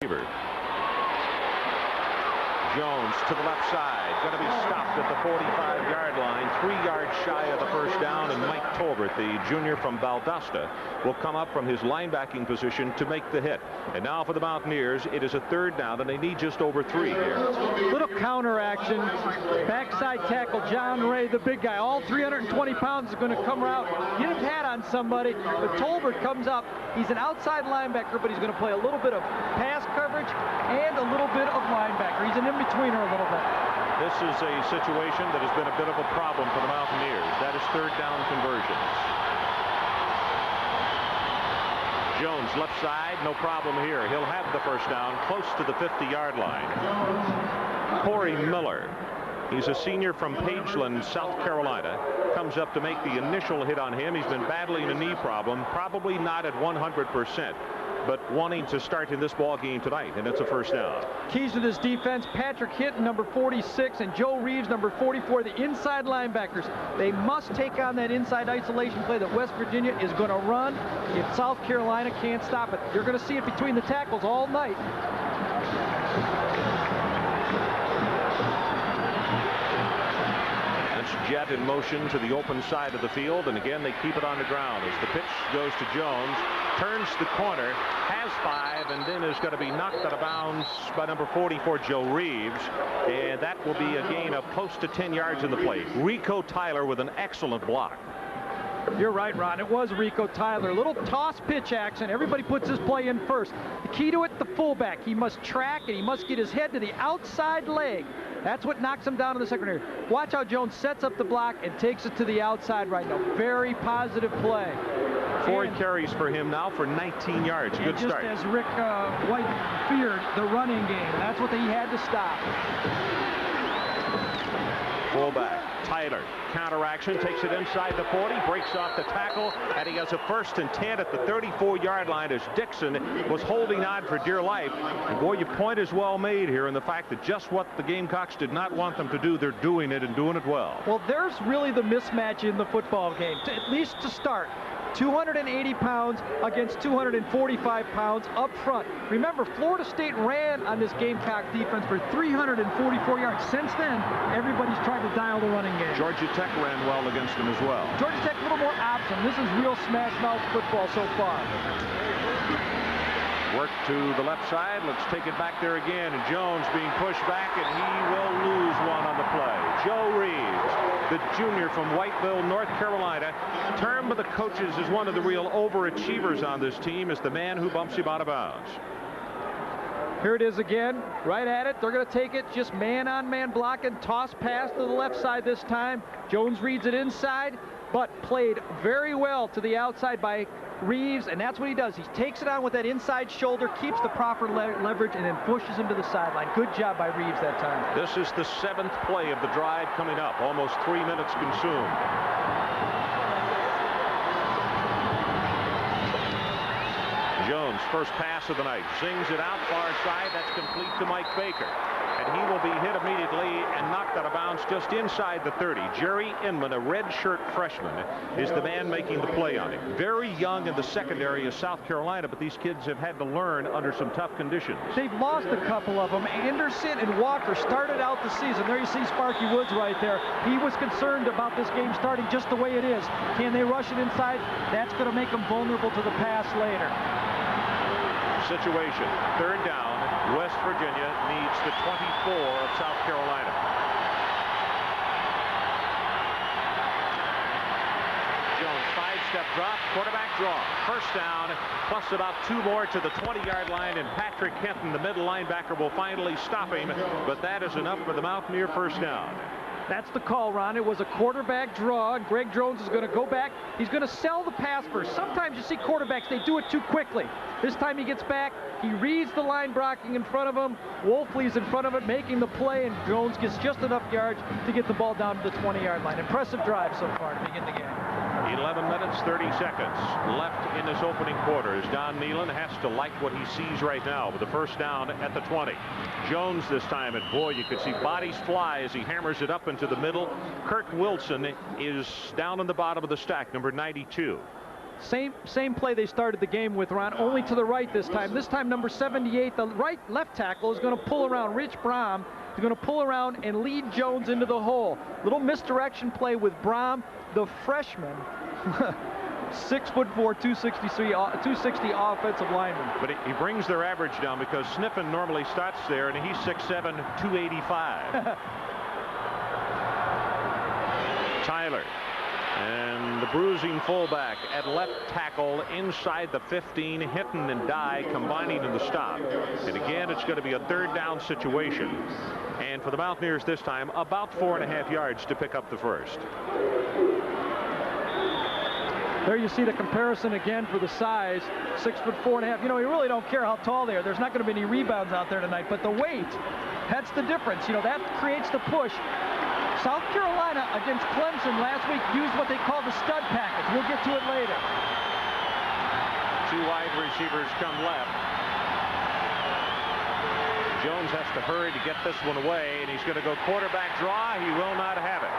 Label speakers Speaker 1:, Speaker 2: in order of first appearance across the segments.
Speaker 1: receiver. Jones to the left side, going to be stopped at the 45-yard line, 3 yards shy of the first down, and Mike Tolbert, the junior from Valdosta, will come up from his linebacking position to make the hit. And now for the Mountaineers, it is a 3rd down, and they need just over 3 here.
Speaker 2: Little counter action. Backside tackle, John Ray, the big guy, all 320 pounds, is going to come out, get his hat on somebody, but Tolbert comes up. He's an outside linebacker, but he's going to play a little bit of pass coverage and a little bit of linebacker. He's an in-betweener a little bit.
Speaker 1: This is a situation that has been a bit of a problem for the Mountaineers. That is 3rd down conversions. Jones left side, no problem here. He'll have the first down close to the 50-yard line. Corey Miller, he's a senior from Pageland, South Carolina, comes up to make the initial hit on him. He's been battling a knee problem, probably not at 100%. but wanting to start in this ball game tonight, and it's a first down.
Speaker 2: Keys to this defense: Patrick Hinton, number 46, and Joe Reeves, number 44, the inside linebackers. They must take on that inside isolation play that West Virginia is going to run if South Carolina can't stop it. You're going to see it between the tackles all night.
Speaker 1: Jet in motion to the open side of the field, and again they keep it on the ground as the pitch goes to Jones, turns the corner, has 5, and then is going to be knocked out of bounds by number 44, Joe Reeves, and that will be a gain of close to 10 yards in the play. Rico Tyler with an excellent block.
Speaker 2: You're right, Ron. It was Rico Tyler. Little toss pitch action. Everybody puts his play in first. The key to it, the fullback. He must track and he must get his head to the outside leg. That's what knocks him down in the secondary. Watch how Jones sets up the block and takes it to the outside right now. Very positive play.
Speaker 1: 4 carries for him now for 19 yards. Good start.
Speaker 2: Just as Rick White feared the running game. That's what he had to stop.
Speaker 1: Fullback Tyler, counter action, takes it inside the 40, breaks off the tackle, and he has a 1st and 10 at the 34-yard line as Dixon was holding on for dear life. And boy, your point is well made here in the fact that just what the Gamecocks did not want them to do, they're doing it and doing it well.
Speaker 2: Well, there's really the mismatch in the football game, at least to start. 280 pounds against 245 pounds up front. Remember, Florida State ran on this Gamecock defense for 344 yards. Since then, everybody's tried to dial the running game.
Speaker 1: Georgia Tech ran well against them as well.
Speaker 2: Georgia Tech a little more option. This is real smash mouth football so far.
Speaker 1: Work to the left side. Let's take it back there again. And Jones being pushed back, and he will lose one on the play. Joe Reeves, the junior from Whiteville, North Carolina, termed by the coaches as one of the real overachievers on this team, is the man who bumps him out of bounds.
Speaker 2: Here it is again, right at it. They're going to take it, just man-on-man blocking, toss pass to the left side this time. Jones reads it inside, but played very well to the outside by Reeves, and that's what he does. He takes it on with that inside shoulder, keeps the proper leverage, and then pushes him to the sideline. Good job by Reeves that time.
Speaker 1: This is the 7th play of the drive coming up. Almost 3 minutes consumed. Jones, first pass of the night, zings it out far side. That's complete to Mike Baker. And he will be hit immediately and knocked out of bounds just inside the 30. Jerry Inman, a redshirt freshman, is the man making the play on him. Very young in the secondary of South Carolina, but these kids have had to learn under some tough conditions.
Speaker 2: They've lost a couple of them. Anderson and Walker started out the season. There you see Sparky Woods right there. He was concerned about this game starting just the way it is. Can they rush it inside? That's going to make them vulnerable to the pass later.
Speaker 1: Situation, 3rd down. West Virginia needs the 24 of South Carolina. Jones, 5-step drop, quarterback draw. First down, plus about 2 more to the 20-yard line, and Patrick Hinton, the middle linebacker, will finally stop him, but that is enough for the Mountaineer first down.
Speaker 2: That's the call, Ron. It was a quarterback draw, and Greg Jones is going to go back. He's going to sell the pass first. Sometimes you see quarterbacks, they do it too quickly. This time he gets back. He reads the line blocking in front of him. Wolfley's in front of it, making the play, and Jones gets just enough yards to get the ball down to the 20-yard line. Impressive drive so far to begin the game.
Speaker 1: 11 minutes, 30 seconds left in this opening quarter as Don Nealon has to like what he sees right now with the first down at the 20. Jones this time, and boy, you could see bodies fly as he hammers it up into the middle. Kirk Wilson is down in the bottom of the stack, number 92.
Speaker 2: Same play they started the game with, Ron, only to the right this time. This time, number 78, the left tackle, is going to pull around Rich Brahm. He's going to pull around and lead Jones into the hole. Little misdirection play with Brahm, the freshman. 6'4", 260 offensive lineman.
Speaker 1: But he brings their average down because Sniffen normally starts there, and he's 6'7", 285. Tyler. And the bruising fullback at left tackle inside the 15. Hinton and Dye combining in the stop. And again, it's going to be a third down situation. And for the Mountaineers this time, about 4.5 yards to pick up the first.
Speaker 2: There you see the comparison again for the size, 6'4.5". You know, you really don't care how tall they are. There's not going to be any rebounds out there tonight, but the weight, that's the difference. You know, that creates the push. South Carolina against Clemson last week used what they call the stud package. We'll get to it later.
Speaker 1: Two wide receivers come left. Jones has to hurry to get this one away, and he's going to go quarterback draw. He will not have it.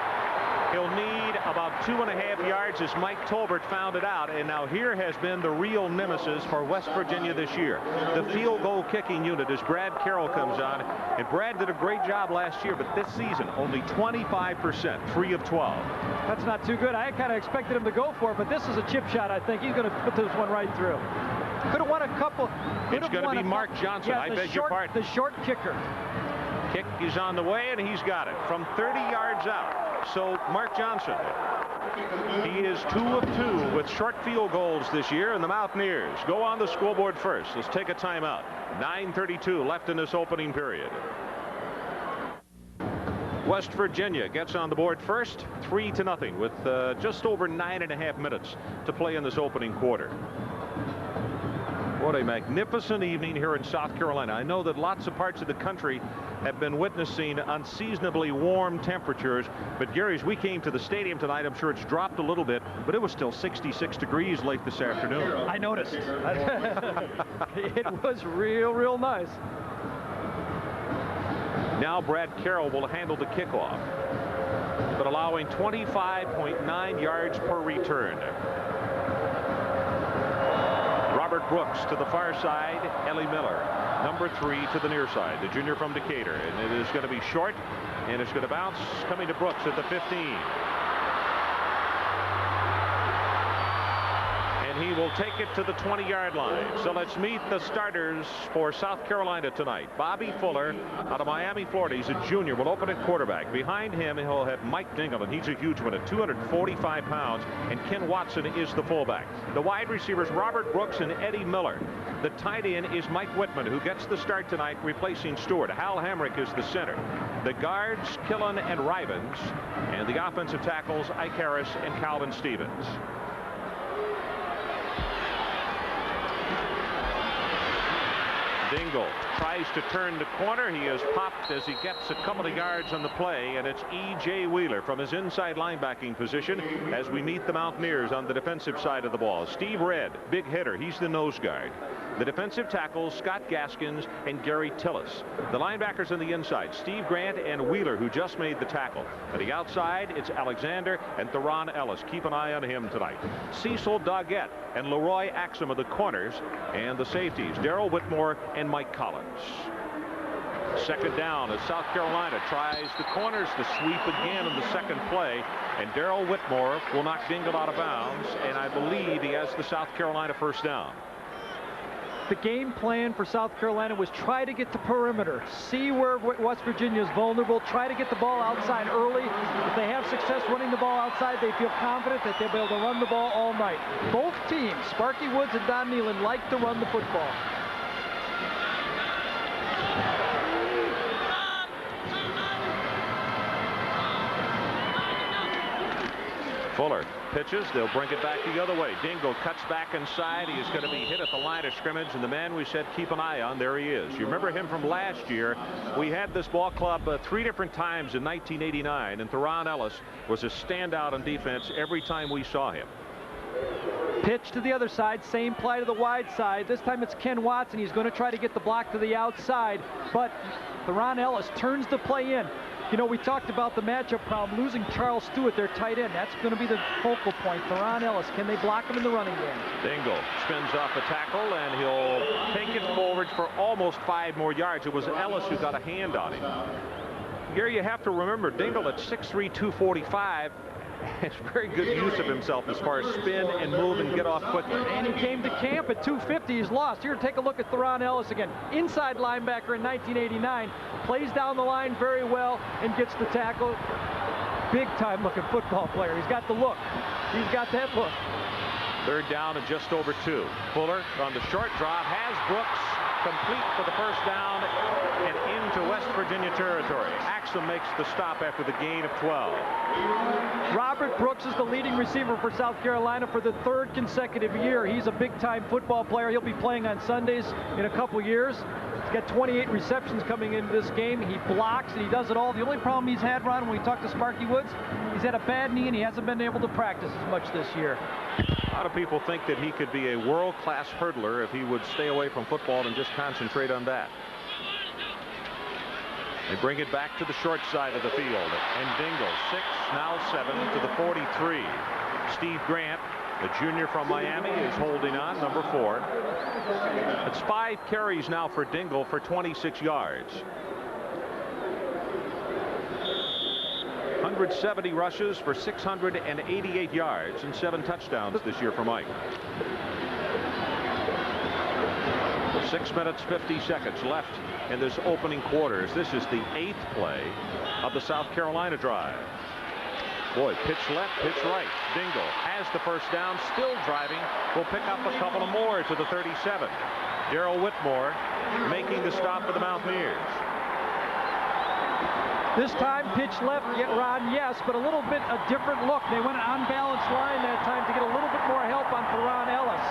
Speaker 1: He'll need about 2.5 yards, as Mike Tolbert found it out. And now here has been the real nemesis for West Virginia this year. The field goal kicking unit as Brad Carroll comes on. And Brad did a great job last year, but this season only 25%, 3 of 12.
Speaker 2: That's not too good. I kind of expected him to go for it, but this is a chip shot, I think. He's going to put this one right through. Could have won a couple.
Speaker 1: It's going to be Mark Johnson.
Speaker 2: Yeah,
Speaker 1: I beg your pardon.
Speaker 2: The short kicker.
Speaker 1: Kick is on the way, and he's got it from 30 yards out. So Mark Johnson, he is 2 of 2 with short field goals this year, and the Mountaineers go on the scoreboard first. Let's take a timeout. 9:32 left in this opening period. West Virginia gets on the board first, 3-0 with just over 9.5 minutes to play in this opening quarter. What a magnificent evening here in South Carolina. I know that lots of parts of the country have been witnessing unseasonably warm temperatures, but Gary, as we came to the stadium tonight, I'm sure it's dropped a little bit, but it was still 66 degrees late this afternoon.
Speaker 2: I noticed. It was real nice.
Speaker 1: Now Brad Carroll will handle the kickoff, but allowing 25.9 yards per return. Robert Brooks to the far side, Ellie Miller, number 3 to the near side, the junior from Decatur, and it is going to be short, and it's going to bounce coming to Brooks at the 15. And he will take it to the 20-yard line. So let's meet the starters for South Carolina tonight. Bobby Fuller out of Miami, Florida. He's a junior, will open at quarterback. Behind him, he'll have Mike Dingle, and he's a huge one at 245 pounds. And Ken Watson is the fullback. The wide receivers, Robert Brooks and Eddie Miller. The tight end is Mike Whitman, who gets the start tonight, replacing Stewart. Hal Hamrick is the center. The guards, Killen and Rivens. And the offensive tackles, Ike Harris and Calvin Stevens. Dingle tries to turn the corner. He is popped as he gets a couple of yards on the play, and it's E.J. Wheeler from his inside linebacking position as we meet the Mountaineers on the defensive side of the ball. Steve Redd, big hitter. He's the nose guard. The defensive tackles, Scott Gaskins and Gary Tillis. The linebackers on the inside, Steve Grant and Wheeler, who just made the tackle. On the outside, it's Alexander and Theron Ellis. Keep an eye on him tonight. Cecil Doggett and Leroy Axum are the corners, and the safeties, Darrell Whitmore and Mike Collins. Second down as South Carolina tries the corners to sweep again in the second play, and Darrell Whitmore will knock Dingle out of bounds, and I believe he has the South Carolina first down.
Speaker 2: The game plan for South Carolina was try to get to perimeter, see where West Virginia is vulnerable, try to get the ball outside early. If they have success running the ball outside, they feel confident that they'll be able to run the ball all night. Both teams, Sparky Woods and Don Nealon, like to run the football.
Speaker 1: Fuller pitches. They'll bring it back the other way. Dingle cuts back inside. He is going to be hit at the line of scrimmage, and the man we said keep an eye on, there he is. You remember him from last year. We had this ball club 3 different times in 1989, and Theron Ellis was a standout on defense every time we saw him.
Speaker 2: Pitch to the other side, same play to the wide side. This time it's Ken Watson. He's going to try to get the block to the outside, but Theron Ellis turns the play in. You know, we talked about the matchup problem. Losing Charles Stewart, their tight end, that's going to be the focal point. Theron Ellis, can they block him in the running game?
Speaker 1: Dingle spins off a tackle, and he'll take it forward for almost 5 more yards. It was Ellis who got a hand on him. Gary, you have to remember, Dingle at 6'3", 245, has very good use of himself as far as spin and move and get off quickly.
Speaker 2: And he came to camp at 250. He's lost. Here, take a look at Theron Ellis again. Inside linebacker in 1989. Plays down the line very well and gets the tackle. Big-time looking football player. He's got the look. He's got that look.
Speaker 1: 3rd down and just over 2. Fuller on the short drop has Brooks complete for the first down and into West Virginia territory. Axum makes the stop after the gain of 12.
Speaker 2: Robert Brooks is the leading receiver for South Carolina for the 3rd consecutive year. He's a big-time football player. He'll be playing on Sundays in a couple years. He's got 28 receptions coming into this game. He blocks and he does it all. The only problem he's had, Ron, when we talked to Sparky Woods, he's had a bad knee and he hasn't been able to practice as much this year.
Speaker 1: A lot of people think that he could be a world-class hurdler if he would stay away from football and just concentrate on that. They bring it back to the short side of the field, and Dingle, 6, now 7 to the 43. Steve Grant, the junior from Miami, is holding on, number 4. It's 5 carries now for Dingle for 26 yards. 170 rushes for 688 yards and 7 touchdowns this year for Mike. 6 minutes 50 seconds left in this opening quarters. This is the 8th play of the South Carolina drive. Boy, pitch left, pitch right. Dingle has the first down, still driving. Will pick up a couple of more to the 37. Darrell Whitmore making the stop for the Mountaineers.
Speaker 2: This time, pitch left, Ron, yes, but a little bit a different look. They went an unbalanced line that time to get a little bit more help on Theron Ellis.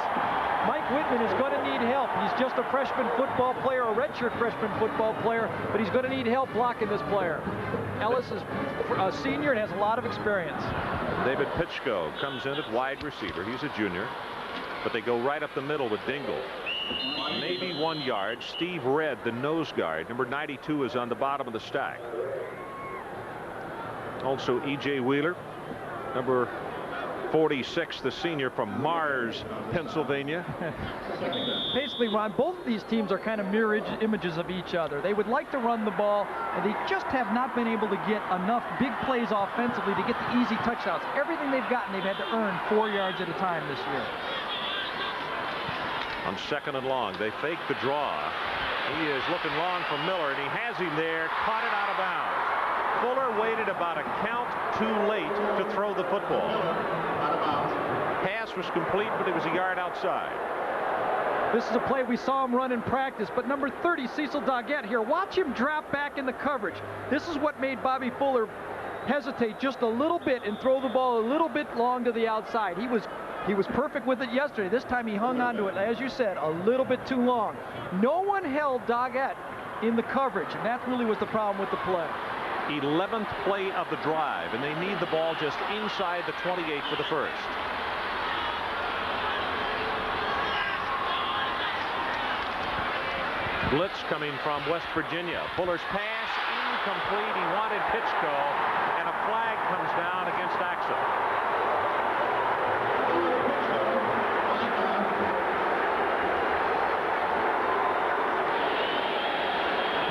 Speaker 2: Mike Whitman is going to need help. He's just a freshman football player, a redshirt freshman football player, but he's going to need help blocking this player. Ellis is a senior and has a lot of experience.
Speaker 1: David Pitchko comes in at wide receiver. He's a junior, but they go right up the middle with Dingle. Maybe 1 yard. Steve Redd, the nose guard, number 92, is on the bottom of the stack. Also E.J. Wheeler, number 46, the senior from Mars, Pennsylvania.
Speaker 2: Basically, Ron, both of these teams are kind of mirror images of each other. They would like to run the ball, and they just have not been able to get enough big plays offensively to get the easy touchdowns. Everything they've gotten, they've had to earn 4 yards at a time this year.
Speaker 1: On 2nd and long, they fake the draw. He is looking long for Miller, and he has him there, caught it out of bounds. Fuller waited about a count too late to throw the football. Pass was complete, but it was a yard outside.
Speaker 2: This is a play we saw him run in practice, but number 30, Cecil Doggett here. Watch him drop back in the coverage. This is what made Bobby Fuller hesitate just a little bit and throw the ball a little bit long to the outside. He was perfect with it yesterday. This time he hung on to it, as you said, a little bit too long. No one held Doggett in the coverage, and that really was the problem with the play.
Speaker 1: 11th play of the drive, and they need the ball just inside the 28 for the first. Blitz coming from West Virginia. Fuller's pass incomplete. He wanted Pitchko, and a flag comes down against Axum.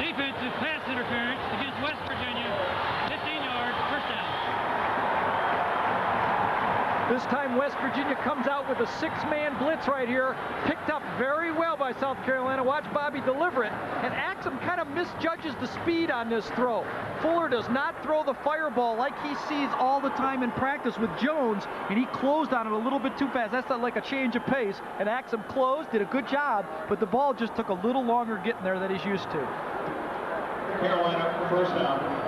Speaker 3: Defensive pass interference against West Virginia. 15 yards, first down.
Speaker 2: This time West Virginia comes out with a 6-man blitz right here. Picked up very well by South Carolina. Watch Bobby deliver it. And Axum kind of misjudges the speed on this throw. Fuller does not throw the fireball like he sees all the time in practice with Jones, and he closed on it a little bit too fast. That's not like a change of pace. And Axum closed, did a good job, but the ball just took a little longer getting there than he's used to.
Speaker 4: Carolina, first down.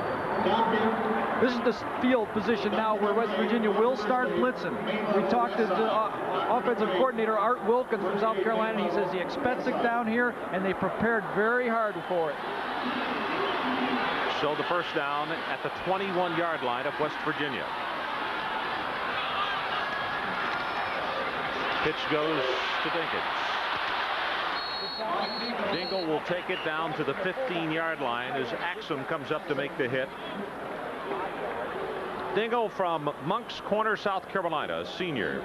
Speaker 2: This is the field position now where West Virginia will start blitzing. We talked to the offensive coordinator, Art Wilkins from South Carolina. He says he expects it down here, and they prepared very hard for it.
Speaker 1: So the first down at the 21-yard line of West Virginia. Pitch goes to Dinkins. Dingle will take it down to the 15-yard line as Axum comes up to make the hit. Dingle from Moncks Corner, South Carolina, senior.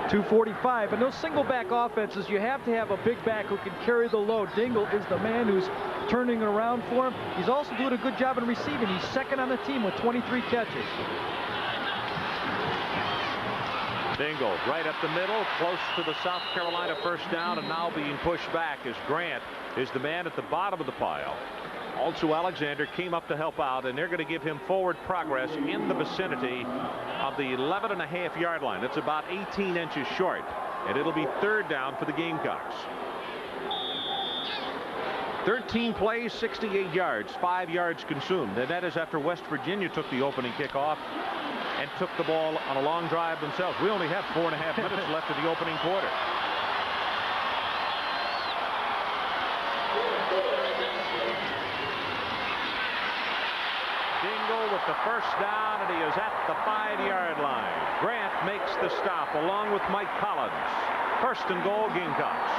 Speaker 2: .245, and those single back offenses, you have to have a big back who can carry the load. Dingle is the man who's turning it around for him. He's also doing a good job in receiving. He's second on the team with 23 catches.
Speaker 1: Dingle right up the middle, close to the South Carolina first down, and now being pushed back as Grant is the man at the bottom of the pile. Also, Alexander came up to help out, and they're going to give him forward progress in the vicinity of the 11.5-yard line. It's about 18 inches short, and it'll be third down for the Gamecocks. 13 plays, 68 yards, 5 yards consumed, and that is after West Virginia took the opening kickoff and took the ball on a long drive themselves. We only have 4.5 minutes left of the opening quarter. Dingle with the first down, and he is at the 5-yard line. Grant makes the stop along with Mike Collins. First and goal, Gamecocks.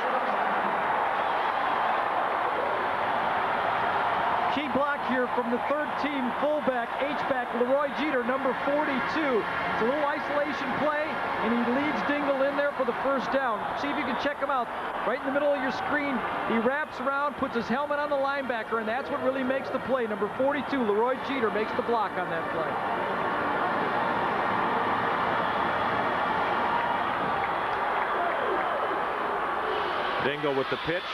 Speaker 2: Key block here from the third-team fullback, H-back Leroy Jeter, number 42. It's a little isolation play, and he leads Dingle in there for the first down. See if you can check him out. Right in the middle of your screen, he wraps around, puts his helmet on the linebacker, and that's what really makes the play. Number 42, Leroy Jeter, makes the block on that play.
Speaker 1: Dingle with the pitch.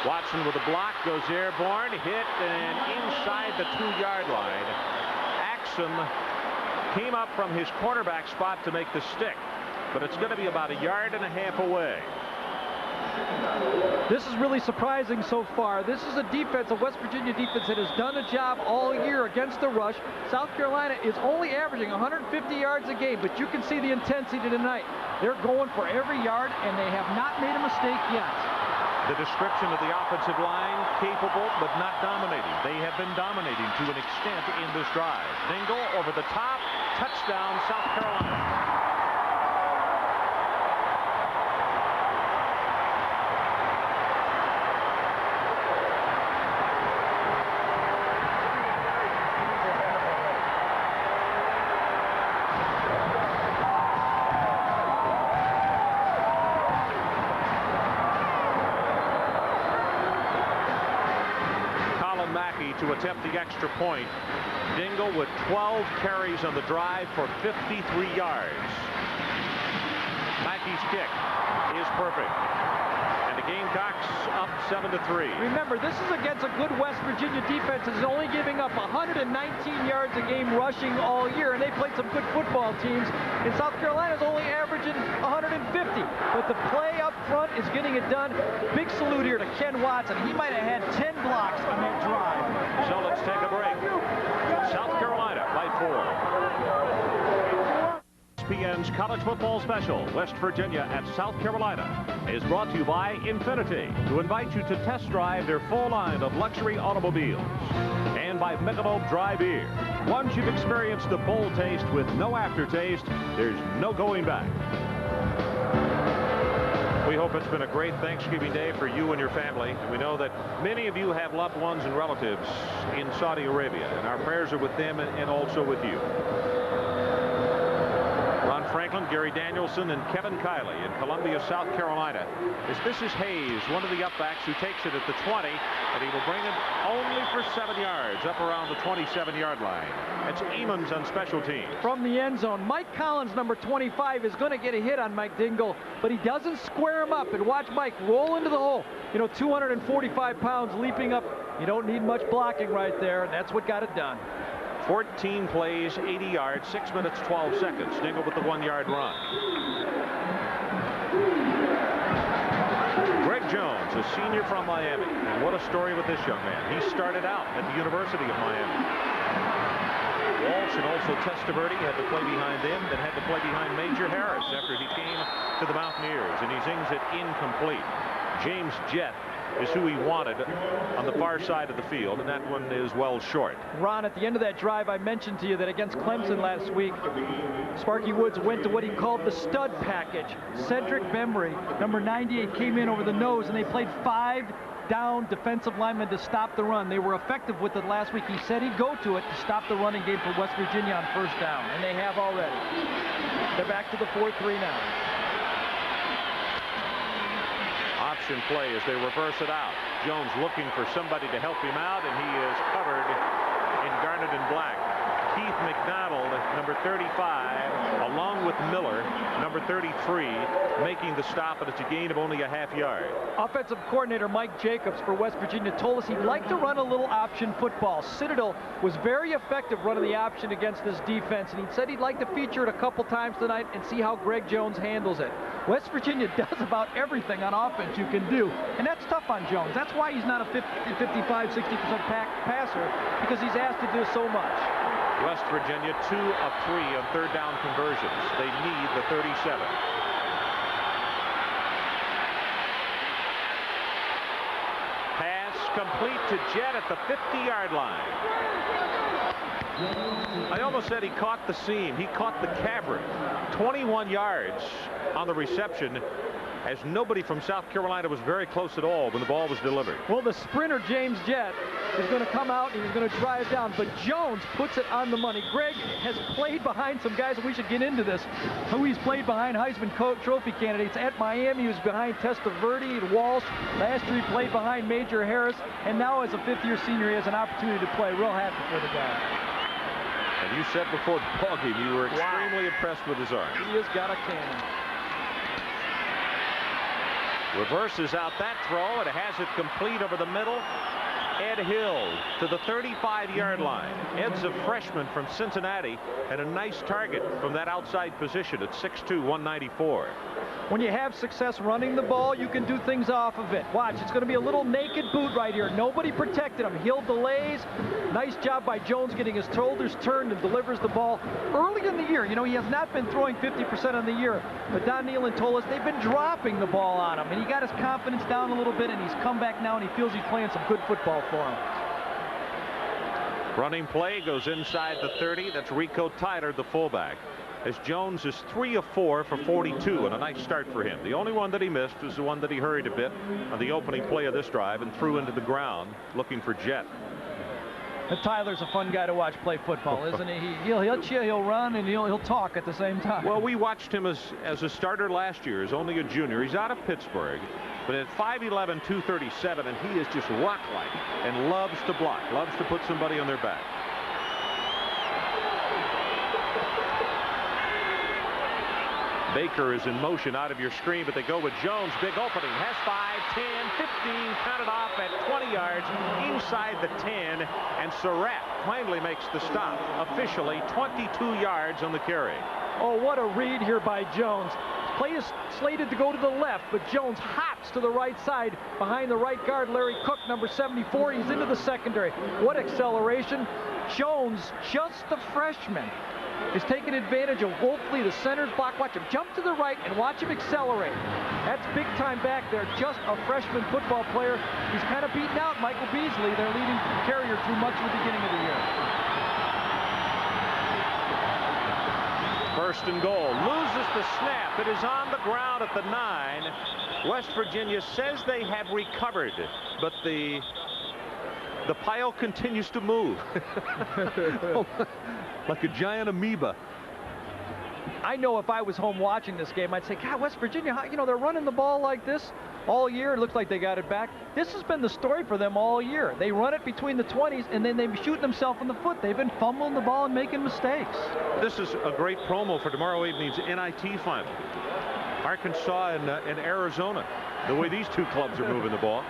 Speaker 1: Watson with a block, goes airborne, hit, and inside the 2-yard line. Axum came up from his cornerback spot to make the stick, but it's going to be about 1.5 yards away.
Speaker 2: This is really surprising so far. This is a defense, a West Virginia defense, that has done a job all year against the rush. South Carolina is only averaging 150 yards a game, but you can see the intensity tonight. They're going for every yard, and they have not made a mistake yet.
Speaker 1: The description of the offensive line, capable but not dominating. They have been dominating to an extent in this drive. Dingle over the top, touchdown, South Carolina. To attempt the extra point. Dingle with 12 carries on the drive for 53 yards. Mackey's kick is perfect, and the Gamecocks up 7-3.
Speaker 2: Remember, this is against a good West Virginia defense that's only giving up 119 yards a game rushing all year, and they played some good football teams. And South Carolina's only averaging 150, but the play up front is getting it done. Big salute here to Ken Watson. He might have had 10 blocks on that drive.
Speaker 1: So let's take a break. South Carolina by 4. ESPN's college football special, West Virginia at South Carolina, is brought to you by Infiniti, to invite you to test drive their full line of luxury automobiles, and by Michelob Dry Beer. Once you've experienced the bold taste with no aftertaste, there's no going back. We hope it's been a great Thanksgiving Day for you and your family. We know that many of you have loved ones and relatives in Saudi Arabia, and our prayers are with them and also with you. Ron Franklin, Gary Danielson, and Kevin Kiley in Columbia, South Carolina. This is Hayes, one of the upbacks, who takes it at the 20, and he will bring it only for 7 yards up around the 27-yard line. It's Eamons on special teams.
Speaker 2: From the end zone, Mike Collins, number 25, is going to get a hit on Mike Dingle, but he doesn't square him up. And watch Mike roll into the hole. You know, 245 pounds leaping up. You don't need much blocking right there, and that's what got it done.
Speaker 1: 14 plays, 80 yards, 6 minutes, 12 seconds. Dingle with the 1-yard run. Greg Jones, a senior from Miami. And what a story with this young man. He started out at the University of Miami. Walsh and also Testaverde had to play behind them, then had to play behind Major Harris after he came to the Mountaineers, and he zings it incomplete. James Jett is who he wanted on the far side of the field, and that one is well short.
Speaker 2: Ron, at the end of that drive, I mentioned to you that against Clemson last week, Sparky Woods went to what he called the stud package. Cedric Bembry, number 98, came in over the nose, and they played 5 down defensive linemen to stop the run. They were effective with it last week. He said he'd go to it to stop the running game for West Virginia on first down, and they have already. They're back to the 4-3 now.
Speaker 1: Option play as they reverse it out. Jones looking for somebody to help him out, and he is covered in garnet and black. Keith McDonald, number 35, along with Miller, number 33, making the stop, and it's a gain of only a half yard.
Speaker 2: Offensive coordinator Mike Jacobs for West Virginia told us he'd like to run a little option football. Citadel was very effective running the option against this defense, and he said he'd like to feature it a couple times tonight and see how Greg Jones handles it. West Virginia does about everything on offense you can do, and that's tough on Jones. That's why he's not a 55-60% passer, because he's asked to do so much.
Speaker 1: West Virginia 2 of 3 on third down conversions. They need the 37. Pass complete to Jett at the 50-yard line. I almost said he caught the seam. He caught the cavern. 21 yards on the reception, as nobody from South Carolina was very close at all when the ball was delivered.
Speaker 2: Well, the sprinter James Jett is going to come out and he's going to drive down, but Jones puts it on the money. Greg has played behind some guys, and we should get into this, who he's played behind Heisman Trophy candidates. At Miami, he was behind Testaverde and Walsh. Last year, he played behind Major Harris, and now as a fifth-year senior, he has an opportunity to play. Real happy for the guy.
Speaker 1: And you said before the ballgame you were extremely impressed with his arm.
Speaker 2: He has got a cannon.
Speaker 1: Reverses out that throw, and it has it complete over the middle. Ed Hill to the 35-yard line. Ed's a freshman from Cincinnati, and a nice target from that outside position at 6'2", 194.
Speaker 2: When you have success running the ball, you can do things off of it. Watch, it's going to be a little naked boot right here. Nobody protected him. Hill delays. Nice job by Jones getting his shoulders turned and delivers the ball early in the year. You know, he has not been throwing 50% on the year, but Don Nealon told us they've been dropping the ball on him, and he got his confidence down a little bit, and he's come back now, and he feels he's playing some good football for him.
Speaker 1: Running play goes inside the 30. That's Rico Tyler, the fullback, as Jones is 3 of 4 for 42, and a nice start for him. The only one that he missed was the one that he hurried a bit on the opening play of this drive and threw into the ground looking for Jett.
Speaker 2: But Tyler's a fun guy to watch play football, isn't he? He'll cheer, he'll run, and he'll talk at the same time.
Speaker 1: Well, we watched him as a starter last year, as only a junior. He's out of Pittsburgh, but at 5'11", 237, and he is just rock-like and loves to block, loves to put somebody on their back. Baker is in motion out of your screen, but they go with Jones. Big opening. Has 5, 10, 15. Counted off at 20 yards inside the 10. And Surratt finally makes the stop. Officially 22 yards on the carry.
Speaker 2: Oh, what a read here by Jones. Play is slated to go to the left, but Jones hops to the right side behind the right guard, Larry Cook, number 74. He's into the secondary. What acceleration. Jones, just a freshman, is taking advantage of Wolfley, the center's block. Watch him jump to the right and watch him accelerate. That's big time back there. Just a freshman football player. He's kind of beaten out Michael Beasley, their leading carrier, through much of the beginning of the year.
Speaker 1: First and goal. Loses the snap. It is on the ground at the 9. West Virginia says they have recovered, but the pile continues to move. Like a giant amoeba.
Speaker 2: I know if I was home watching this game, I'd say, God, West Virginia, you know, they're running the ball like this all year. It looks like they got it back. This has been the story for them all year. They run it between the 20s, and then they shoot themselves in the foot. They've been fumbling the ball and making mistakes.
Speaker 1: This is a great promo for tomorrow evening's NIT final. Arkansas and Arizona. The way these two clubs are moving the ball.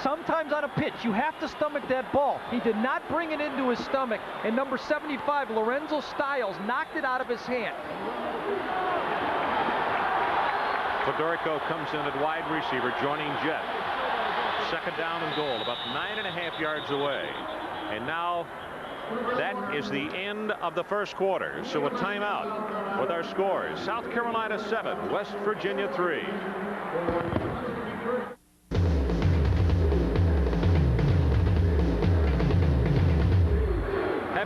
Speaker 2: Sometimes on a pitch, you have to stomach that ball. He did not bring it into his stomach, and number 75, Lorenzo Stiles, knocked it out of his hand.
Speaker 1: Federico comes in at wide receiver, joining Jett. Second down and goal, about 9.5 yards away. And now that is the end of the first quarter. So a timeout with our scores. South Carolina 7, West Virginia 3.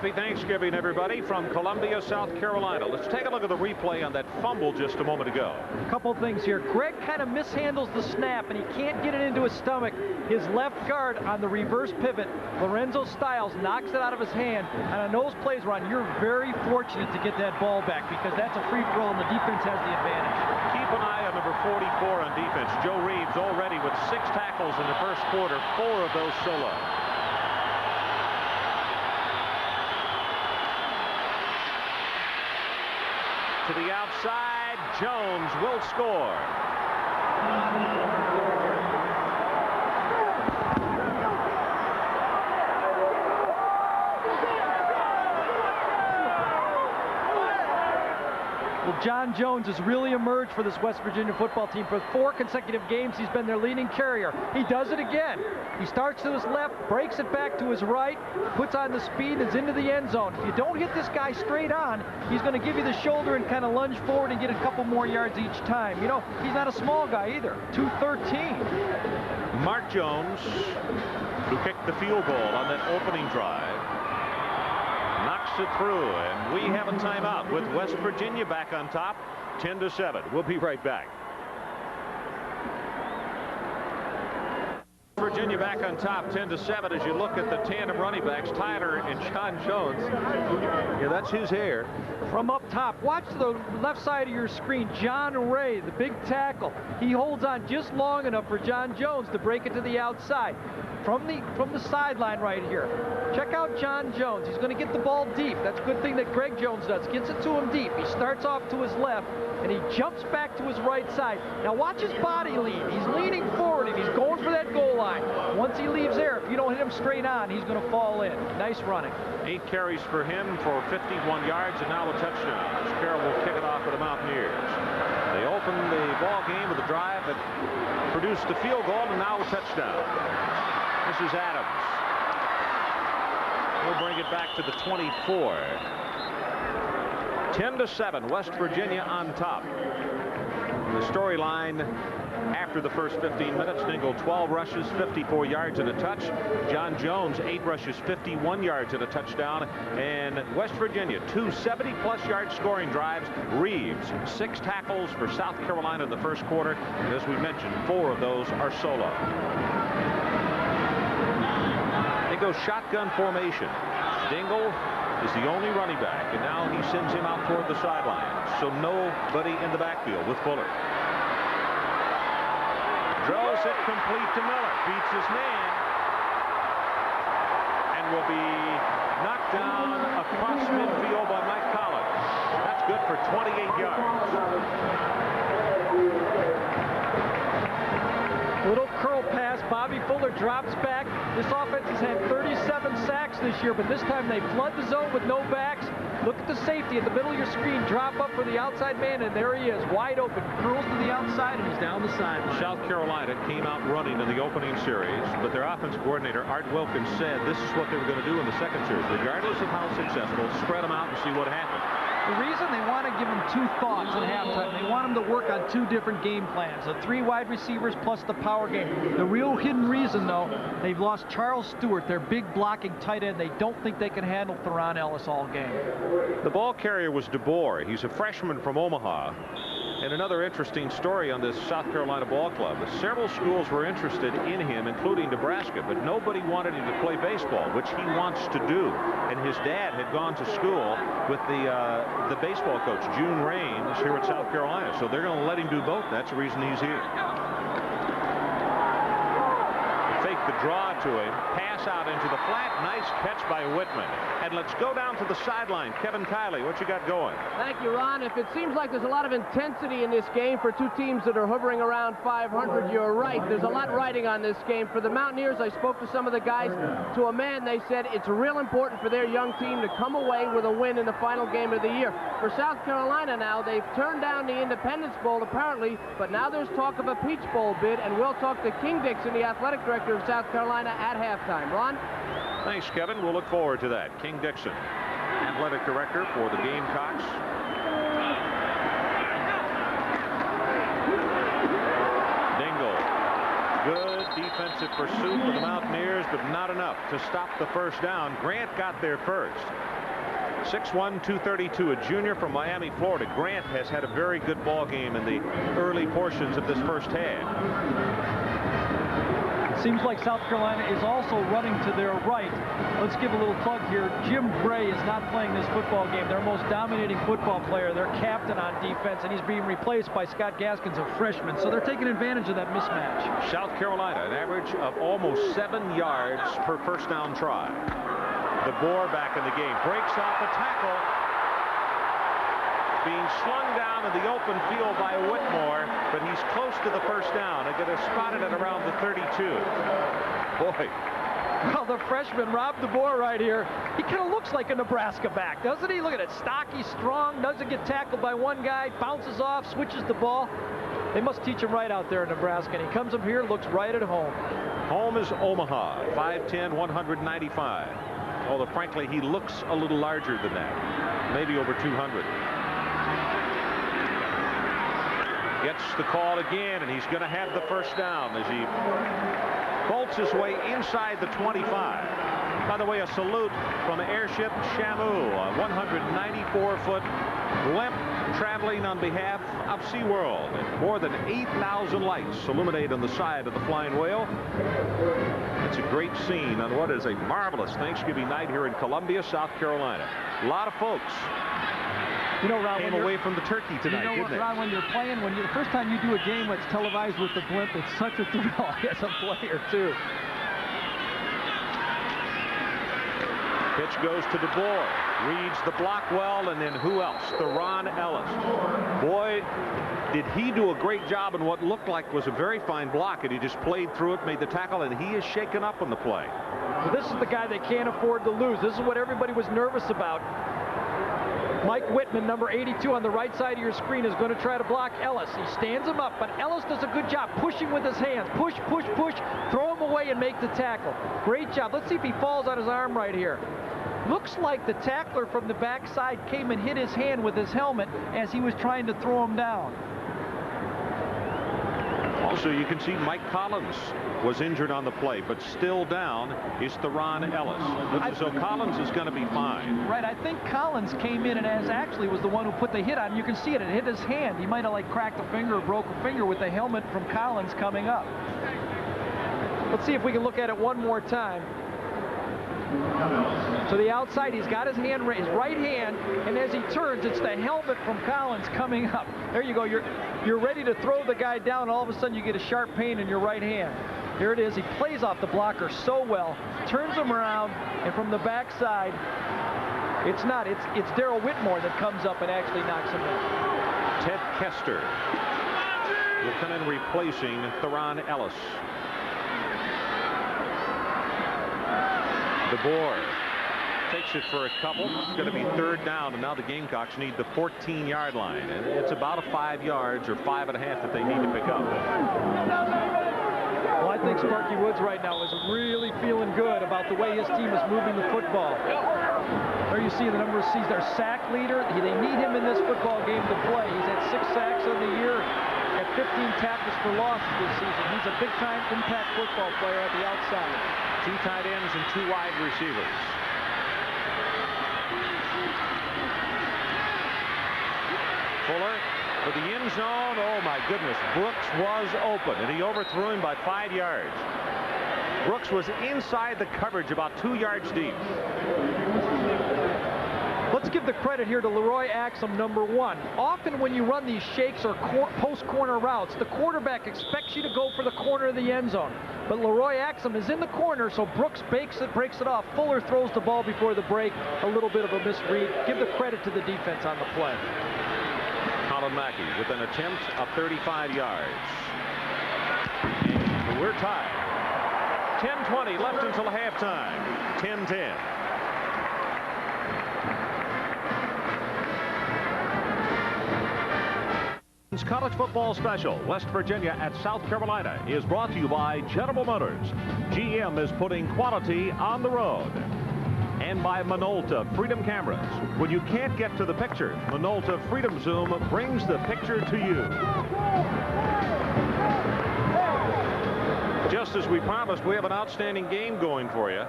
Speaker 1: Happy Thanksgiving, everybody, from Columbia, South Carolina. Let's take a look at the replay on that fumble just a moment ago.
Speaker 2: A couple things here. Greg kind of mishandles the snap, and he can't get it into his stomach. His left guard on the reverse pivot, Lorenzo Stiles, knocks it out of his hand. And on those plays, Ron, you're very fortunate to get that ball back because that's a free-for-all, and the defense has the advantage.
Speaker 1: Keep an eye on number 44 on defense. Joe Reeves already with 6 tackles in the first quarter, 4 of those solo. To the outside, Jones will score.
Speaker 2: Well, John Jones has really emerged for this West Virginia football team. For 4 consecutive games, he's been their leading carrier. He does it again. He starts to his left, breaks it back to his right, puts on the speed, and is into the end zone. If you don't hit this guy straight on, he's going to give you the shoulder and kind of lunge forward and get a couple more yards each time. You know, he's not a small guy either. 213.
Speaker 1: Mark Jones, who kicked the field goal on that opening drive, knocks it through, and we have a timeout with West Virginia back on top, 10-7. We'll be right back. Virginia back on top, 10-7. As you look at the tandem running backs, Tyler and John Jones. Yeah, that's his hair.
Speaker 2: From up top, watch the left side of your screen. John Ray, the big tackle. He holds on just long enough for John Jones to break it to the outside. From the sideline right here. Check out John Jones. He's going to get the ball deep. That's a good thing that Greg Jones does. Gets it to him deep. He starts off to his left, and he jumps back to his right side. Now watch his body lean. He's leaning forward, and he's going for that goal line. Once he leaves there, if you don't hit him straight on, he's going to fall in. Nice running. 8
Speaker 1: carries for him for 51 yards, and now a touchdown. Carroll will kick it off for the Mountaineers. They opened the ball game with a drive that produced a field goal, and now a touchdown. This is Adams. We'll bring it back to the 24. 10-7, West Virginia on top. The storyline after the first 15 minutes, Dingle 12 rushes, 54 yards and a touch. John Jones 8 rushes, 51 yards and a touchdown. And West Virginia 2 70-plus yard scoring drives. Reeves 6 tackles for South Carolina in the first quarter. And as we mentioned, 4 of those are solo. They go shotgun formation. Dingle is the only running back, and now he sends him out toward the sideline. So nobody in the backfield with Fuller. Throws it complete to Miller. Beats his man. And will be knocked down across midfield by Mike Collins. That's good for 28 yards.
Speaker 2: Little curl pass. Bobby Fuller drops back. This offense has had 37 sacks this year, but this time they flood the zone with no backs. Look at the safety in the middle of your screen. Drop up for the outside man, and there he is, wide open. Curls to the outside, and he's down the sideline.
Speaker 1: South Carolina came out running in the opening series, but their offensive coordinator, Art Wilkins, said this is what they were going to do in the second series. Regardless of how successful, spread them out and see what happens.
Speaker 2: The reason they want to give them 2 thoughts at halftime, they want them to work on 2 different game plans. The 3 wide receivers plus the power game. The real hidden reason, though, they've lost Charles Stewart, their big blocking tight end. They don't think they can handle Theron Ellis all game.
Speaker 1: The ball carrier was DeBoer. He's a freshman from Omaha. And another interesting story on this South Carolina ball club. Several schools were interested in him, including Nebraska, but nobody wanted him to play baseball, which he wants to do. And his dad had gone to school with the baseball coach, June Raines, here at South Carolina. So they're going to let him do both. That's the reason he's here. Fake the draw to him. Pass out into the flat. Nice catch by Whitman. And let's go down to the sideline. Kevin Kiley, what you got going?
Speaker 5: Thank you, Ron. If it seems like there's a lot of intensity in this game for 2 teams that are hovering around 500, you're right. There's a lot riding on this game. For the Mountaineers, I spoke to some of the guys. To a man, they said it's real important for their young team to come away with a win in the final game of the year. For South Carolina now, they've turned down the Independence Bowl, apparently, but now there's talk of a Peach Bowl bid, and we'll talk to King Dixon, the athletic director of South Carolina, at halftime. Ron?
Speaker 1: Thanks, Kevin. We'll look forward to that. King Dixon, athletic director for the Gamecocks. Dingle. Good defensive pursuit for the Mountaineers, but not enough to stop the first down. Grant got there first. 6'1", 232, a junior from Miami, Florida. Grant has had a very good ball game in the early portions of this first half.
Speaker 2: Seems like South Carolina is also running to their right. Let's give a little plug here. Jim Gray is not playing this football game. Their most dominating football player, their captain on defense, and he's being replaced by Scott Gaskins, a freshman. So they're taking advantage of that mismatch.
Speaker 1: South Carolina, an average of almost 7 yards per first down try. DeBoer back in the game, breaks off a tackle. Being slung down in the open field by Whitmore, but he's close to the first down. They're going to spot it at around the 32. Boy.
Speaker 2: Well, the freshman, Rob DeBoer, right here, he kind of looks like a Nebraska back, doesn't he? Look at it. Stocky, strong, doesn't get tackled by one guy, bounces off, switches the ball. They must teach him right out there in Nebraska. And he comes up here, looks right at home.
Speaker 1: Home is Omaha, 5'10", 195. Although, frankly, he looks a little larger than that, maybe over 200. Gets the call again, and he's going to have the first down as he bolts his way inside the 25. By the way, a salute from Airship Shamu, a 194-foot blimp traveling on behalf of SeaWorld. And more than 8,000 lights illuminate on the side of the flying whale. It's a great scene on what is a marvelous Thanksgiving night here in Columbia, South Carolina. A lot of folks.
Speaker 2: You know, Ron,
Speaker 1: came away from the turkey tonight,
Speaker 2: you know what, Ron, when you're playing, the first time you do a game that's televised with the blimp, it's such a thrill as a player, too.
Speaker 1: Pitch goes to DeBoer. Reads the block well, and then who else? Theron Ellis. Boy, did he do a great job in what looked like was a very fine block, and he just played through it, made the tackle, and he is shaken up on the play.
Speaker 2: Well, this is the guy they can't afford to lose. This is what everybody was nervous about. Mike Whitman, number 82 on the right side of your screen, is going to try to block Ellis. He stands him up, but Ellis does a good job pushing with his hands. Push, push, push, throw him away and make the tackle. Great job. Let's see if he falls on his arm right here. Looks like the tackler from the backside came and hit his hand with his helmet as he was trying to throw him down.
Speaker 1: Also, you can see Mike Collins was injured on the play, but still down is Theron Ellis. Looks as though Collins is going to be fine.
Speaker 2: Right, I think Collins came in and actually was the one who put the hit on. You can see it. It hit his hand. He might have like cracked a finger or broke a finger with the helmet from Collins coming up. Let's see if we can look at it one more time. To the outside, he's got his hand, his right hand, and as he turns, it's the helmet from Collins coming up. There you go. You're ready to throw the guy down. All of a sudden, you get a sharp pain in your right hand. Here it is. He plays off the blocker so well, turns him around, and from the backside, it's not. It's Darrell Whitmore that comes up and actually knocks him in.
Speaker 1: Ted Kester will come in replacing Theron Ellis. DeBoer takes it for a couple. It's going to be third down, and now the Gamecocks need the 14-yard line. And it's about a 5 yards or 5.5 that they need to pick up.
Speaker 2: Well, I think Sparky Woods right now is really feeling good about the way his team is moving the football. There you see the number of C's. Their sack leader. They need him in this football game to play. He's had 6 sacks on the year. At 15 tackles for losses this season. He's a big-time impact football player at the outside.
Speaker 1: 2 tight ends and 2 wide receivers. Fuller for the end zone. Oh my goodness, Brooks was open and he overthrew him by 5 yards. Brooks was inside the coverage about 2 yards deep.
Speaker 2: Let's give the credit here to Leroy Axum, number 1. Often when you run these shakes or post-corner routes, the quarterback expects you to go for the corner of the end zone. But Leroy Axum is in the corner, so Brooks breaks it off. Fuller throws the ball before the break. A little bit of a misread. Give the credit to the defense on the play.
Speaker 1: Colin Mackey with an attempt of 35 yards. And we're tied. 10:20 left until halftime. 10-10. College football special, West Virginia at South Carolina, is brought to you by General Motors. GM is putting quality on the road. And by Minolta Freedom Cameras. When you can't get to the picture, Minolta Freedom Zoom brings the picture to you. Just just as we promised, we have an outstanding game going for you.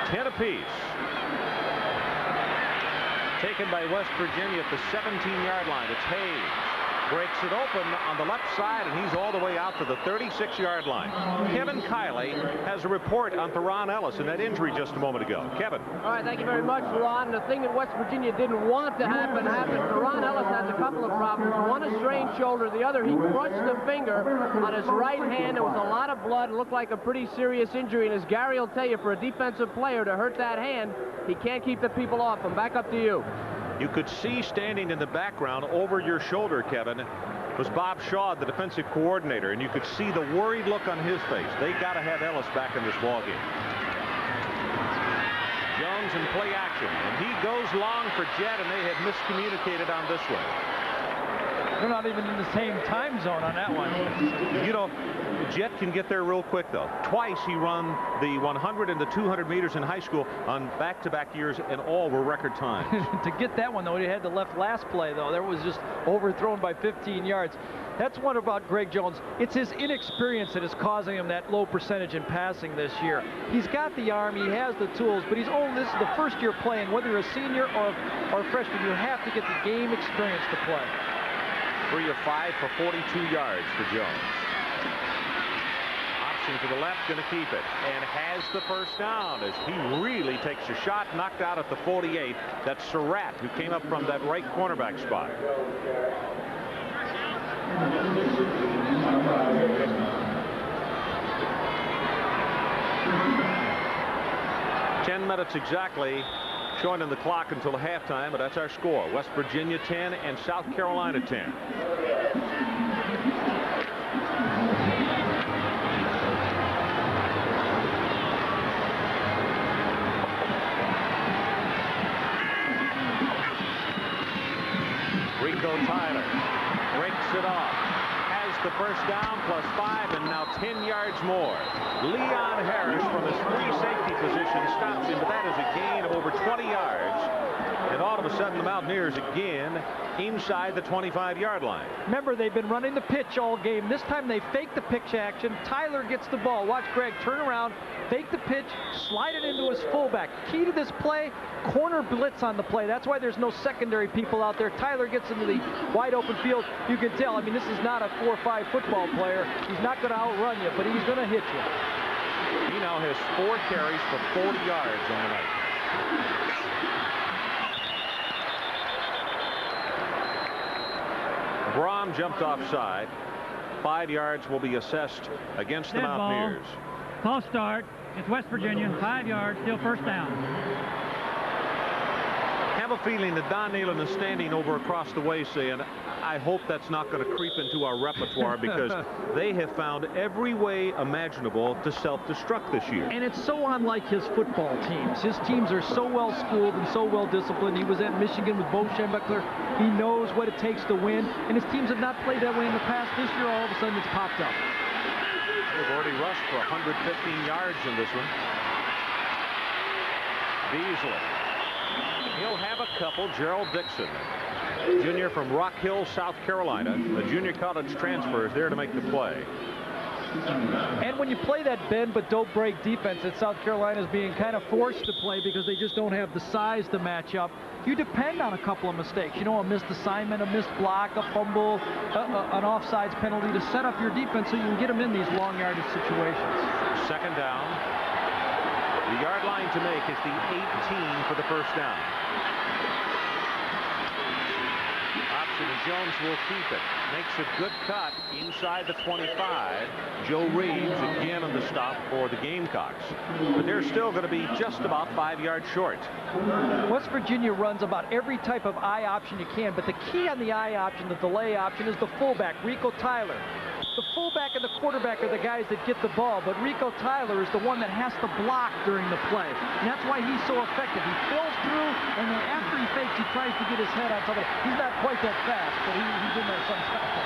Speaker 1: 10 apiece. Taken by West Virginia at the 17-yard line. It's Hayes. Breaks it open on the left side, and he's all the way out to the 36-yard line. Kevin Kiley has a report on Theron Ellis and that injury just a moment ago. Kevin.
Speaker 5: All right, thank you very much, Ron. The thing that West Virginia didn't want to happen happened. Theron Ellis has a couple of problems. One, a strained shoulder. The other, he crunched the finger on his right hand. There was a lot of blood. It looked like a pretty serious injury. And as Gary will tell you, for a defensive player to hurt that hand, he can't keep the people off him. Back up to you.
Speaker 1: You could see standing in the background over your shoulder, Kevin, was Bob Shaw, the defensive coordinator, and you could see the worried look on his face. They got to have Ellis back in this ballgame. Jones in play action, and he goes long for Jet, and they have miscommunicated on this one.
Speaker 2: They're not even in the same time zone on that one.
Speaker 1: You know, Jet can get there real quick, though. Twice he run the 100 and the 200 meters in high school on back-to-back years, and all were record times.
Speaker 2: To get that one, though, he had the last play, though. That was just overthrown by 15 yards. That's one about Greg Jones. It's his inexperience that is causing him that low percentage in passing this year. He's got the arm, he has the tools, but this is the first year playing. Whether you're a senior or a freshman, you have to get the game experience to play.
Speaker 1: 3 of 5 for 42 yards for Jones. Option to the left, going to keep it, and has the first down as he really takes a shot, knocked out at the 48. That's Surratt, who came up from that right cornerback spot. Minutes exactly showing in the clock until halftime, but that's our score. West Virginia 10 and South Carolina 10. Rico Tyler breaks it off, has the first down plus 5, and now 10 yards more. Leon Harris from his free safety position stops him, but that is a gain of over 20 yards. And all of a sudden, the Mountaineers again inside the 25-yard line.
Speaker 2: Remember, they've been running the pitch all game. This time they fake the pitch action. Tyler gets the ball. Watch Greg turn around, fake the pitch, slide it into his fullback. Key to this play, corner blitz on the play. That's why there's no secondary people out there. Tyler gets into the wide open field. You can tell, I mean, this is not a 4-5 football player. He's not going to outrun you, but he's going to hit you.
Speaker 1: He now has 4 carries for 40 yards on the night. Braun jumped offside. 5 yards will be assessed against the Mountaineers.
Speaker 3: False start. It's West Virginia. 5 yards, still first down.
Speaker 1: I have a feeling that Don Nehlen is standing over across the way saying, I hope that's not going to creep into our repertoire, because they have found every way imaginable to self-destruct this year.
Speaker 2: And it's so unlike his football teams. His teams are so well schooled and so well disciplined. He was at Michigan with Bo Schembechler. He knows what it takes to win, and his teams have not played that way in the past. This year, all of a sudden, it's popped up.
Speaker 1: They've already rushed for 115 yards in this one. Beasley. He'll have a couple. Gerald Dixon, junior from Rock Hill, South Carolina. The junior college transfer is there to make the play.
Speaker 2: And when you play that bend but don't break defense that South Carolina is being kind of forced to play because they just don't have the size to match up, you depend on a couple of mistakes. You know, a missed assignment, a missed block, a fumble, an offsides penalty to set up your defense so you can get them in these long yardage situations.
Speaker 1: Second down. The yard line to make is the 18 for the first down. Option, and Jones will keep it. Makes a good cut inside the 25. Joe Reeves again on the stop for the Gamecocks. But they're still going to be just about 5 yards short.
Speaker 2: West Virginia runs about every type of I option you can, but the key on the I option, the delay option, is the fullback, Rico Tyler. The fullback and the quarterback are the guys that get the ball, but Rico Tyler is the one that has to block during the play. And that's why he's so effective. He fills through, and then after he fakes, he tries to get his head on top of it. He's not quite that fast, but he's in there sometimes.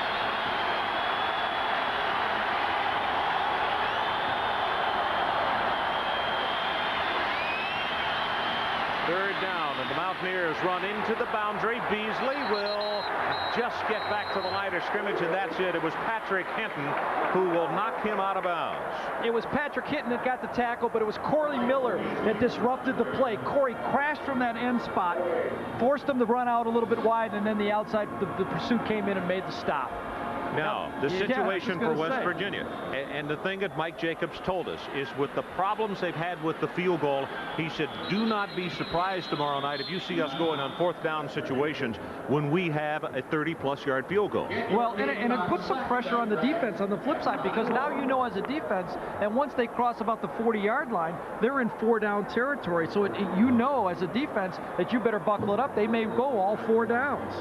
Speaker 1: Third down, and the Mountaineers run into the boundary. Beasley will just get back to the line of scrimmage, and that's it. It was Patrick Hinton who will knock him out of bounds.
Speaker 2: It was Patrick Hinton that got the tackle, but it was Corey Miller that disrupted the play. Corey crashed from that end spot, forced him to run out a little bit wide, and then the outside, the pursuit came in and made the stop.
Speaker 1: Now, the situation for West Virginia, and the thing that Mike Jacobs told us is with the problems they've had with the field goal, he said, do not be surprised tomorrow night if you see us going on 4th down situations when we have a 30-plus yard field goal.
Speaker 2: Well, and it puts some pressure on the defense on the flip side, because now you know as a defense that once they cross about the 40-yard line, they're in 4-down territory. So you know as a defense that you better buckle it up. They may go all 4 downs.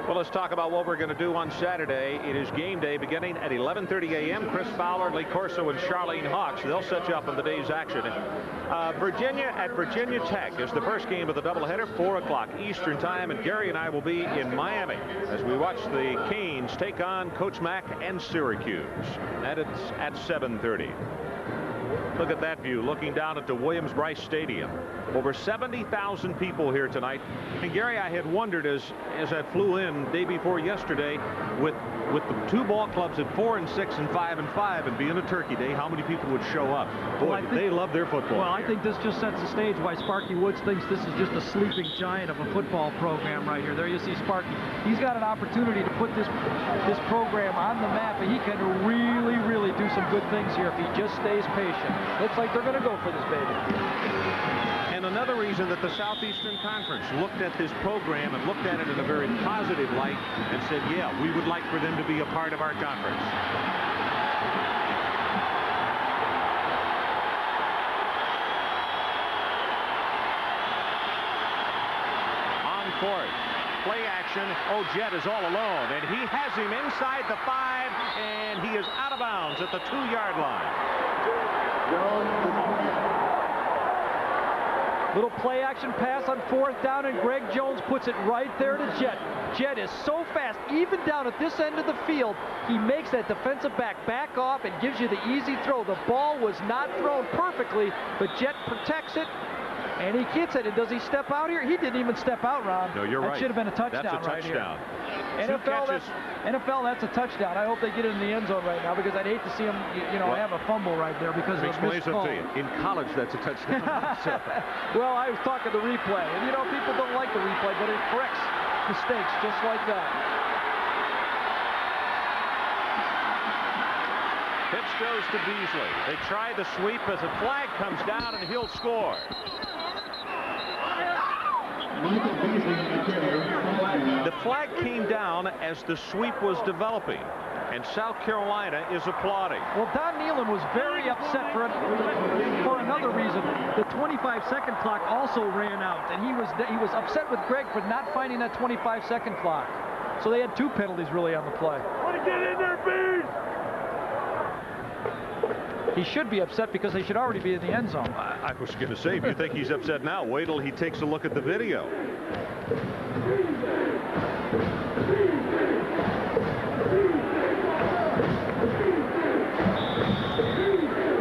Speaker 1: Well, let's talk about what we're going to do on Saturday. It is game day beginning at 11:30 a.m. Chris Fowler, Lee Corso, and Charlene Hawks. They'll set you up in the day's action. Virginia at Virginia Tech is the first game of the doubleheader, 4 o'clock Eastern time, and Gary and I will be in Miami as we watch the Canes take on Coach Mack and Syracuse. And it's at 7:30. Look at that view, looking down at the Williams-Brice Stadium. Over 70,000 people here tonight. And Gary, I had wondered as I flew in day before yesterday with the 2 ball clubs at 4 and 6 and 5 and 5 and being a Turkey Day, how many people would show up? Boy, they love their football.
Speaker 2: Well, I think this just sets the stage why Sparky Woods thinks this is just a sleeping giant of a football program right here. There you see Sparky. He's got an opportunity to put this program on the map, and he can really, really do some good things here if he just stays patient. Looks like they're going to go for this baby.
Speaker 1: And another reason that the Southeastern Conference looked at this program and looked at it in a very positive light and said, yeah, we would like for them to be a part of our conference. On 4th, play action. Oh, Jett is all alone, and he has him inside the 5, and he is out of bounds at the 2-yard line.
Speaker 2: Little play action pass on 4th down, and Greg Jones puts it right there to Jett. Jett is so fast, even down at this end of the field, he makes that defensive back off and gives you the easy throw. The ball was not thrown perfectly, but Jett protects it, and he gets it. And does he step out here? He didn't even step out, Ron.
Speaker 1: No, you're right.
Speaker 2: That should have been a touchdown.
Speaker 1: That's a touchdown.
Speaker 2: Right here. NFL, that's a touchdown. I hope they get it in the end zone right now, because I'd hate to see them, have a fumble right there because of a missed call.
Speaker 1: In college, that's a touchdown.
Speaker 2: Well, I was talking the replay, and people don't like the replay, but it corrects mistakes just like that.
Speaker 1: Pitch goes to Beasley. They try the sweep as a flag comes down, and he'll score. The flag came down as the sweep was developing, and South Carolina is applauding.
Speaker 2: Well, Don Nealon was very upset for another reason. The 25-second clock also ran out, and he was upset with Greg for not finding that 25-second clock. So they had 2 penalties really on the play.
Speaker 3: Get in there, Bees!
Speaker 2: He should be upset because they should already be in the end zone.
Speaker 1: I was going to say, if you think he's upset now, wait till he takes a look at the video.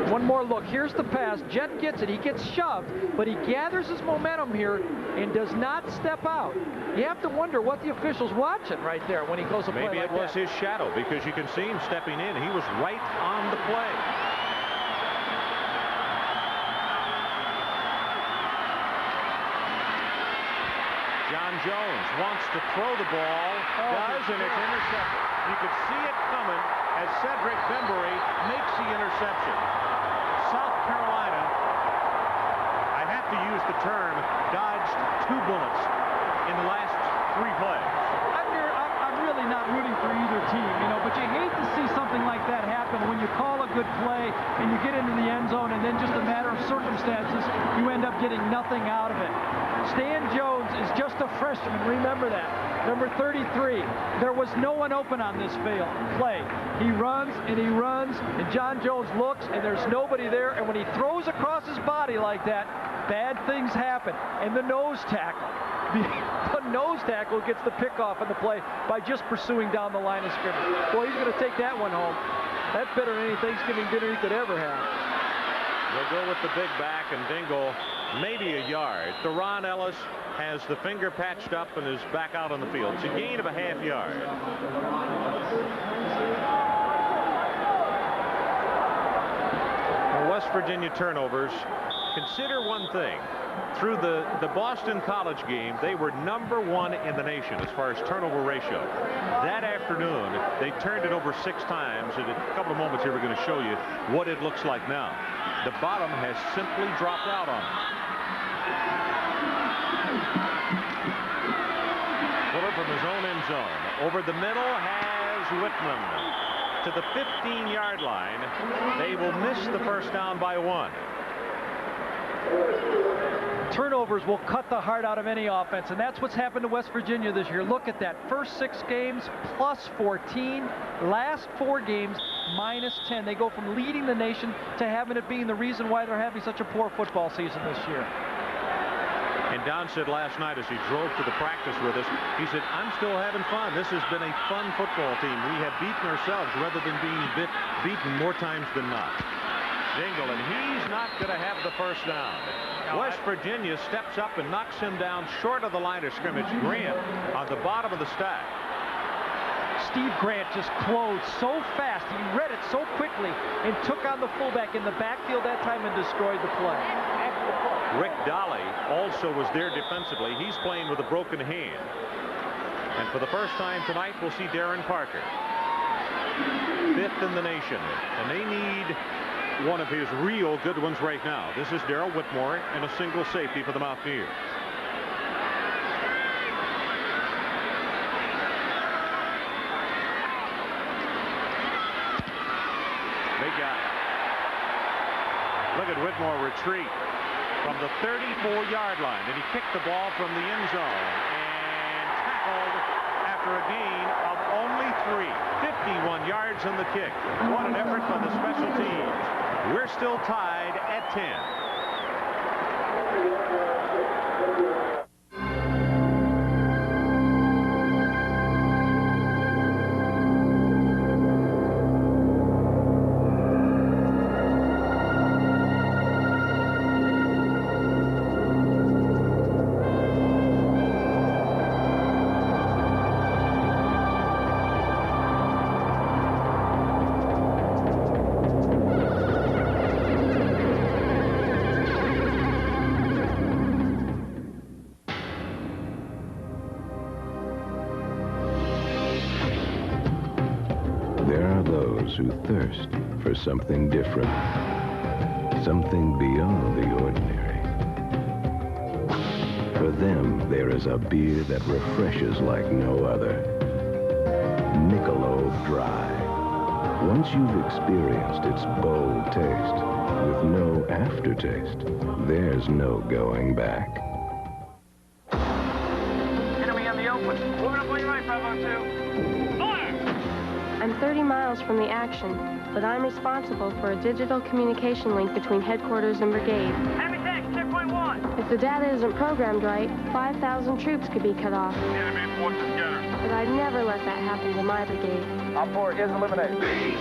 Speaker 2: One more look. Here's the pass. Jett gets it. He gets shoved, but he gathers his momentum here and does not step out. You have to wonder what the official's watching right there when he goes to play like that.
Speaker 1: Maybe it was his shadow, because you can see him stepping in. He was right on the play. John Jones wants to throw the ball, does, and it's intercepted. You could see it coming as Cedric Bembury makes the interception. South Carolina, I have to use the term, dodged 2 bullets in the last 3 plays.
Speaker 2: I'm really not rooting for either team, but you hate to see something like that happen when you call a good play and you get into the end zone, and then just a matter of circumstances, you end up getting nothing out of it. Stan Jones is just a freshman, remember that. Number 33. There was no one open on this play. He runs, and John Jones looks, and there's nobody there, and when he throws across his body like that, bad things happen. And the nose tackle. The nose tackle gets the pick off on the play by just pursuing down the line of scrimmage. Boy, he's going to take that one home. That's better than any Thanksgiving dinner he could ever have.
Speaker 1: They'll go with the big back, and Dingle maybe a yard. Theron Ellis has the finger patched up and is back out on the field. It's a gain of a half yard. Well, West Virginia turnovers. Consider one thing. Through the Boston College game, they were #1 in the nation as far as turnover ratio. That afternoon, they turned it over 6 times. In a couple of moments here, we're going to show you what it looks like now. The bottom has simply dropped out on them. Fuller from his own end zone. Over the middle has Whitman to the 15-yard line. They will miss the first down by 1.
Speaker 2: Turnovers will cut the heart out of any offense, and that's what's happened to West Virginia this year. Look at that. First 6 games, +14. Last 4 games, -10. They go from leading the nation to having it being the reason why they're having such a poor football season this year.
Speaker 1: And Don said last night as he drove to the practice with us, he said, I'm still having fun. This has been a fun football team. We have beaten ourselves rather than being beaten more times than not. Dingle, and he's not going to have the first down. West Virginia steps up and knocks him down short of the line of scrimmage. Grant on the bottom of the stack.
Speaker 2: Steve Grant just closed so fast. He read it so quickly and took on the fullback in the backfield that time and destroyed the play.
Speaker 1: Rick Dolly also was there defensively. He's playing with a broken hand. And for the first time tonight, we'll see Darren Parker. 5th in the nation. And they need one of his real good ones right now. This is Darrell Whitmore and a single safety for the Mountaineers. They got it. Look at Whitmore retreat from the 34-yard line, and he kicked the ball from the end zone and tackled after a gain of only 3. 51 yards on the kick. What an effort by the special teams. We're still tied at 10.
Speaker 6: Who thirst for something different, something beyond the ordinary. For them, there is a beer that refreshes like no other. Michelob Dry. Once you've experienced its bold taste, with no aftertaste, there's no going back.
Speaker 3: Enemy on the open. Moving up on your right, 502.
Speaker 7: I'm 30 miles from the action, but I'm responsible for a digital communication link between headquarters and brigade.
Speaker 3: Enemy text, checkpoint 1.
Speaker 7: If the data isn't programmed right, 5,000 troops could be cut off.
Speaker 3: Enemy forces together.
Speaker 7: But I'd never let that happen to my brigade.
Speaker 2: Op 4 is eliminated.
Speaker 8: Be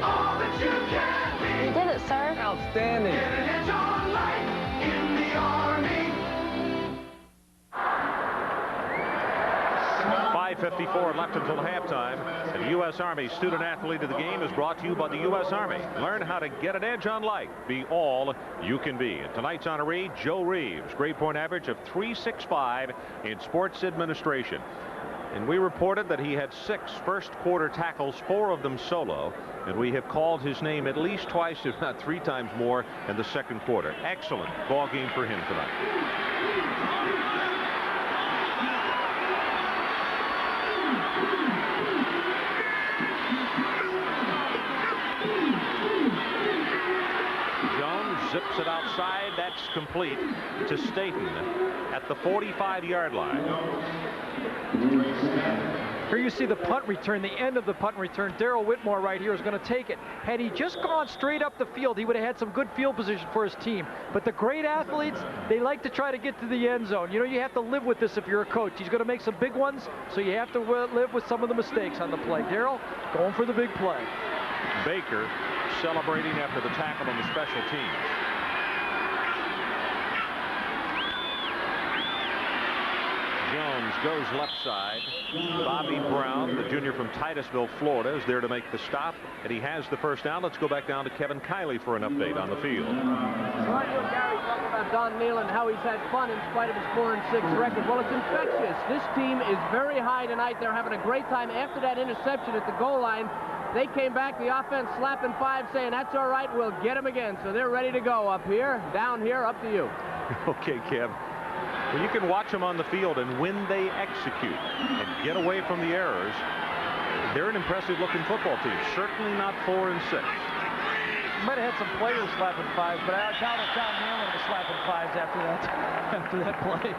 Speaker 8: all that you can be.
Speaker 7: You did it, sir.
Speaker 2: Outstanding.
Speaker 8: Get an edge on life in the Army.
Speaker 1: 5:54 left until halftime. And the U.S. Army Student Athlete of the Game is brought to you by the U.S. Army. Learn how to get an edge on life. Be all you can be. And tonight's honoree, Joe Reeves. Grade point average of .365 in sports administration. And we reported that he had 6 first-quarter tackles, 4 of them solo. And we have called his name at least twice, if not 3 times more, in the second quarter. Excellent ball game for him tonight. Zips it outside. That's complete to Staten at the 45-yard line.
Speaker 2: Here you see the punt return, the end of the punt return. Darrell Whitmore right here is going to take it. Had he just gone straight up the field, he would have had some good field position for his team. But the great athletes, they like to try to get to the end zone. You know, you have to live with this if you're a coach. He's going to make some big ones, so you have to live with some of the mistakes on the play. Darrell going for the big play.
Speaker 1: Baker celebrating after the tackle on the special teams. Jones goes left side. Bobby Brown, the junior from Titusville, Florida, is there to make the stop, and he has the first down. Let's go back down to Kevin Kiley for an update on the field.
Speaker 5: Well, you and Gary talking about Don Nealon, how he's had fun in spite of his 4-6 record. Well, it's infectious. This team is very high tonight. They're having a great time. After that interception at the goal line, they came back, the offense slapping 5, saying, that's all right, we'll get him again. So they're ready to go up here, down here, up to you.
Speaker 1: Okay, Kev. Well, you can watch them on the field, and when they execute and get away from the errors, they're an impressive-looking football team. Certainly not 4-6.
Speaker 2: Might have had some players slapping 5s, but I doubt if Don Nealon was slapping 5s after that play.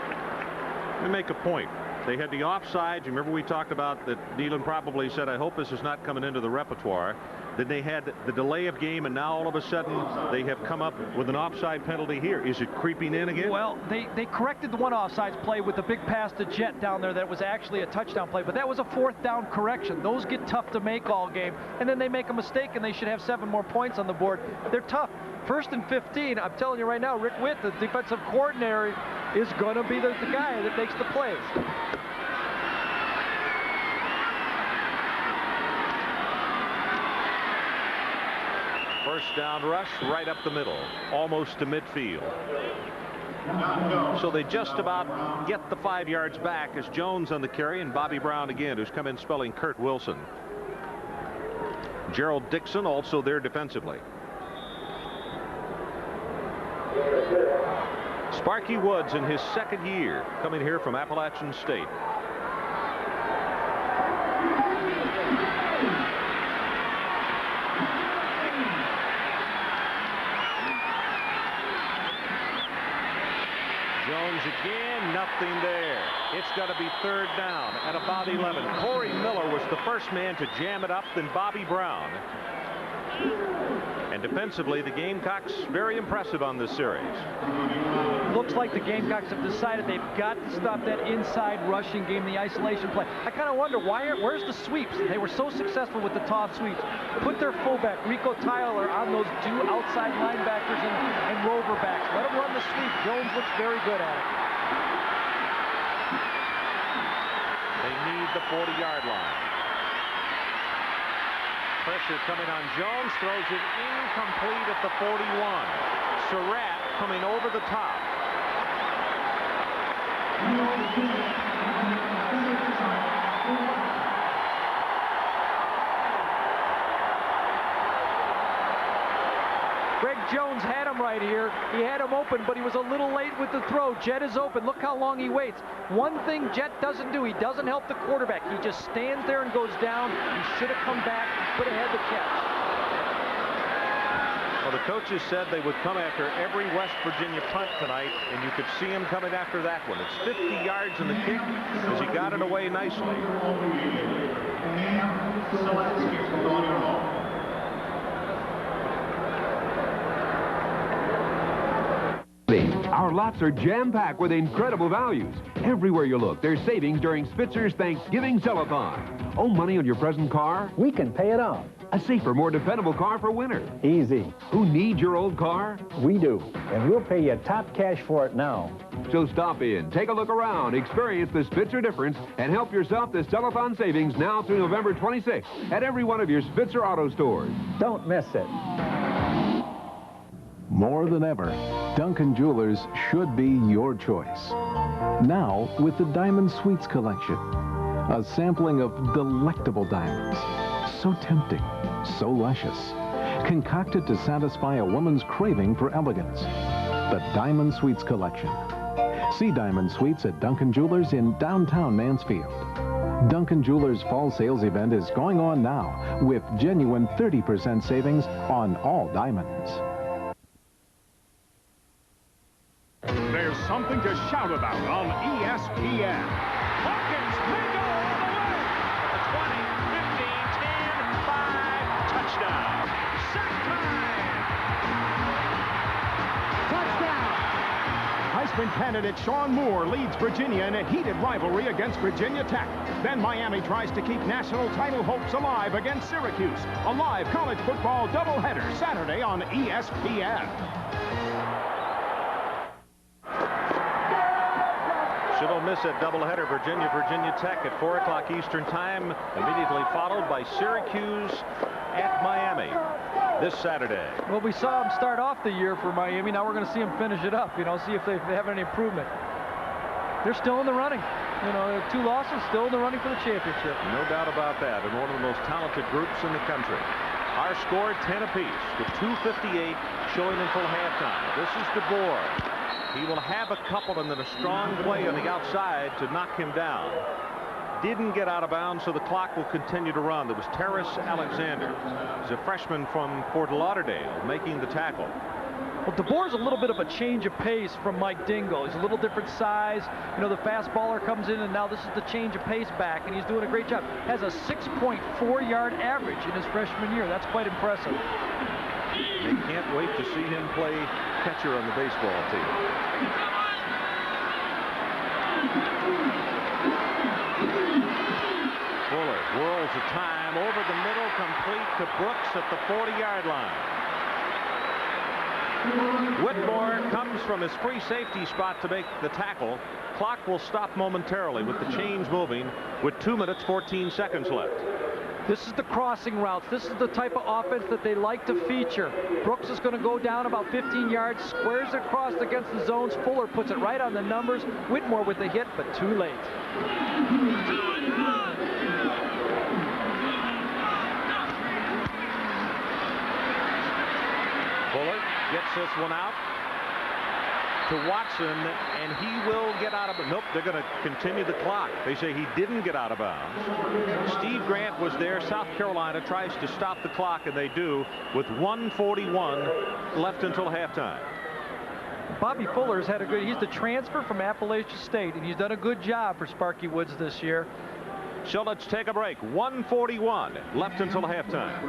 Speaker 1: Let me make a point. They had the offsides. You remember we talked about that Nealon probably said, I hope this is not coming into the repertoire. Then they had the delay of game, and now all of a sudden they have come up with an offside penalty here. Is it creeping in again?
Speaker 2: Well, they corrected the one offsides play with the big pass to Jet down there that was actually a touchdown play, but that was a 4th down correction. Those get tough to make all game, and then they make a mistake and they should have 7 more points on the board. They're tough. 1st and 15, I'm telling you right now, Rick Witt, the defensive coordinator, is going to be the guy that makes the plays.
Speaker 1: First down rush right up the middle, almost to midfield. So they just about get the 5 yards back as Jones on the carry, and Bobby Brown again, who's come in spelling Kurt Wilson. Gerald Dixon also there defensively. Sparky Woods in his 2nd year, coming here from Appalachian State. Jones again, nothing there. It's got to be 3rd down at about 11. Corey Miller was the first man to jam it up, then Bobby Brown. And defensively, the Gamecocks very impressive on this series.
Speaker 2: Looks like the Gamecocks have decided they've got to stop that inside rushing game, the isolation play. I kind of wonder, where's the sweeps? They were so successful with the toss sweeps. Put their fullback, Rico Tyler, on those 2 outside linebackers and rover backs. Let them run the sweep. Jones looks very good at it.
Speaker 1: They need the 40-yard line. Pressure coming on Jones, throws it incomplete at the 41. Surratt coming over the top.
Speaker 2: Greg Jones had him right here. He had him open, but he was a little late with the throw. Jet is open. Look how long he waits. One thing Jet doesn't do, he doesn't help the quarterback. He just stands there and goes down. He should have come back and could have had the catch.
Speaker 1: Well, the coaches said they would come after every West Virginia punt tonight, and you could see him coming after that one. It's 50 yards in the kick as he got it away nicely.
Speaker 9: Our lots are jam-packed with incredible values. Everywhere you look, there's savings during Spitzer's Thanksgiving Sell-a-thon. Owe money on your present car?
Speaker 10: We can pay it off.
Speaker 9: A safer, more dependable car for winter.
Speaker 10: Easy.
Speaker 9: Who needs your old car?
Speaker 10: We do. And we'll pay you top cash for it now.
Speaker 9: So stop in, take a look around, experience the Spitzer difference, and help yourself to Sell-a-thon savings now through November 26th at every one of your Spitzer auto stores.
Speaker 10: Don't miss it.
Speaker 11: More than ever, Duncan Jewelers should be your choice. Now with the Diamond Sweets collection. A sampling of delectable diamonds. So tempting, so luscious. Concocted to satisfy a woman's craving for elegance. The Diamond Sweets collection. See Diamond Sweets at Duncan Jewelers in downtown Mansfield. Duncan Jewelers' fall sales event is going on now with genuine 30% savings on all diamonds.
Speaker 12: There's something to shout about on ESPN. Hawkins may go all the way.
Speaker 1: The 20, 15, 10, 5, touchdown. Sack time.
Speaker 12: Touchdown. Heisman candidate Sean Moore leads Virginia in a heated rivalry against Virginia Tech. Then Miami tries to keep national title hopes alive against Syracuse. A live college football doubleheader Saturday on ESPN.
Speaker 1: So don't miss that doubleheader, Virginia Tech at 4 o'clock Eastern time, immediately followed by Syracuse at Miami this Saturday.
Speaker 2: Well, we saw them start off the year for Miami. Now we're going to see them finish it up, see if they have any improvement. They're still in the running. 2 losses, still in the running for the championship.
Speaker 1: No doubt about that, and one of the most talented groups in the country. Our score 10 apiece with 2:58 showing until halftime. This is DeBoer. He will have a couple and then a strong play on the outside to knock him down. Didn't get out of bounds, so the clock will continue to run. There was Terrace Alexander. He's a freshman from Fort Lauderdale making the tackle.
Speaker 2: Well, DeBoer's a little bit of a change of pace from Mike Dingle. He's a little different size. The fastballer comes in, and now this is the change of pace back, and he's doing a great job. Has a 6.4-yard average in his freshman year. That's quite impressive.
Speaker 1: They can't wait to see him play catcher on the baseball team. Fuller whirls a time over the middle, complete to Brooks at the 40-yard line. Whitmore comes from his free safety spot to make the tackle. Clock will stop momentarily with the chains moving with 2 minutes 14 seconds left.
Speaker 2: This is the crossing routes. This is the type of offense that they like to feature. Brooks is going to go down about 15 yards, squares it across against the zones. Fuller puts it right on the numbers. Whitmore with the hit, but too late.
Speaker 1: Fuller gets this one out to Watson, and he will get out of it. Nope, they're going to continue the clock. They say he didn't get out of bounds. Steve Grant was there. South Carolina tries to stop the clock, and they do with 1:41 left until halftime.
Speaker 2: Bobby Fuller's had he's the transfer from Appalachian State, and he's done a good job for Sparky Woods this year.
Speaker 1: So let's take a break. 1:41 left until halftime.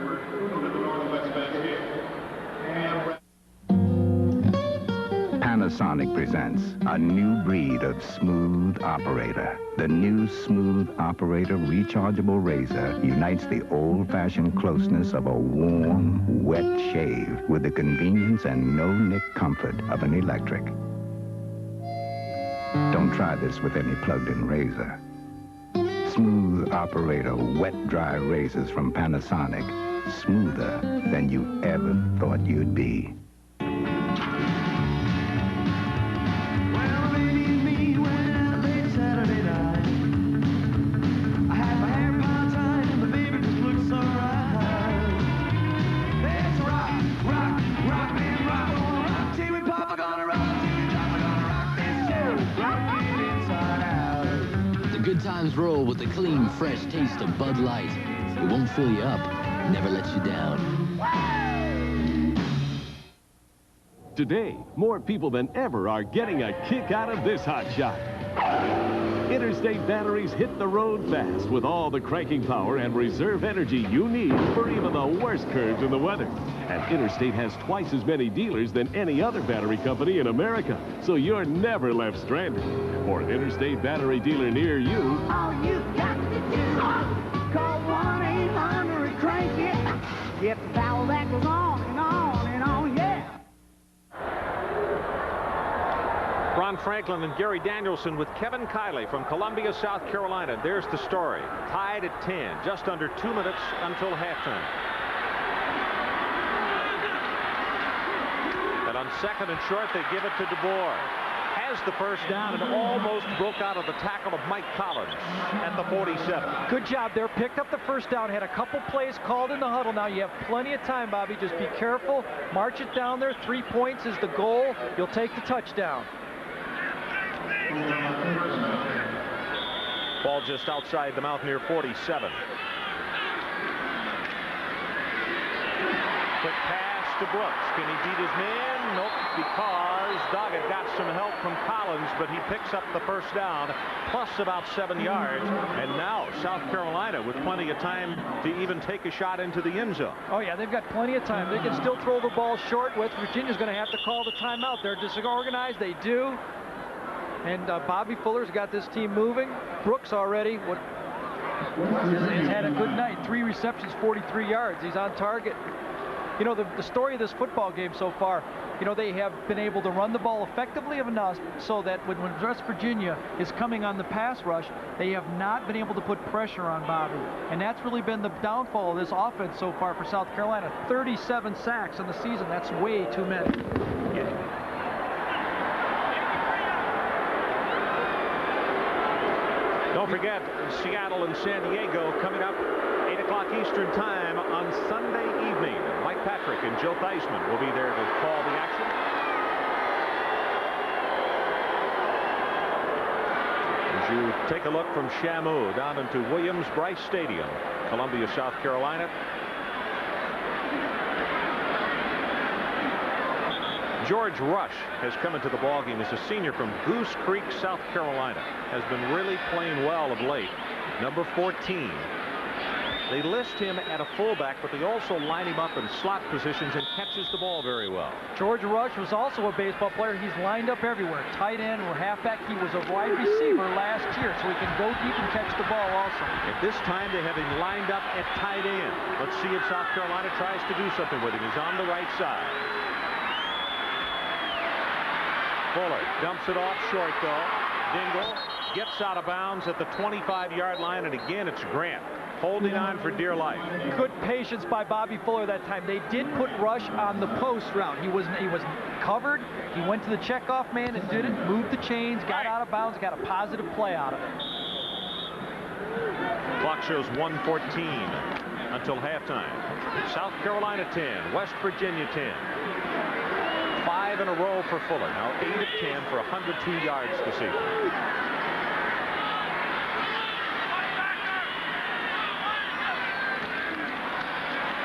Speaker 13: Panasonic presents a new breed of smooth operator. The new Smooth Operator rechargeable razor unites the old-fashioned closeness of a warm, wet shave with the convenience and no-nick comfort of an electric. Don't try this with any plugged-in razor. Smooth Operator wet-dry razors from Panasonic. Smoother than you ever thought you'd be.
Speaker 14: Roll with the clean, fresh taste of Bud Light. It won't fill you up, never lets you down.
Speaker 15: Today, more people than ever are getting a kick out of this hot shot. Interstate batteries hit the road fast with all the cranking power and reserve energy you need for even the worst curves in the weather. And Interstate has twice as many dealers than any other battery company in America, so you're never left stranded. For an Interstate battery dealer near you,
Speaker 8: all you got to do is call 1-800-CRANK-IT. Get the power that goes on and on and on, yeah.
Speaker 1: Ron Franklin and Gary Danielson with Kevin Kiley from Columbia, South Carolina. There's the story. Tied at 10, just under 2 minutes until halftime. And on second and short, they give it to DeBoer. Has the first down and almost broke out of the tackle of Mike Collins at the 47.
Speaker 2: Good job there. Picked up the first down. Had a couple plays called in the huddle. Now you have plenty of time, Bobby. Just be careful. March it down there. 3 points is the goal. You'll take the touchdown.
Speaker 1: Ball just outside the Mountaineer 47. Quick pass to Brooks. Can he beat his man? Nope, because Doggett got some help from Collins, but he picks up the first down, plus about 7 yards. And now South Carolina with plenty of time to even take a shot into the end zone.
Speaker 2: Oh, yeah, they've got plenty of time. They can still throw the ball short. West Virginia's going to have to call the timeout. They're disorganized. They do. And Bobby Fuller's got this team moving. Brooks already has had a good night. 3 receptions, 43 yards. He's on target. You know, the story of this football game so far, you know, they have been able to run the ball effectively enough so that when West Virginia is coming on the pass rush, they have not been able to put pressure on Bobby. And that's really been the downfall of this offense so far for South Carolina. 37 sacks in the season. That's way too many.
Speaker 1: Don't forget, Seattle and San Diego coming up 8 o'clock Eastern time on Sunday evening. Mike Patrick and Joe Theismann will be there to call the action. As you take a look from Shamu down into Williams-Brice Stadium, Columbia, South Carolina. George Rush has come into the ballgame as a senior from Goose Creek, South Carolina. Has been really playing well of late. Number 14. They list him at a fullback, but they also line him up in slot positions and catches the ball very well.
Speaker 2: George Rush was also a baseball player. He's lined up everywhere. Tight end or halfback. He was a wide receiver last year, so he can go deep and catch the ball also.
Speaker 1: At this time, they have him lined up at tight end. Let's see if South Carolina tries to do something with him. He's on the right side. Fuller dumps it off short, though. Dingle gets out of bounds at the 25-yard line, and again, it's Grant holding on for dear life.
Speaker 2: Good patience by Bobby Fuller that time. They did put Rush on the post route. He was covered. He went to the checkoff man and did it. Moved the chains, got out of bounds, got a positive play out of it.
Speaker 1: Clock shows 1:14 until halftime. South Carolina 10, West Virginia 10. 5 in a row for Fuller. Now 8 of 10 for 102 yards this evening.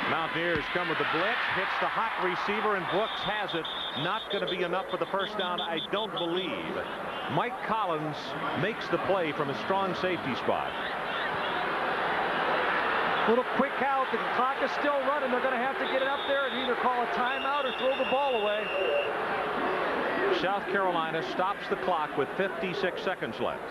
Speaker 1: Mountaineers come with the blitz, hits the hot receiver, and Brooks has it. Not going to be enough for the first down, I don't believe. Mike Collins makes the play from a strong safety spot.
Speaker 2: Little quick out. The clock is still running. They're going to have to get it up there and either call a timeout or throw the ball away.
Speaker 1: South Carolina stops the clock with 56 seconds left.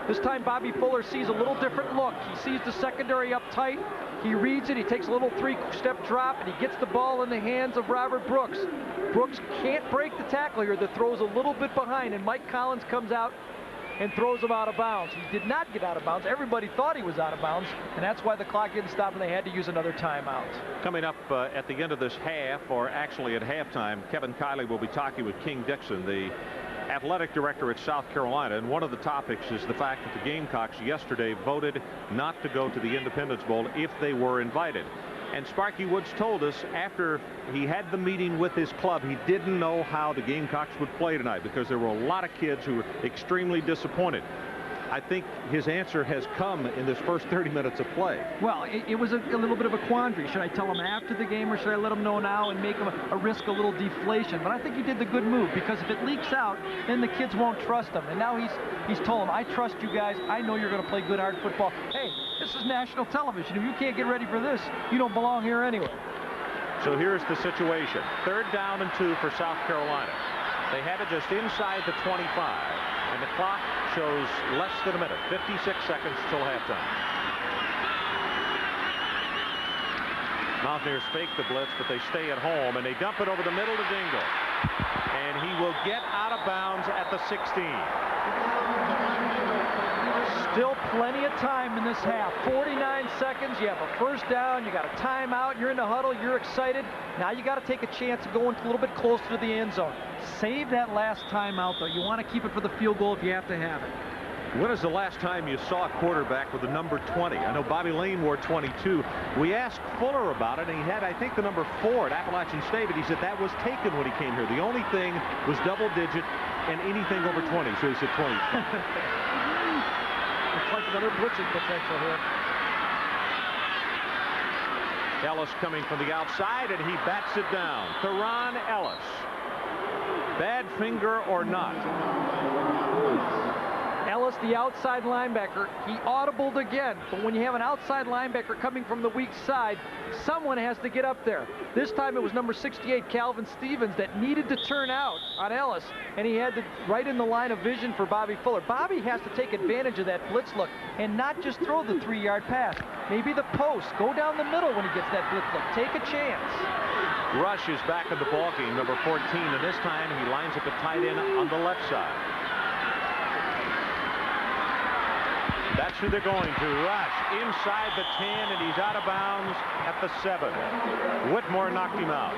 Speaker 2: This time Bobby Fuller sees a little different look. He sees the secondary up tight. He reads it. He takes a little 3-step drop, and he gets the ball in the hands of Robert Brooks. Brooks can't break the tackle here. The throw's a little bit behind, and Mike Collins comes out and throws him out of bounds. He did not get out of bounds. Everybody thought he was out of bounds, and that's why the clock didn't stop, and they had to use another timeout.
Speaker 1: Coming up at the end of this half, or actually at halftime, Kevin Kiley will be talking with King Dixon, the athletic director at South Carolina, and one of the topics is the fact that the Gamecocks yesterday voted not to go to the Independence Bowl if they were invited. And Sparky Woods told us after he had the meeting with his club, he didn't know how the Gamecocks would play tonight because there were a lot of kids who were extremely disappointed. I think his answer has come in this first 30 minutes of play.
Speaker 2: Well, it was a little bit of a quandary. Should I tell him after the game or should I let him know now and make him risk a little deflation? But I think he did the good move, because if it leaks out, then the kids won't trust him. And now he's told them, I trust you guys. I know you're going to play good, hard football. Hey, this is national television. If you can't get ready for this, you don't belong here anyway.
Speaker 1: So here's the situation. 3rd down and 2 for South Carolina. They have it just inside the 25. And the clock shows less than a minute, 56 seconds till halftime. Mountaineers fake the blitz, but they stay at home, and they dump it over the middle to Dingle. And he will get out of bounds at the 16.
Speaker 2: Still plenty of time in this half. 49 seconds. You have a first down. You got a timeout. You're in the huddle. You're excited. Now you got to take a chance of going a little bit closer to the end zone. Save that last timeout, though. You want to keep it for the field goal if you have to have it.
Speaker 1: When is the last time you saw a quarterback with the number 20? I know Bobby Lane wore 22. We asked Fuller about it, and he had, I think, the number 4 at Appalachian State, but he said that was taken when he came here. The only thing was double digit and anything over 20, so he said 20.
Speaker 2: Looks like another blitzing potential here.
Speaker 1: Ellis coming from the outside, and he bats it down. Theron Ellis. Bad finger or not?
Speaker 2: Ellis, the outside linebacker, he audibled again. But when you have an outside linebacker coming from the weak side, someone has to get up there. This time it was number 68, Calvin Stevens, that needed to turn out on Ellis, and he had to right in the line of vision for Bobby Fuller. Bobby has to take advantage of that blitz look and not just throw the 3-yard pass. Maybe the post. Go down the middle when he gets that blitz look. Take a chance.
Speaker 1: Rush is back in the ballgame, number 14, and this time he lines up a tight end on the left side. That's who they're going to. Rush inside the 10, and he's out of bounds at the 7. Whitmore knocked him out.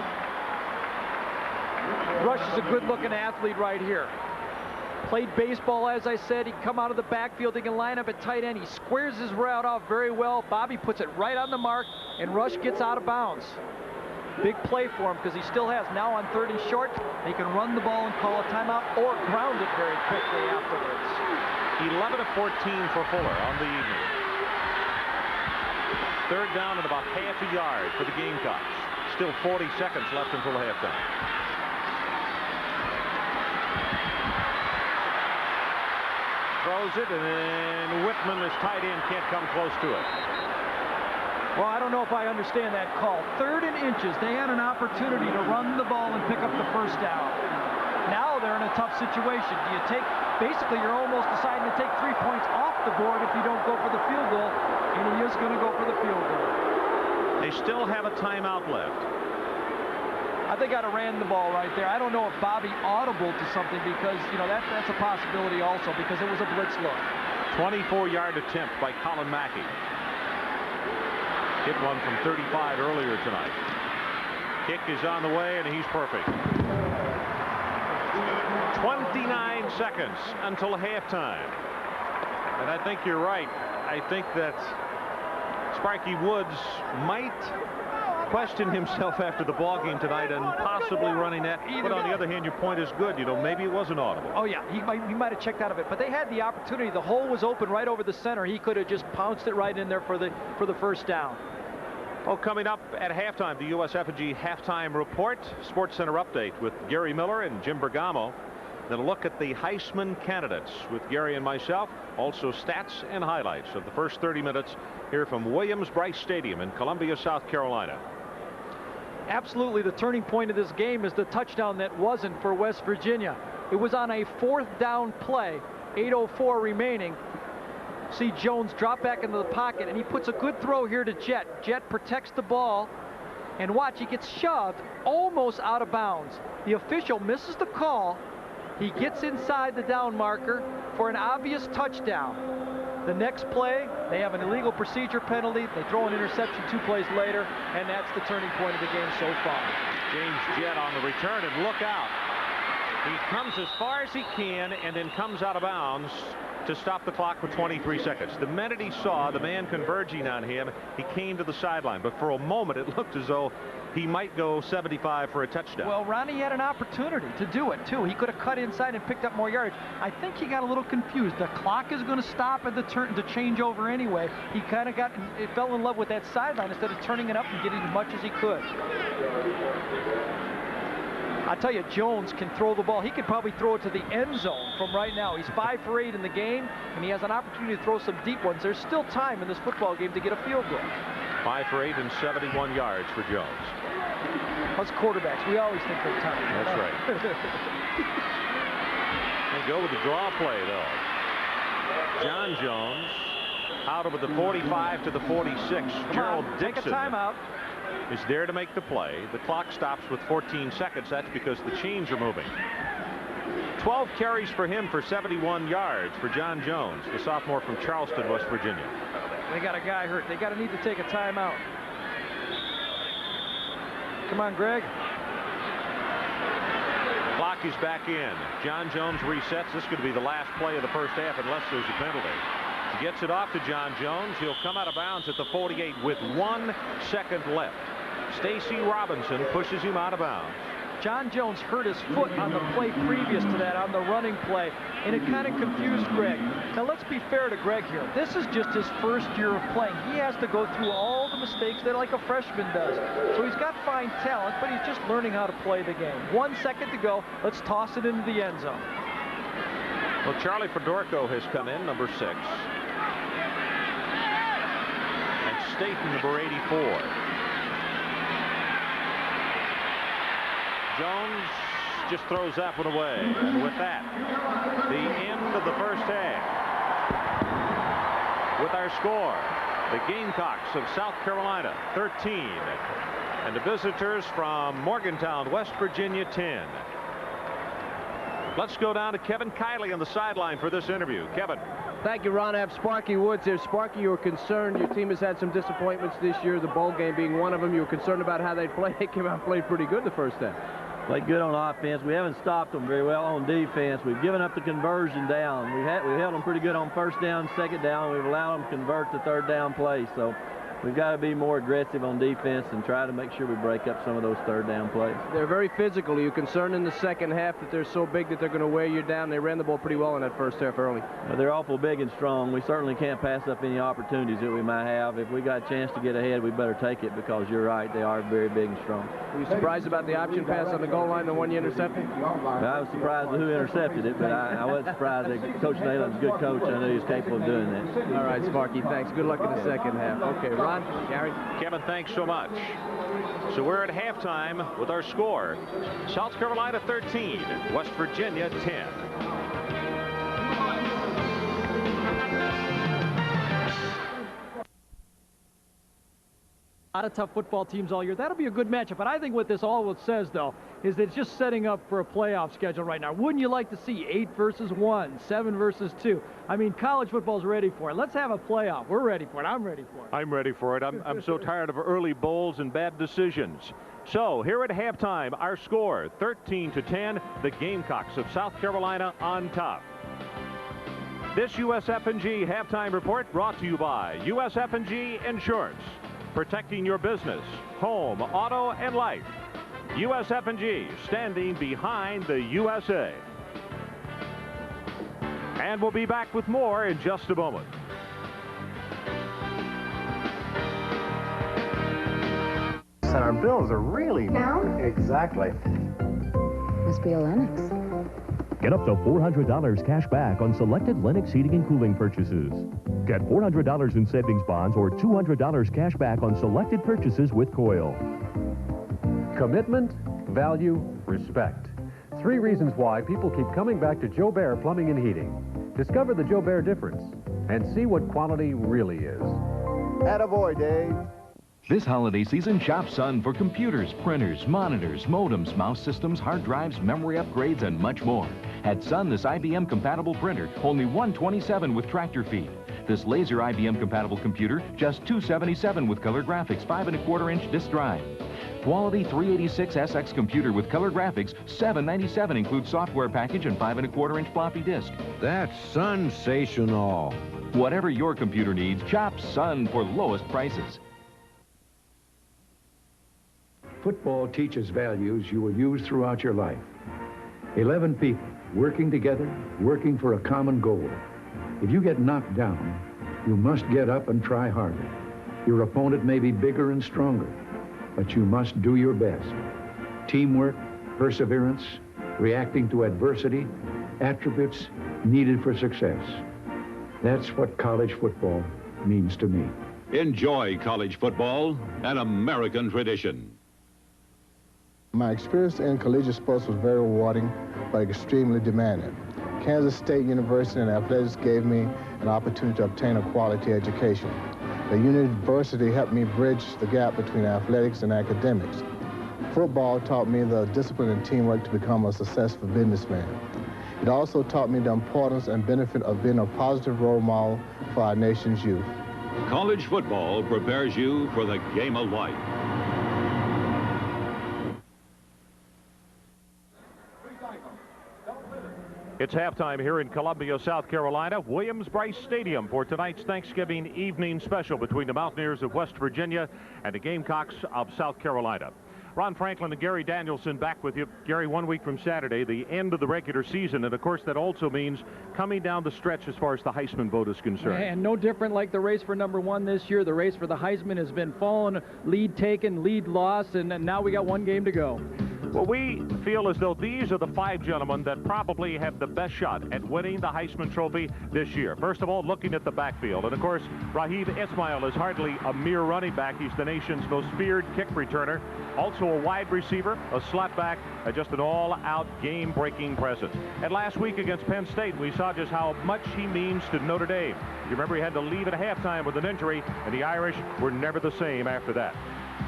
Speaker 2: Rush is a good-looking athlete right here. Played baseball, as I said. He can come out of the backfield. He can line up at tight end. He squares his route off very well. Bobby puts it right on the mark, and Rush gets out of bounds. Big play for him because he still has now on 3rd and short. He can run the ball and call a timeout or ground it very quickly afterwards.
Speaker 1: 11 of 14 for Fuller on the evening. 3rd down and about half a yard for the Gamecocks. Still 40 seconds left until halftime. Throws it, and then Whitman, his tight end, can't come close to it.
Speaker 2: Well, I don't know if I understand that call. 3rd and inches. They had an opportunity to run the ball and pick up the first down. Now they're in a tough situation. Do you take, basically you're almost deciding to take 3 points off the board if you don't go for the field goal, and he is going to go for the field goal.
Speaker 1: They still have a timeout left.
Speaker 2: I think I'd have ran the ball right there. I don't know if Bobby audible to something because, you know, that's a possibility also because it was a blitz look.
Speaker 1: 24-yard attempt by Colin Mackey. Hit one from 35 earlier tonight. Kick is on the way, and he's perfect. 29 seconds until halftime. And I think you're right. I think that Sparky Woods might question himself after the ball game tonight and possibly running that. But on the other hand, your point is good. You know, maybe it wasn't audible.
Speaker 2: Oh yeah, he might have checked out of it. But they had the opportunity. The hole was open right over the center. He could have just pounced it right in there for the first down.
Speaker 1: Well, coming up at halftime, the USF&G halftime report, Sports Center update with Gary Miller and Jim Bergamo. Then a look at the Heisman candidates with Gary and myself. Also stats and highlights of the first 30 minutes here from Williams-Brice Stadium in Columbia, South Carolina.
Speaker 2: Absolutely, the turning point of this game is the touchdown that wasn't for West Virginia. It was on a 4th down play, 8:04 remaining. See Jones drop back into the pocket, and he puts a good throw here to Jet. Jet protects the ball, and watch, he gets shoved almost out of bounds. The official misses the call. He gets inside the down marker for an obvious touchdown. The next play, they have an illegal procedure penalty. They throw an interception 2 plays later, and that's the turning point of the game so far.
Speaker 1: James Jett on the return, and look out. He comes as far as he can and then comes out of bounds to stop the clock with 23 seconds. The minute he saw the man converging on him, he came to the sideline. But for a moment, it looked as though he might go 75 for a touchdown.
Speaker 2: Well, Ronnie had an opportunity to do it, too. He could have cut inside and picked up more yards. I think he got a little confused. The clock is going to stop at the turn to change over anyway. He kind of fell in love with that sideline instead of turning it up and getting as much as he could. I tell you, Jones can throw the ball. He could probably throw it to the end zone from right now. He's 5 for 8 in the game, and he has an opportunity to throw some deep ones. There's still time in this football game to get a field goal.
Speaker 1: 5 for 8 and 71 yards for Jones.
Speaker 2: Us quarterbacks, we always think they're time.
Speaker 1: That's right. They go with the draw play, though. John Jones out of the 45 to the 46. Gerald Dixon.
Speaker 2: Take a timeout.
Speaker 1: Is there to make the play. The clock stops with 14 seconds. That's because the chains are moving. 12 carries for him for 71 yards for John Jones, the sophomore from Charleston, West Virginia.
Speaker 2: They got a guy hurt. They got to need to take a timeout. Come on, Greg.
Speaker 1: Clock is back in. John Jones resets. This could be the last play of the first half unless there's a penalty. He gets it off to John Jones. He'll come out of bounds at the 48 with 1 second left. Stacy Robinson pushes him out of bounds.
Speaker 2: John Jones hurt his foot on the play previous to that, on the running play, and it kind of confused Greg. Now, let's be fair to Greg here. This is just his first year of playing. He has to go through all the mistakes that like a freshman does. So he's got fine talent, but he's just learning how to play the game. 1 second to go. Let's toss it into the end zone.
Speaker 1: Well, Charlie Fedorko has come in, number 6. And Staten, number 84. Jones just throws that one away. And with that, the end of the first half. With our score, The Gamecocks of South Carolina, 13. And the visitors from Morgantown, West Virginia, 10. Let's go down to Kevin Kiley on the sideline for this interview. Kevin.
Speaker 5: Thank you, Ron. I have Sparky Woods here. Sparky, you were concerned. Your team has had some disappointments this year, the bowl game being one of them. You were concerned about how they'd play. They came out and played pretty good the first half.
Speaker 16: Played good on offense. We haven't stopped them very well on defense. We've given up the conversion down. We held them pretty good on first down, second down. We've allowed them to convert the third down plays. So we've got to be more aggressive on defense and try to make sure we break up some of those third down plays.
Speaker 5: They're very physical. Are you concerned in the second half that they're so big that they're going to wear you down? They ran the ball pretty well in that first half early.
Speaker 16: Well, they're awful big and strong. We certainly can't pass up any opportunities that we might have. If we got a chance to get ahead, we better take it because you're right, they are very big and strong.
Speaker 5: Were you surprised about the option pass on the goal line, the one you intercepted?
Speaker 16: I was surprised with who intercepted it, but I wasn't surprised that Coach Nayland's a good coach. I knew he was capable of doing that.
Speaker 5: All right, Sparky, thanks. Good luck in the second half. Okay, Ron, Gary.
Speaker 1: Kevin, thanks so much. So we're at halftime with our score. South Carolina 13, West Virginia 10.
Speaker 2: A lot of tough football teams all year. That'll be a good matchup. But I think what this all says, though, is that it's just setting up for a playoff schedule right now. Wouldn't you like to see 8 versus 1, 7 versus 2? I mean, college football's ready for it. Let's have a playoff. We're ready for it. I'm ready for it.
Speaker 1: I'm ready for it. I'm so tired of early bowls and bad decisions. So here at halftime, our score, 13-10, the Gamecocks of South Carolina on top. This USF&G halftime report brought to you by USF&G Insurance. Protecting your business, home, auto, and life. USF&G, standing behind the USA. And we'll be back with more in just a moment.
Speaker 10: And our bills are really...
Speaker 17: Now?
Speaker 10: Exactly.
Speaker 17: Must be a Lennox.
Speaker 18: Get up to $400 cash back on selected Lennox heating and cooling purchases. Get $400 in savings bonds or $200 cash back on selected purchases with Coil.
Speaker 19: Commitment, value, respect. 3 reasons why people keep coming back to Joe Bear Plumbing and Heating. Discover the Joe Bear difference and see what quality really is.
Speaker 20: Attaboy, Dave.
Speaker 21: This holiday season, shop Sun for computers, printers, monitors, modems, mouse systems, hard drives, memory upgrades, and much more. At Sun, this IBM-compatible printer, only $127 with tractor feed. This laser IBM-compatible computer, just $277 with color graphics, 5 1/4-inch disk drive. Quality 386SX computer with color graphics, $797 includes software package and 5 1/4-inch floppy disk.
Speaker 22: That's sensational.
Speaker 21: Whatever your computer needs, shop Sun for lowest prices.
Speaker 23: Football teaches values you will use throughout your life. 11 people working together, working for a common goal. If you get knocked down, you must get up and try harder. Your opponent may be bigger and stronger, but you must do your best. Teamwork, perseverance, reacting to adversity, attributes needed for success. That's what college football means to me.
Speaker 24: Enjoy college football, an American tradition.
Speaker 25: My experience in collegiate sports was very rewarding, but extremely demanding. Kansas State University and athletics gave me an opportunity to obtain a quality education. The university helped me bridge the gap between athletics and academics. Football taught me the discipline and teamwork to become a successful businessman. It also taught me the importance and benefit of being a positive role model for our nation's youth.
Speaker 24: College football prepares you for the game of life.
Speaker 1: It's halftime here in Columbia, South Carolina, Williams-Brice Stadium for tonight's Thanksgiving evening special between the Mountaineers of West Virginia and the Gamecocks of South Carolina. Ron Franklin and Gary Danielson back with you. Gary, 1 week from Saturday, the end of the regular season, and of course that also means coming down the stretch as far as the Heisman vote is concerned.
Speaker 2: And no different like the race for #1 this year. The race for the Heisman has been fallen, lead taken, lead lost, and now we got 1 game to go.
Speaker 1: Well, we feel as though these are the 5 gentlemen that probably have the best shot at winning the Heisman Trophy this year. First of all, looking at the backfield. And, of course, Raheem Ismail is hardly a mere running back. He's the nation's most feared kick returner. Also a wide receiver, a slot back, just an all-out game-breaking presence. And last week against Penn State, we saw just how much he means to Notre Dame. You remember he had to leave at halftime with an injury, and the Irish were never the same after that.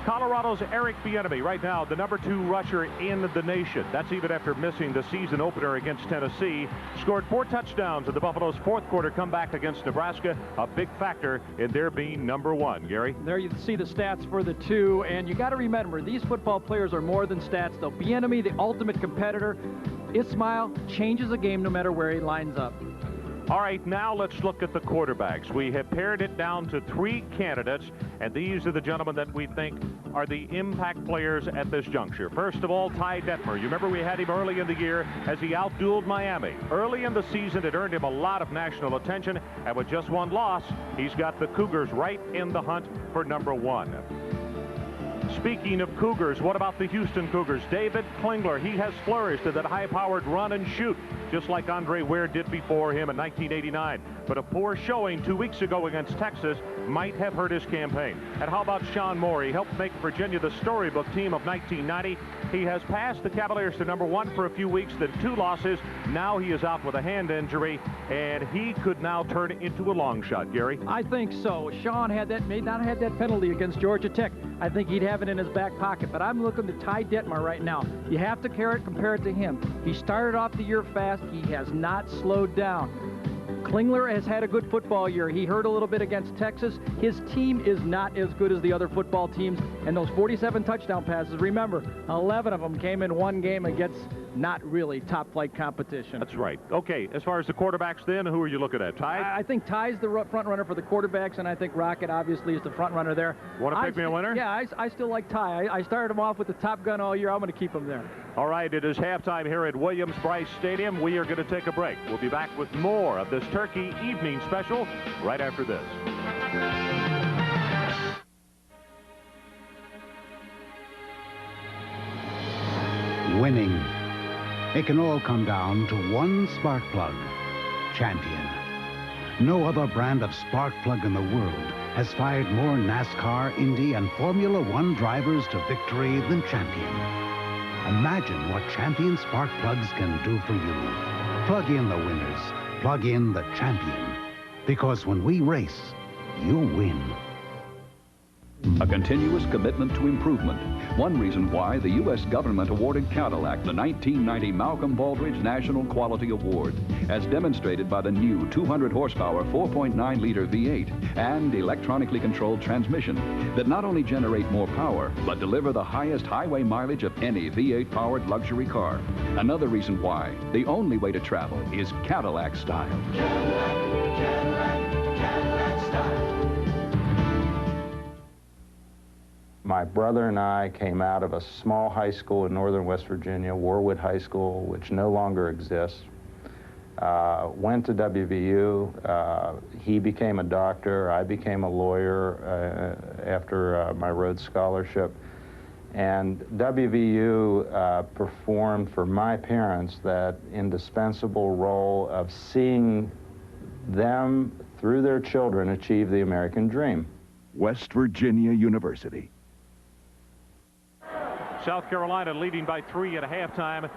Speaker 1: Colorado's Eric Bieniemy, right now the #2 rusher in the nation. That's even after missing the season opener against Tennessee. Scored 4 touchdowns in the Buffalo's fourth quarter comeback against Nebraska. A big factor in their being #1. Gary?
Speaker 2: There you see the stats for the 2, and you got to remember, these football players are more than stats, though. Bieniemy, the ultimate competitor. Ismail changes the game no matter where he lines up.
Speaker 1: All right, now let's look at the quarterbacks. We have pared it down to 3 candidates, and these are the gentlemen that we think are the impact players at this juncture. First of all, Ty Detmer. You remember we had him early in the year as he outdueled Miami. Early in the season, it earned him a lot of national attention, and with just 1 loss, he's got the Cougars right in the hunt for #1. Speaking of Cougars, what about the Houston Cougars? David Klingler, he has flourished in that high-powered run and shoot, just like Andre Ware did before him in 1989. But a poor showing 2 weeks ago against Texas might have hurt his campaign. And how about Sean Moore? He helped make Virginia the storybook team of 1990. He has passed the Cavaliers to #1 for a few weeks, then 2 losses. Now he is out with a hand injury, and he could now turn into a long shot. Gary?
Speaker 2: I think so. Sean may not have had that penalty against Georgia Tech. I think he'd have it in his back pocket, but I'm looking to Ty Detmer right now. You have to compare it to him. He started off the year fast. He has not slowed down. Klingler has had a good football year. He hurt a little bit against Texas. His team is not as good as the other football teams, and those 47 touchdown passes, remember, 11 of them came in 1 game against not really top-flight competition.
Speaker 1: That's right. Okay, as far as the quarterbacks then, who are you looking at? Ty?
Speaker 2: I think Ty's the front runner for the quarterbacks, and I think Rocket obviously is the front runner there.
Speaker 1: Want to pick me a winner?
Speaker 2: Yeah, I still like Ty. I started him off with the Top Gun all year. I'm going to keep him there.
Speaker 1: All right, it is halftime here at Williams-Brice Stadium. We are going to take a break. We'll be back with more of this Turkey Evening Special right after this.
Speaker 13: Winning. It can all come down to one spark plug, Champion. No other brand of spark plug in the world has fired more NASCAR, Indy, and Formula One drivers to victory than Champion. Imagine what Champion spark plugs can do for you. Plug in the winners. Plug in the Champion. Because when we race, you win.
Speaker 3: A continuous commitment to improvement. One reason why the U.S. government awarded Cadillac the 1990 Malcolm Baldrige National Quality Award, as demonstrated by the new 200 horsepower 4.9-liter V8 and electronically controlled transmission that not only generate more power, but deliver the highest highway mileage of any V8-powered luxury car. Another reason why the only way to travel is Cadillac style.
Speaker 4: Cadillac style. My brother and I came out of a small high school in northern West Virginia, Warwood High School, which no longer exists. Went to WVU. He became a doctor. I became a lawyer after my Rhodes Scholarship. And WVU performed for my parents that indispensable role of seeing them, through their children, achieve the American dream.
Speaker 3: West Virginia University.
Speaker 1: South Carolina leading by 3 at halftime.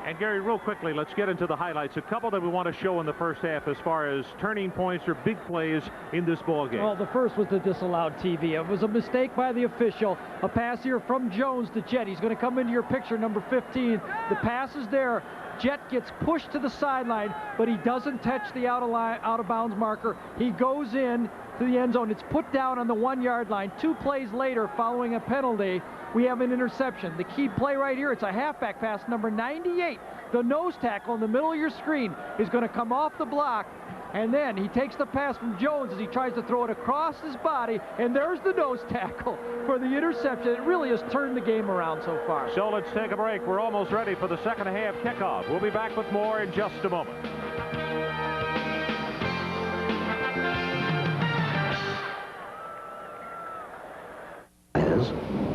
Speaker 1: And Gary, real quickly, let's get into the highlights. A couple that we want to show in the first half as far as turning points or big plays in this ball game.
Speaker 2: Well, the first was the disallowed TV. It was a mistake by the official. A pass here from Jones to Jett. He's going to come into your picture, number 15. The pass is there. Jett gets pushed to the sideline, but he doesn't touch the out of bounds marker. He goes in to the end zone. It's put down on the 1-yard line. 2 plays later, following a penalty, we have an interception. The key play right here, it's a halfback pass, number 98. The nose tackle in the middle of your screen is going to come off the block, and then he takes the pass from Jones as he tries to throw it across his body, and there's the nose tackle for the interception. It really has turned the game around so far.
Speaker 1: So let's take a break. We're almost ready for the second half kickoff. We'll be back with more in just a moment.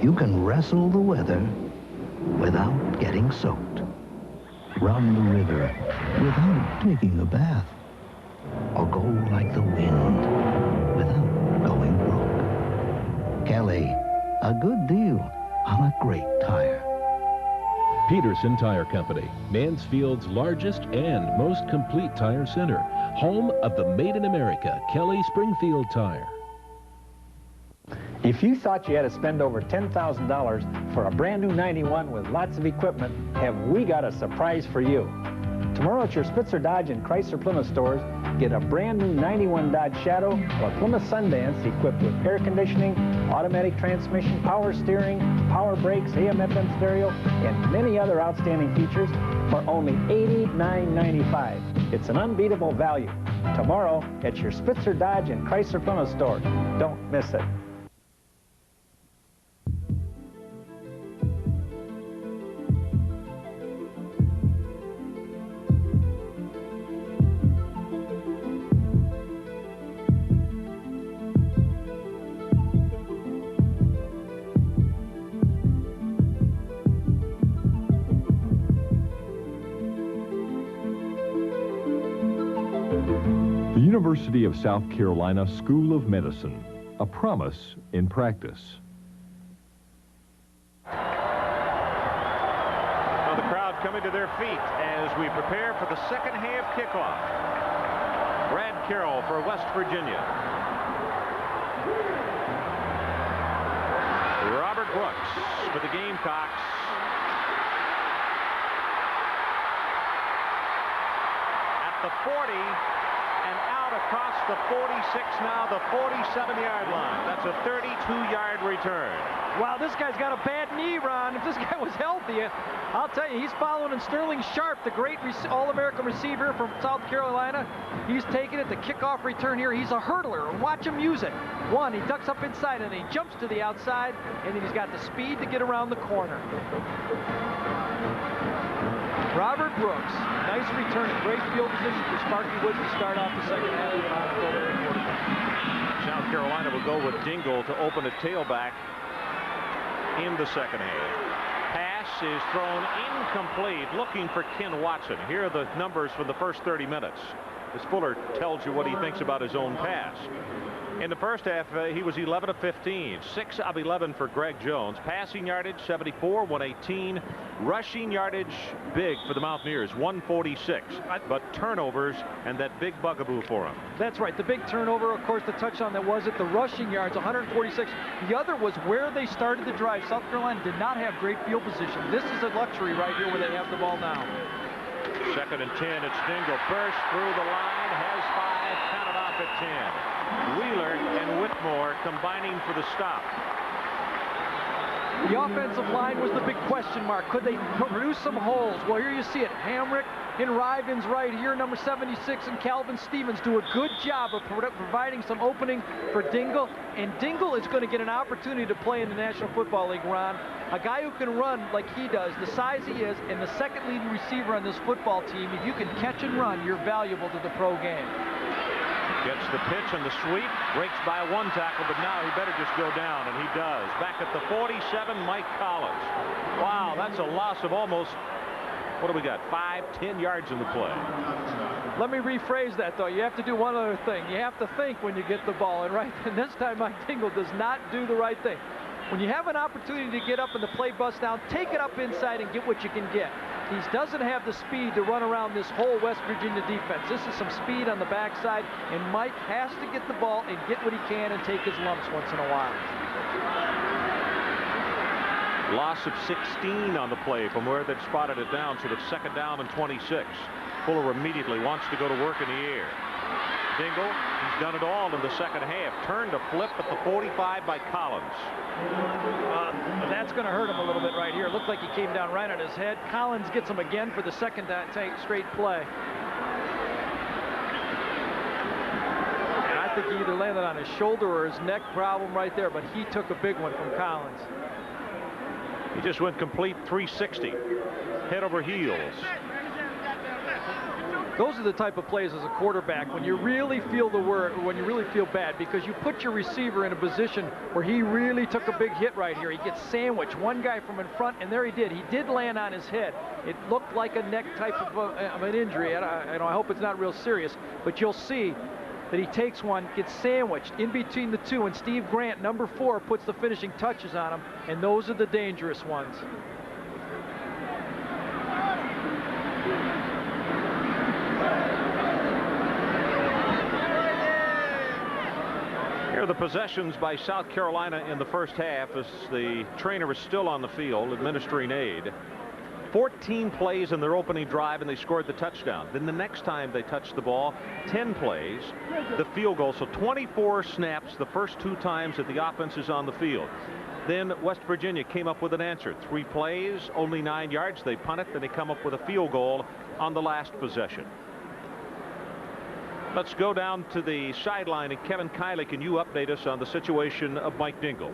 Speaker 13: You can wrestle the weather without getting soaked. Run the river without taking a bath. Or go like the wind without going broke. Kelly, a good deal on a great tire.
Speaker 6: Peterson Tire Company, Mansfield's largest and most complete tire center. Home of the Made in America Kelly Springfield Tire.
Speaker 7: If you thought you had to spend over $10,000 for a brand new 91 with lots of equipment, have we got a surprise for you. Tomorrow at your Spitzer Dodge and Chrysler Plymouth stores, get a brand new 91 Dodge Shadow or Plymouth Sundance equipped with air conditioning, automatic transmission, power steering, power brakes, AM/FM stereo, and many other outstanding features for only $89.95. It's an unbeatable value. Tomorrow at your Spitzer Dodge and Chrysler Plymouth store. Don't miss it.
Speaker 9: University of South Carolina School of Medicine, a promise in practice.
Speaker 1: Now the crowd coming to their feet as we prepare for the second half kickoff. Brad Carroll for West Virginia. Robert Brooks for the Gamecocks. At the 40. And out across the 46, now the 47-yard line. That's a 32-yard return.
Speaker 2: Wow, this guy's got a bad knee, Ron. If this guy was healthy, I'll tell you, he's following in Sterling Sharp, the great All-American receiver from South Carolina. He's taking it, the kickoff return here. He's a hurdler, and watch him use it. One, he ducks up inside, and he jumps to the outside, and then he's got the speed to get around the corner. Robert Brooks, nice return, great field position for Sparky Woods to start off the second half.
Speaker 1: South Carolina will go with Dingle to open at tailback in the second half. Pass is thrown incomplete, looking for Ken Watson. Here are the numbers for the first 30 minutes. As Fuller tells you what he thinks about his own pass. In the first half, he was 11 of 15, 6 of 11 for Greg Jones. Passing yardage, 74, 118. Rushing yardage, big for the Mountaineers, 146. But turnovers and that big bugaboo for him.
Speaker 2: That's right, the big turnover, of course, the touchdown that was it. The rushing yards, 146. The other was where they started the drive. South Carolina did not have great field position. This is a luxury right here where they have the ball now.
Speaker 1: Second and 10, it's Dingle. Burst through the line, has 5, counted off at 10. Wheeler and Whitmore combining for the stop.
Speaker 2: The offensive line was the big question mark. Could they produce some holes? Well, here you see it. Hamrick and Rivens right here, number 76, and Calvin Stevens do a good job of providing some opening for Dingle. And Dingle is going to get an opportunity to play in the National Football League, Ron. A guy who can run like he does, the size he is, and the second leading receiver on this football team. If you can catch and run, you're valuable to the pro game.
Speaker 1: Gets the pitch and the sweep, breaks by one tackle, but now he better just go down, and he does. Back at the 47, Mike Collins. Wow, that's a loss of almost, what do we got, 5-10 yards in the play.
Speaker 2: Let me rephrase that, though. You have to do one other thing. You have to think when you get the ball, and this time Mike Dingle does not do the right thing. When you have an opportunity to get up and the play bust down, take it up inside and get what you can get. He doesn't have the speed to run around this whole West Virginia defense. This is some speed on the backside, and Mike has to get the ball and get what he can and take his lumps once in a while.
Speaker 1: Loss of 16 on the play from where they'd spotted it down, so that's second down and 26. Fuller immediately wants to go to work in the air. Dingle, he's done it all in the second half. Turned to flip at the 45 by Collins.
Speaker 2: That's going to hurt him a little bit right here. Looked like he came down right on his head. Collins gets him again for the second straight play. And I think he either landed on his shoulder or his neck problem right there, but he took a big one from Collins.
Speaker 1: He just went complete 360. Head over heels.
Speaker 2: Those are the type of plays as a quarterback when you really feel when you really feel bad, because you put your receiver in a position where he really took a big hit right here. He gets sandwiched, one guy from in front, and there he did. He did land on his head. It looked like a neck type of an injury. I hope it's not real serious, but you'll see that he takes one, gets sandwiched in between the two, and Steve Grant, number 4, puts the finishing touches on him, and those are the dangerous ones.
Speaker 1: Here are the possessions by South Carolina in the first half as the trainer is still on the field administering aid. 14 plays in their opening drive, and they scored the touchdown. Then the next time they touched the ball, 10 plays, the field goal. So 24 snaps the first 2 times that the offense is on the field. Then West Virginia came up with an answer. 3 plays, only 9 yards. They punt it, then they come up with a field goal on the last possession. Let's go down to the sideline, and Kevin Kiley, can you update us on the situation of Mike Dingle?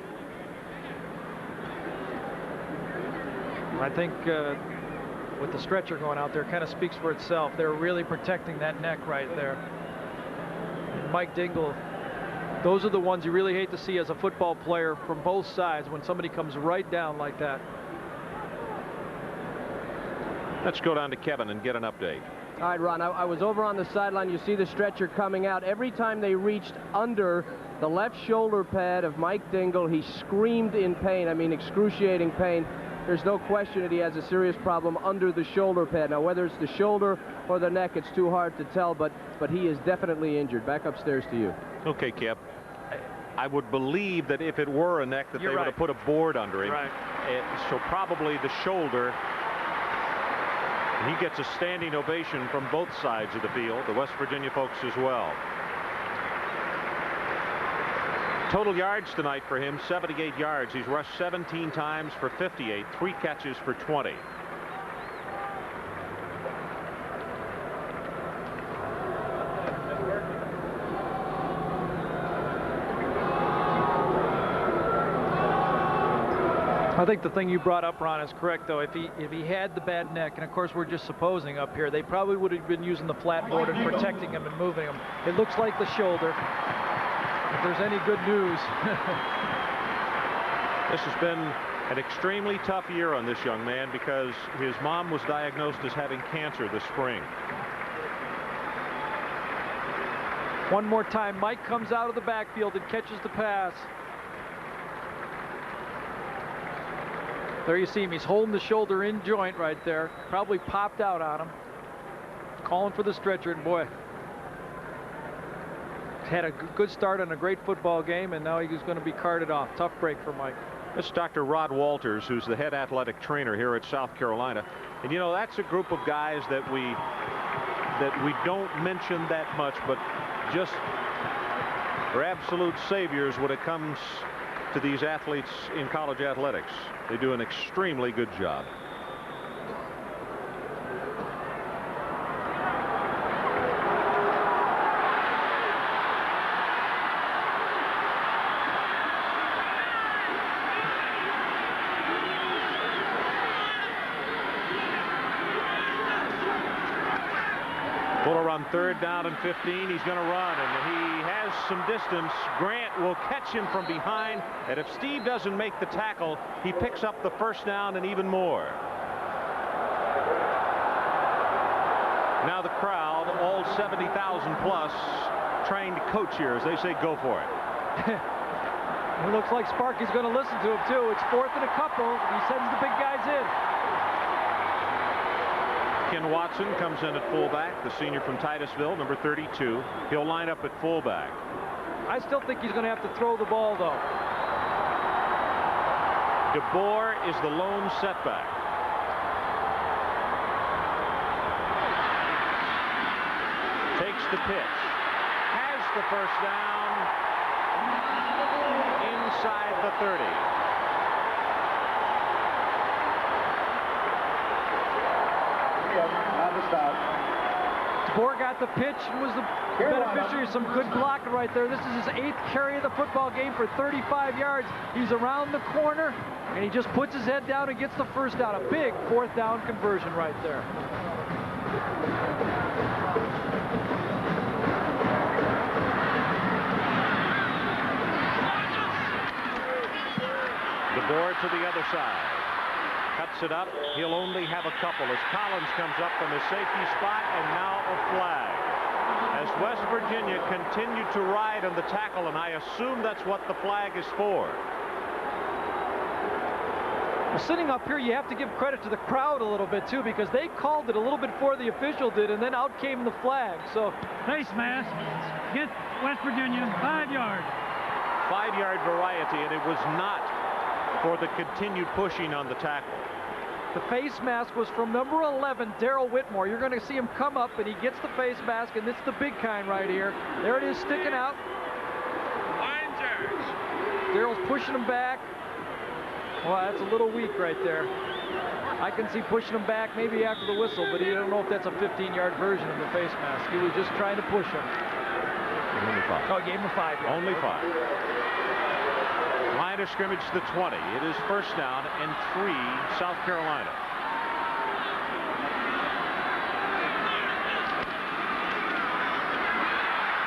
Speaker 2: I think with the stretcher going out there, kind of speaks for itself. They're really protecting that neck right there. And Mike Dingle, those are the ones you really hate to see as a football player from both sides when somebody comes right down like that.
Speaker 1: Let's go down to Kevin and get an update.
Speaker 5: All right, Ron, I was over on the sideline. You see the stretcher coming out. Every time they reached under the left shoulder pad of Mike Dingle, he screamed in pain. I mean, excruciating pain. There's no question that he has a serious problem under the shoulder pad. Now, whether it's the shoulder or the neck, it's too hard to tell, but he is definitely injured. Back upstairs to you.
Speaker 1: Okay, Kev. I would believe that if it were a neck that they would have put a board under him.
Speaker 2: Right.
Speaker 1: So probably the shoulder. He gets a standing ovation from both sides of the field, the West Virginia folks as well. Total yards tonight for him, 78 yards. He's rushed 17 times for 58, 3 catches for 20.
Speaker 2: I think the thing you brought up, Ron, is correct, though. If he had the bad neck, and of course we're just supposing up here, they probably would have been using the flat board and protecting him and moving him. It looks like the shoulder. If there's any good news.
Speaker 1: This has been an extremely tough year on this young man because his mom was diagnosed as having cancer this spring.
Speaker 2: One more time, Mike comes out of the backfield and catches the pass. There you see him. He's holding the shoulder in joint right there. Probably popped out on him. Calling for the stretcher, and boy, he's had a good start on a great football game, and now he's going to be carted off. Tough break for Mike.
Speaker 1: This is Dr. Rod Walters, who's the head athletic trainer here at South Carolina. And you know, that's a group of guys that we don't mention that much, but just are absolute saviors when it comes to these athletes in college athletics. They do an extremely good job. Fuller on 3rd down and 15. He's going to run, and he has some distance. Grant will catch him from behind, and if Steve doesn't make the tackle, he picks up the 1st down and even more. Now the crowd, all 70,000 plus, trained coach here as they say go for it.
Speaker 2: It looks like Sparky's going to listen to him too. It's 4th and a couple. He sends the big guys in.
Speaker 1: Ken Watson comes in at fullback, the senior from Titusville, number 32. He'll line up at fullback.
Speaker 2: I still think he's going to have to throw the ball, though.
Speaker 1: DeBoer is the lone setback. Takes the pitch. Has the 1st down. Inside the 30.
Speaker 2: DeBoer got the pitch and was the beneficiary of some good blocking right there. This is his 8th carry of the football game for 35 yards. He's around the corner, and he just puts his head down and gets the 1st down. A big 4th down conversion right there.
Speaker 1: DeBoer to the other side. Cuts it up. He'll only have a couple as Collins comes up from his safety spot, and now a flag. As West Virginia continued to ride on the tackle, and I assume that's what the flag is for.
Speaker 2: Well, sitting up here, you have to give credit to the crowd a little bit, too, because they called it a little bit before the official did, and then out came the flag. So
Speaker 8: face mask against West Virginia, 5 yards.
Speaker 1: 5-yard variety, and it was not for the continued pushing on the tackle.
Speaker 2: The face mask was from number 11, Daryl Whitmore. You're going to see him come up, and he gets the face mask, and it's the big kind right here. There it is sticking out.
Speaker 8: Line charge.
Speaker 2: Daryl's pushing him back. Well, that's a little weak right there. I can see pushing him back maybe after the whistle, but you don't know if that's a 15-yard version of the face mask. He was just trying to push him.
Speaker 1: Only 5.
Speaker 2: Oh, gave him a 5.
Speaker 1: Only 5. Line of scrimmage to the 20. It is first down and 3, South Carolina.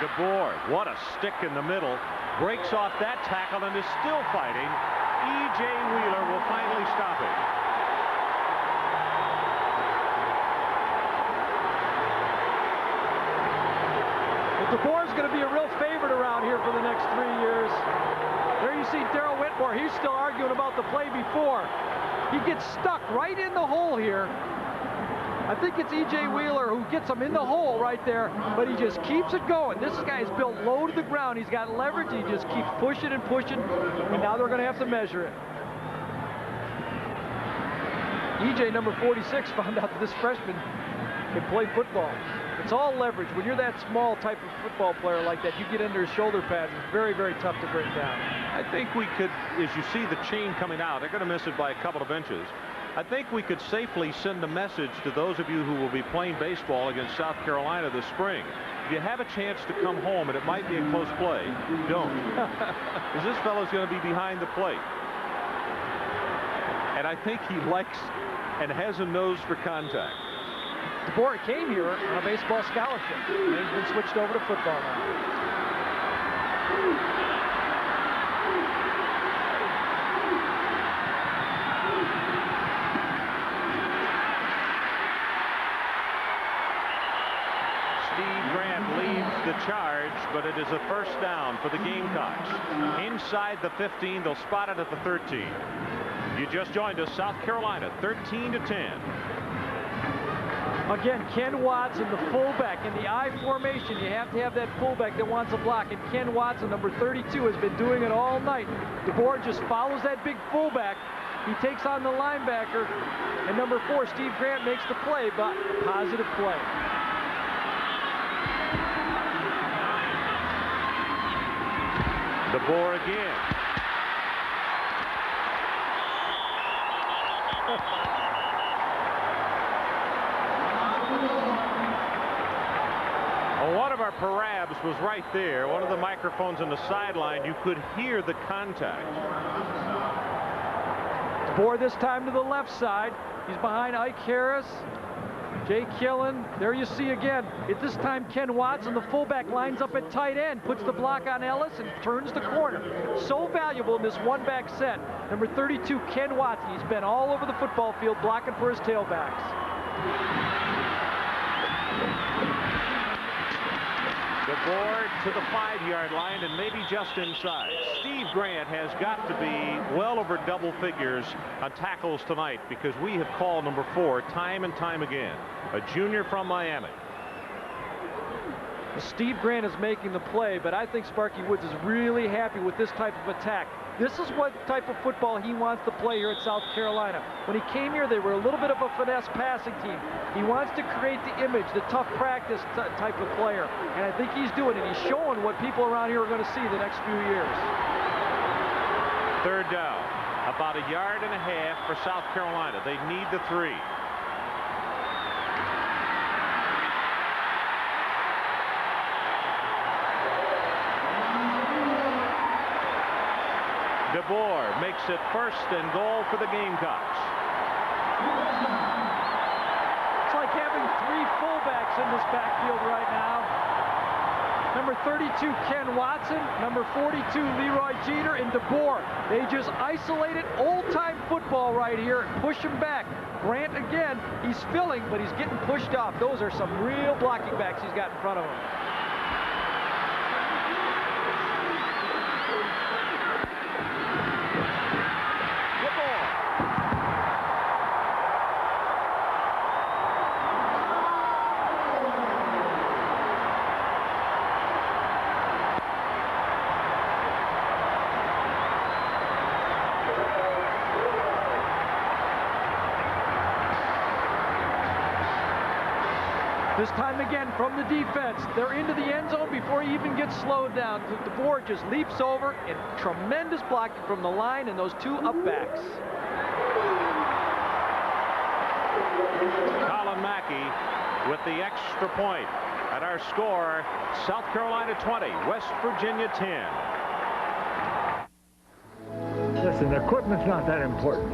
Speaker 1: DeBoer, what a stick in the middle. Breaks off that tackle and is still fighting. E.J. Wheeler will finally stop it.
Speaker 2: Well, DeBoer's going to be a real favorite around here for the next 3 years. There you see Daryl Whitmore. He's still arguing about the play before. He gets stuck right in the hole here. I think it's E.J. Wheeler who gets him in the hole right there, but he just keeps it going. This guy's built low to the ground. He's got leverage. He just keeps pushing and pushing, and now they're going to have to measure it. E.J. number 46 found out that this freshman can play football. It's all leverage. When you're that small type of football player like that, you get under his shoulder pads. It's very, very tough to bring down.
Speaker 1: I think we could, as you see the chain coming out, they're going to miss it by a couple of inches. I think we could safely send a message to those of you who will be playing baseball against South Carolina this spring. If you have a chance to come home and it might be a close play, don't. Because this fellow's going to be behind the plate. And I think he likes and has a nose for contact.
Speaker 2: DeBoer came here on a baseball scholarship, and he's been switched over to football now.
Speaker 1: The charge, but it is a first down for the Gamecocks. Inside the 15, they'll spot it at the 13. You just joined us, South Carolina, 13-10.
Speaker 2: Again, Ken Watson, the fullback. In the I formation, you have to have that fullback that wants a block. And Ken Watson, number 32, has been doing it all night. DeBoer just follows that big fullback. He takes on the linebacker. And number 4, Steve Grant, makes the play, but a positive play.
Speaker 1: DeBoer again. Well, one of our parabs was right there. One of the microphones on the sideline. You could hear the contact.
Speaker 2: DeBoer this time to the left side. He's behind Ike Harris. Jay Killen, there you see again. At this time, Ken Watson, the fullback, lines up at tight end, puts the block on Ellis, and turns the corner. So valuable in this one-back set. Number 32, Ken Watson. He's been all over the football field blocking for his tailbacks.
Speaker 1: DeBoer to the 5-yard line and maybe just inside. Steve Grant has got to be well over double figures on tackles tonight because we have called number 4 time and time again. A junior from Miami.
Speaker 2: Steve Grant is making the play, but I think Sparky Woods is really happy with this type of attack. This is what type of football he wants to play here at South Carolina. When he came here, they were a little bit of a finesse passing team. He wants to create the image, the tough practice type of player, and I think he's doing it. He's showing what people around here are going to see the next few years.
Speaker 1: Third down, about 1.5 yards for South Carolina. They need the 3. DeBoer makes it 1st and goal for the Gamecocks.
Speaker 2: It's like having 3 full backfield right now. Number 32, Ken Watson. Number 42, Leroy Jeter, and DeBoer. They just isolated old-time football right here and push him back. Grant, again, he's filling, but he's getting pushed off. Those are some real blocking backs he's got in front of him. This time again from the defense. They're into the end zone before he even gets slowed down. DeBoer just leaps over, and tremendous blocking from the line and those two upbacks.
Speaker 1: Colin Mackey with the extra point. At our score, South Carolina 20, West Virginia 10.
Speaker 11: Listen, the equipment's not that important.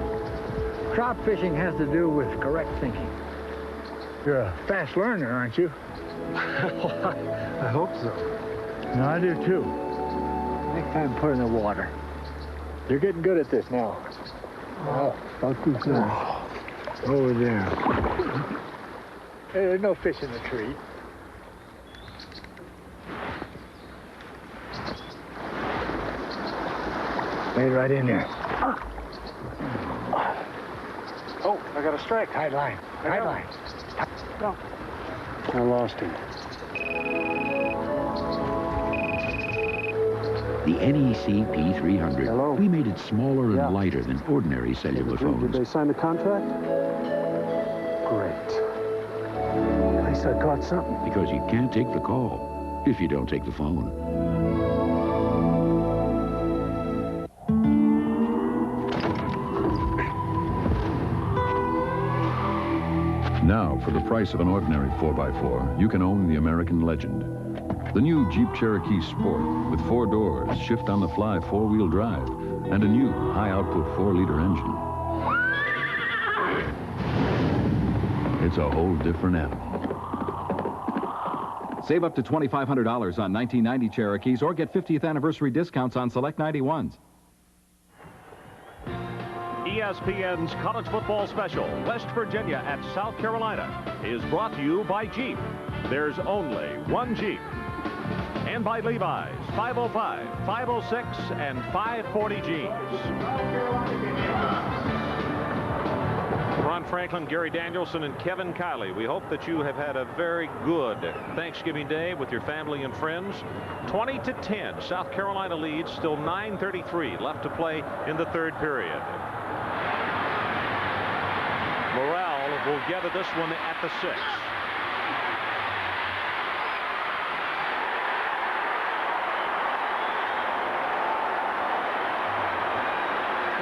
Speaker 11: Trout fishing has to do with correct thinking. You're a fast learner, aren't you? I hope so. No, I do too. Next time, put in the water. You're getting good at this now. Oh, don't too soon. Over there. Hey, there's no fish in the tree. Stay right in there. Oh, I got a strike. High line. High line. No. I lost him.
Speaker 13: The NEC P300.
Speaker 11: Hello?
Speaker 13: We made it smaller and lighter than ordinary cellular phones.
Speaker 11: Did they sign the contract? Great. At least I caught something.
Speaker 13: Because you can't take the call if you don't take the phone.
Speaker 3: Now, for the price of an ordinary 4x4, you can own the American legend. The new Jeep Cherokee Sport with 4 doors, shift-on-the-fly 4-wheel drive, and a new high-output 4-liter engine. It's a whole different animal.
Speaker 12: Save up to $2,500 on 1990 Cherokees or get 50th anniversary discounts on select 91s.
Speaker 1: ESPN's college football special, West Virginia at South Carolina, is brought to you by Jeep. There's only one Jeep. And by Levi's, 505, 506, and 540 jeans. Ron Franklin, Gary Danielson, and Kevin Kiley, we hope that you have had a very good Thanksgiving Day with your family and friends. 20-10, South Carolina leads, still 9:33 left to play in the third period. Morrell will gather this one at the 6.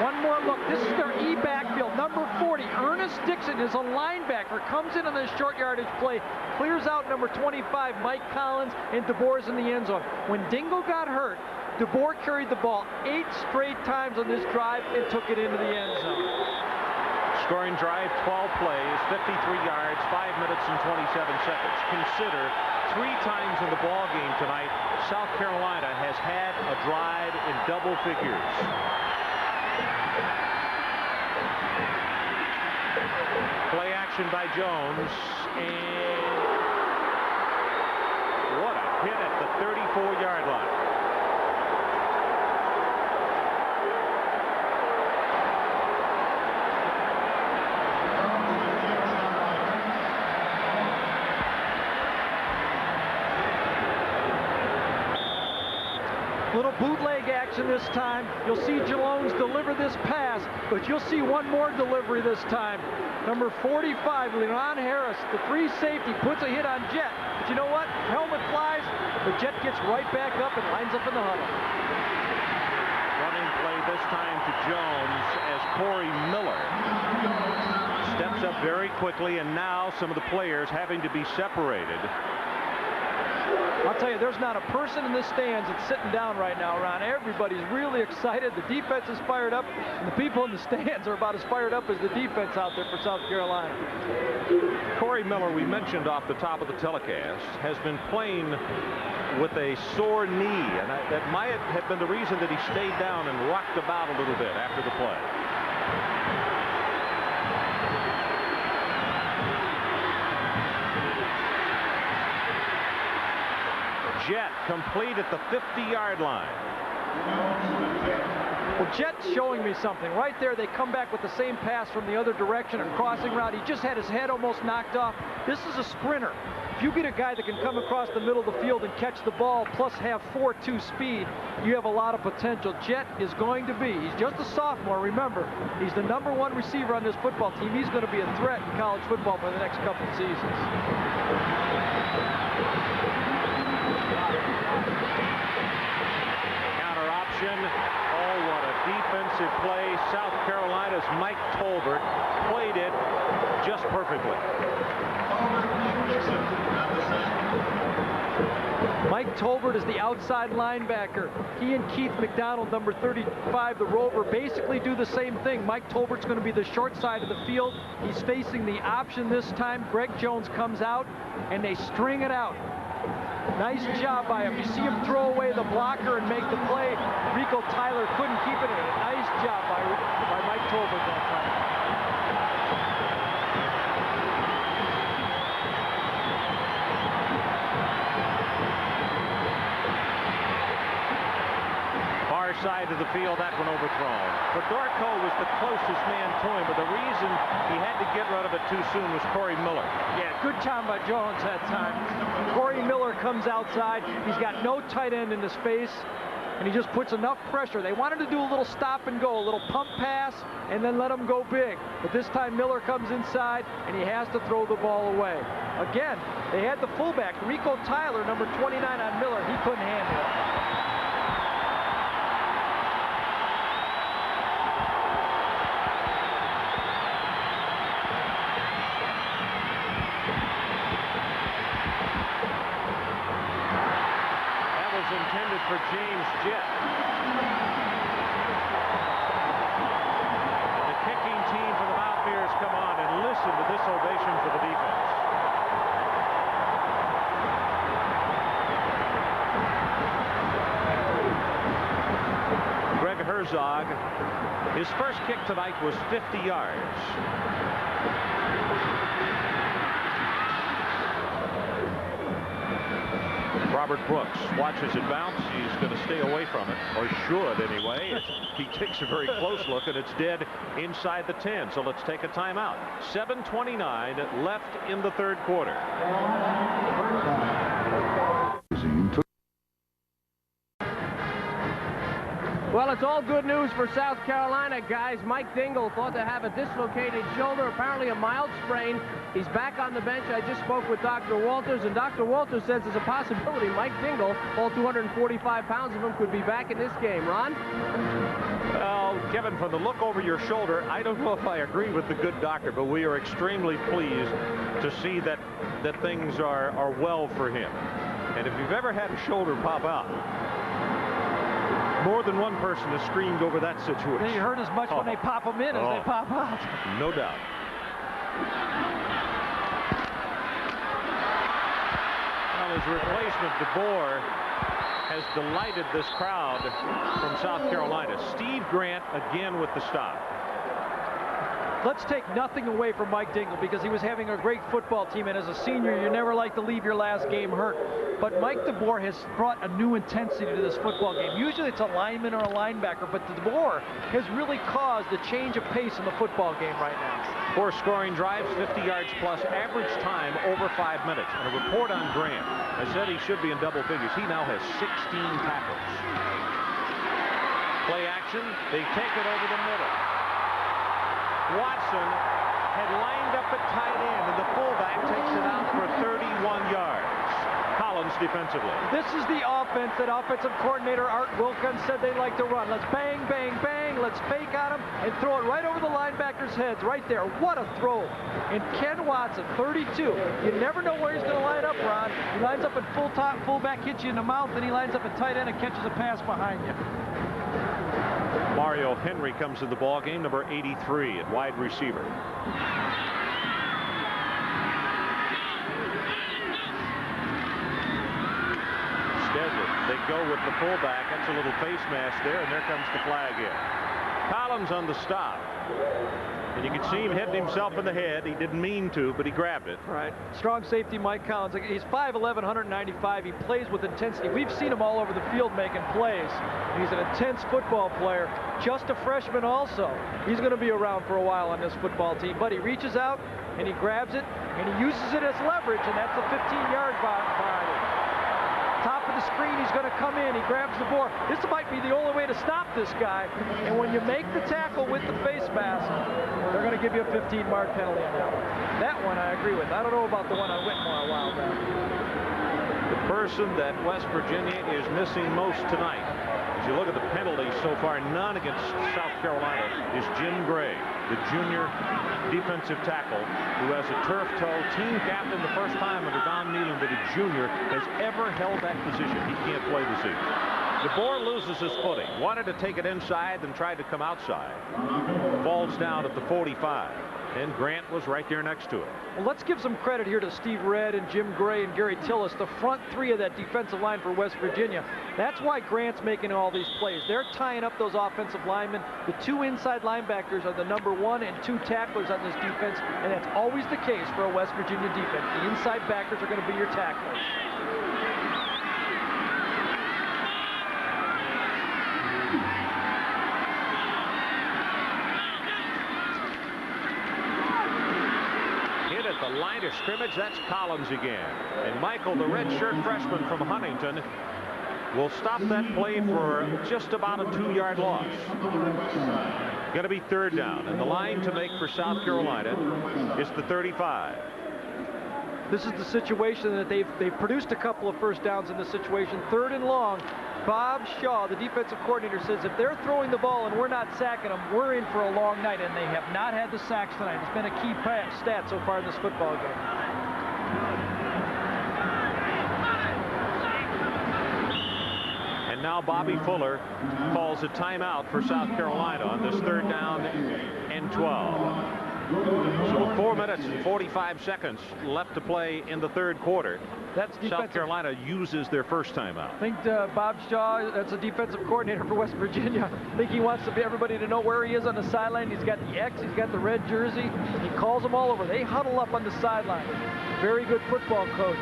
Speaker 2: One more look. This is their E backfield. Number 40, Ernest Dixon is a linebacker. Comes in on this short yardage play. Clears out number 25, Mike Collins, and DeBoer's in the end zone. When Dingle got hurt, DeBoer carried the ball 8 straight times on this drive and took it into the end zone.
Speaker 1: Scoring drive, 12 plays, 53 yards, 5 minutes and 27 seconds. Consider 3 times in the ball game tonight, South Carolina has had a drive in double figures. Play action by Jones, and what a hit at the 34-yard line.
Speaker 2: Little bootleg action this time. You'll see Jones deliver this pass, but you'll see one more delivery this time. Number 45, Leon Harris, the free safety, puts a hit on Jet. But you know what? Helmet flies, but Jet gets right back up and lines up in the huddle.
Speaker 1: Running play this time to Jones as Corey Miller steps up very quickly, and now some of the players having to be separated.
Speaker 2: I'll tell you, there's not a person in the stands that's sitting down right now, Ron. Everybody's really excited. The defense is fired up, and the people in the stands are about as fired up as the defense out there for South Carolina.
Speaker 1: Corey Miller, we mentioned off the top of the telecast, has been playing with a sore knee, and that might have been the reason that he stayed down and rocked about a little bit after the play. Jet complete at the 50-yard line.
Speaker 2: Well, Jet's showing me something. Right there, they come back with the same pass from the other direction, a crossing route. He just had his head almost knocked off. This is a sprinter. If you get a guy that can come across the middle of the field and catch the ball, plus have 4.2 speed, you have a lot of potential. Jet is going to be, he's just a sophomore, remember, he's the #1 receiver on this football team. He's going to be a threat in college football for the next couple of seasons.
Speaker 1: Counter option. Oh, what a defensive play. South Carolina's Mike Tolbert played it just perfectly.
Speaker 2: Mike Tolbert is the outside linebacker. He and Keith McDonald, number 35, the Rover, basically do the same thing. Mike Tolbert's going to be the short side of the field. He's facing the option this time. Greg Jones comes out, and they string it out. Nice job by him. You see him throw away the blocker and make the play. Rico Tyler couldn't keep it in. A nice job by Mike Tolbert that time.
Speaker 1: Far side of the field, that one overthrown. Fedorko was the closest man to him, but the reason he had to get rid of it too soon was Corey Miller.
Speaker 2: Yeah, good time by Jones that time. Corey Miller comes outside. He's got no tight end in his face, and he just puts enough pressure. They wanted to do a little stop and go, a little pump pass, and then let him go big. But this time Miller comes inside, and he has to throw the ball away. Again, they had the fullback, Rico Tyler, number 29 on Miller. He couldn't handle it.
Speaker 1: Intended for James Jett. The kicking team for the Mountaineers come on and listen to this ovation for the defense. Greg Herzog, his first kick tonight was 50 yards. Robert Brooks watches it bounce. He's going to stay away from it, or should anyway. He takes a very close look, and it's dead inside the 10. So let's take a timeout. 7:29 left in the third quarter.
Speaker 5: Well, it's all good news for South Carolina, guys. Mike Dingle thought to have a dislocated shoulder, apparently a mild sprain. He's back on the bench. I just spoke with Dr. Walters, and Dr. Walters says there's a possibility Mike Dingle, all 245 pounds of him, could be back in this game. Ron?
Speaker 1: Well, Kevin, from the look over your shoulder, I don't know if I agree with the good doctor, but we are extremely pleased to see that things are well for him. And if you've ever had a shoulder pop out, more than one person has screamed over that situation.
Speaker 2: They hurt as much when they pop them in as they pop out.
Speaker 1: No doubt. Well, his replacement, DeBoer, has delighted this crowd from South Carolina. Steve Grant again with the stop.
Speaker 2: Let's take nothing away from Mike Dingle because he was having a great football team, and as a senior, you never like to leave your last game hurt. But Mike DeBoer has brought a new intensity to this football game. Usually it's a lineman or a linebacker, but DeBoer has really caused a change of pace in the football game right now.
Speaker 1: 4 scoring drives, 50 yards plus, average time over 5 minutes. And a report on Grant. I said he should be in double figures. He now has 16 tackles. Play action. They take it over the middle. Watson had lined up at tight end, and the fullback takes it out for 31 yards. Collins defensively.
Speaker 2: This is the offense that offensive coordinator Art Wilkins said they like to run. Let's bang, bang, bang. running. Let's fake on him and throw it right over the linebackers' heads right there. What a throw. And Ken Watson, 32. You never know where he's going to line up, Ron. He lines up at fullback, hits you in the mouth, then he lines up at tight end and catches a pass behind you.
Speaker 1: Mario Henry comes to the ball game, number 83 at wide receiver. They go with the fullback. That's a little face mask there, and there comes the flag in. Collins on the stop. And you can see him hitting himself in the head. He didn't mean to, but he grabbed it.
Speaker 2: Right. Strong safety Mike Collins. He's 5'11", 195. He plays with intensity. We've seen him all over the field making plays. He's an intense football player. Just a freshman also. He's going to be around for a while on this football team. But he reaches out, and he grabs it, and he uses it as leverage, and that's a 15-yard body. Top of the screen, he's going to come in. He grabs the board. This might be the only way to stop this guy. And when you make the tackle with the face mask, they're going to give you a 15-yard penalty on that one. That one I agree with. I don't know about the one on Whitmore a while back.
Speaker 1: The person that West Virginia is missing most tonight, as you look at the penalties so far, none against South Carolina, is Jim Gray, the junior defensive tackle who has a turf toe, team captain the first time under Don Nehlen that a junior has ever held that position. He can't play this season. DeBoer loses his footing. Wanted to take it inside, then tried to come outside. Falls down at the 45. And Grant was right there next to him.
Speaker 2: Well, let's give some credit here to Steve Redd and Jim Gray and Gary Tillis, the front three of that defensive line for West Virginia. That's why Grant's making all these plays. They're tying up those offensive linemen. The two inside linebackers are the number 1 and 2 tacklers on this defense, and that's always the case for a West Virginia defense. The inside backers are going to be your tacklers.
Speaker 1: The line of scrimmage, that's Collins again. And Michael, the redshirt freshman from Huntington, will stop that play for just about a 2-yard loss. Going to be third down, and the line to make for South Carolina is the 35.
Speaker 2: This is the situation that they've produced a couple of first downs in this situation. 3rd and long. Bob Shaw, the defensive coordinator, says if they're throwing the ball and we're not sacking them, we're in for a long night, and they have not had the sacks tonight. It's been a key stat so far in this football game.
Speaker 1: And now Bobby Fuller calls a timeout for South Carolina on this 3rd down and 12. So 4 minutes and 45 seconds left to play in the 3rd quarter.
Speaker 2: That's
Speaker 1: South Carolina uses their first timeout.
Speaker 2: I think Bob Shaw, that's a defensive coordinator for West Virginia. I think he wants everybody to know where he is on the sideline. He's got the X, he's got the red jersey. He calls them all over. They huddle up on the sideline. Very good football coach.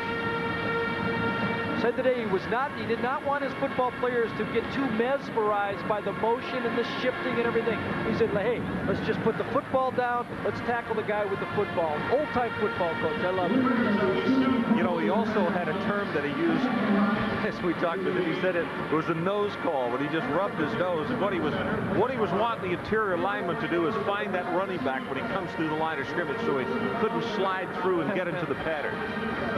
Speaker 2: Said today he did not want his football players to get too mesmerized by the motion and the shifting and everything. He said, hey, let's just put the football down. Let's tackle the guy with the football. Old-time football coach. I love it.
Speaker 1: You know, he also had a term that he used as we talked with him. He said it was a nose call when he just rubbed his nose. And what he was wanting the interior lineman to do is find that running back when he comes through the line of scrimmage so he couldn't slide through and get into the pattern.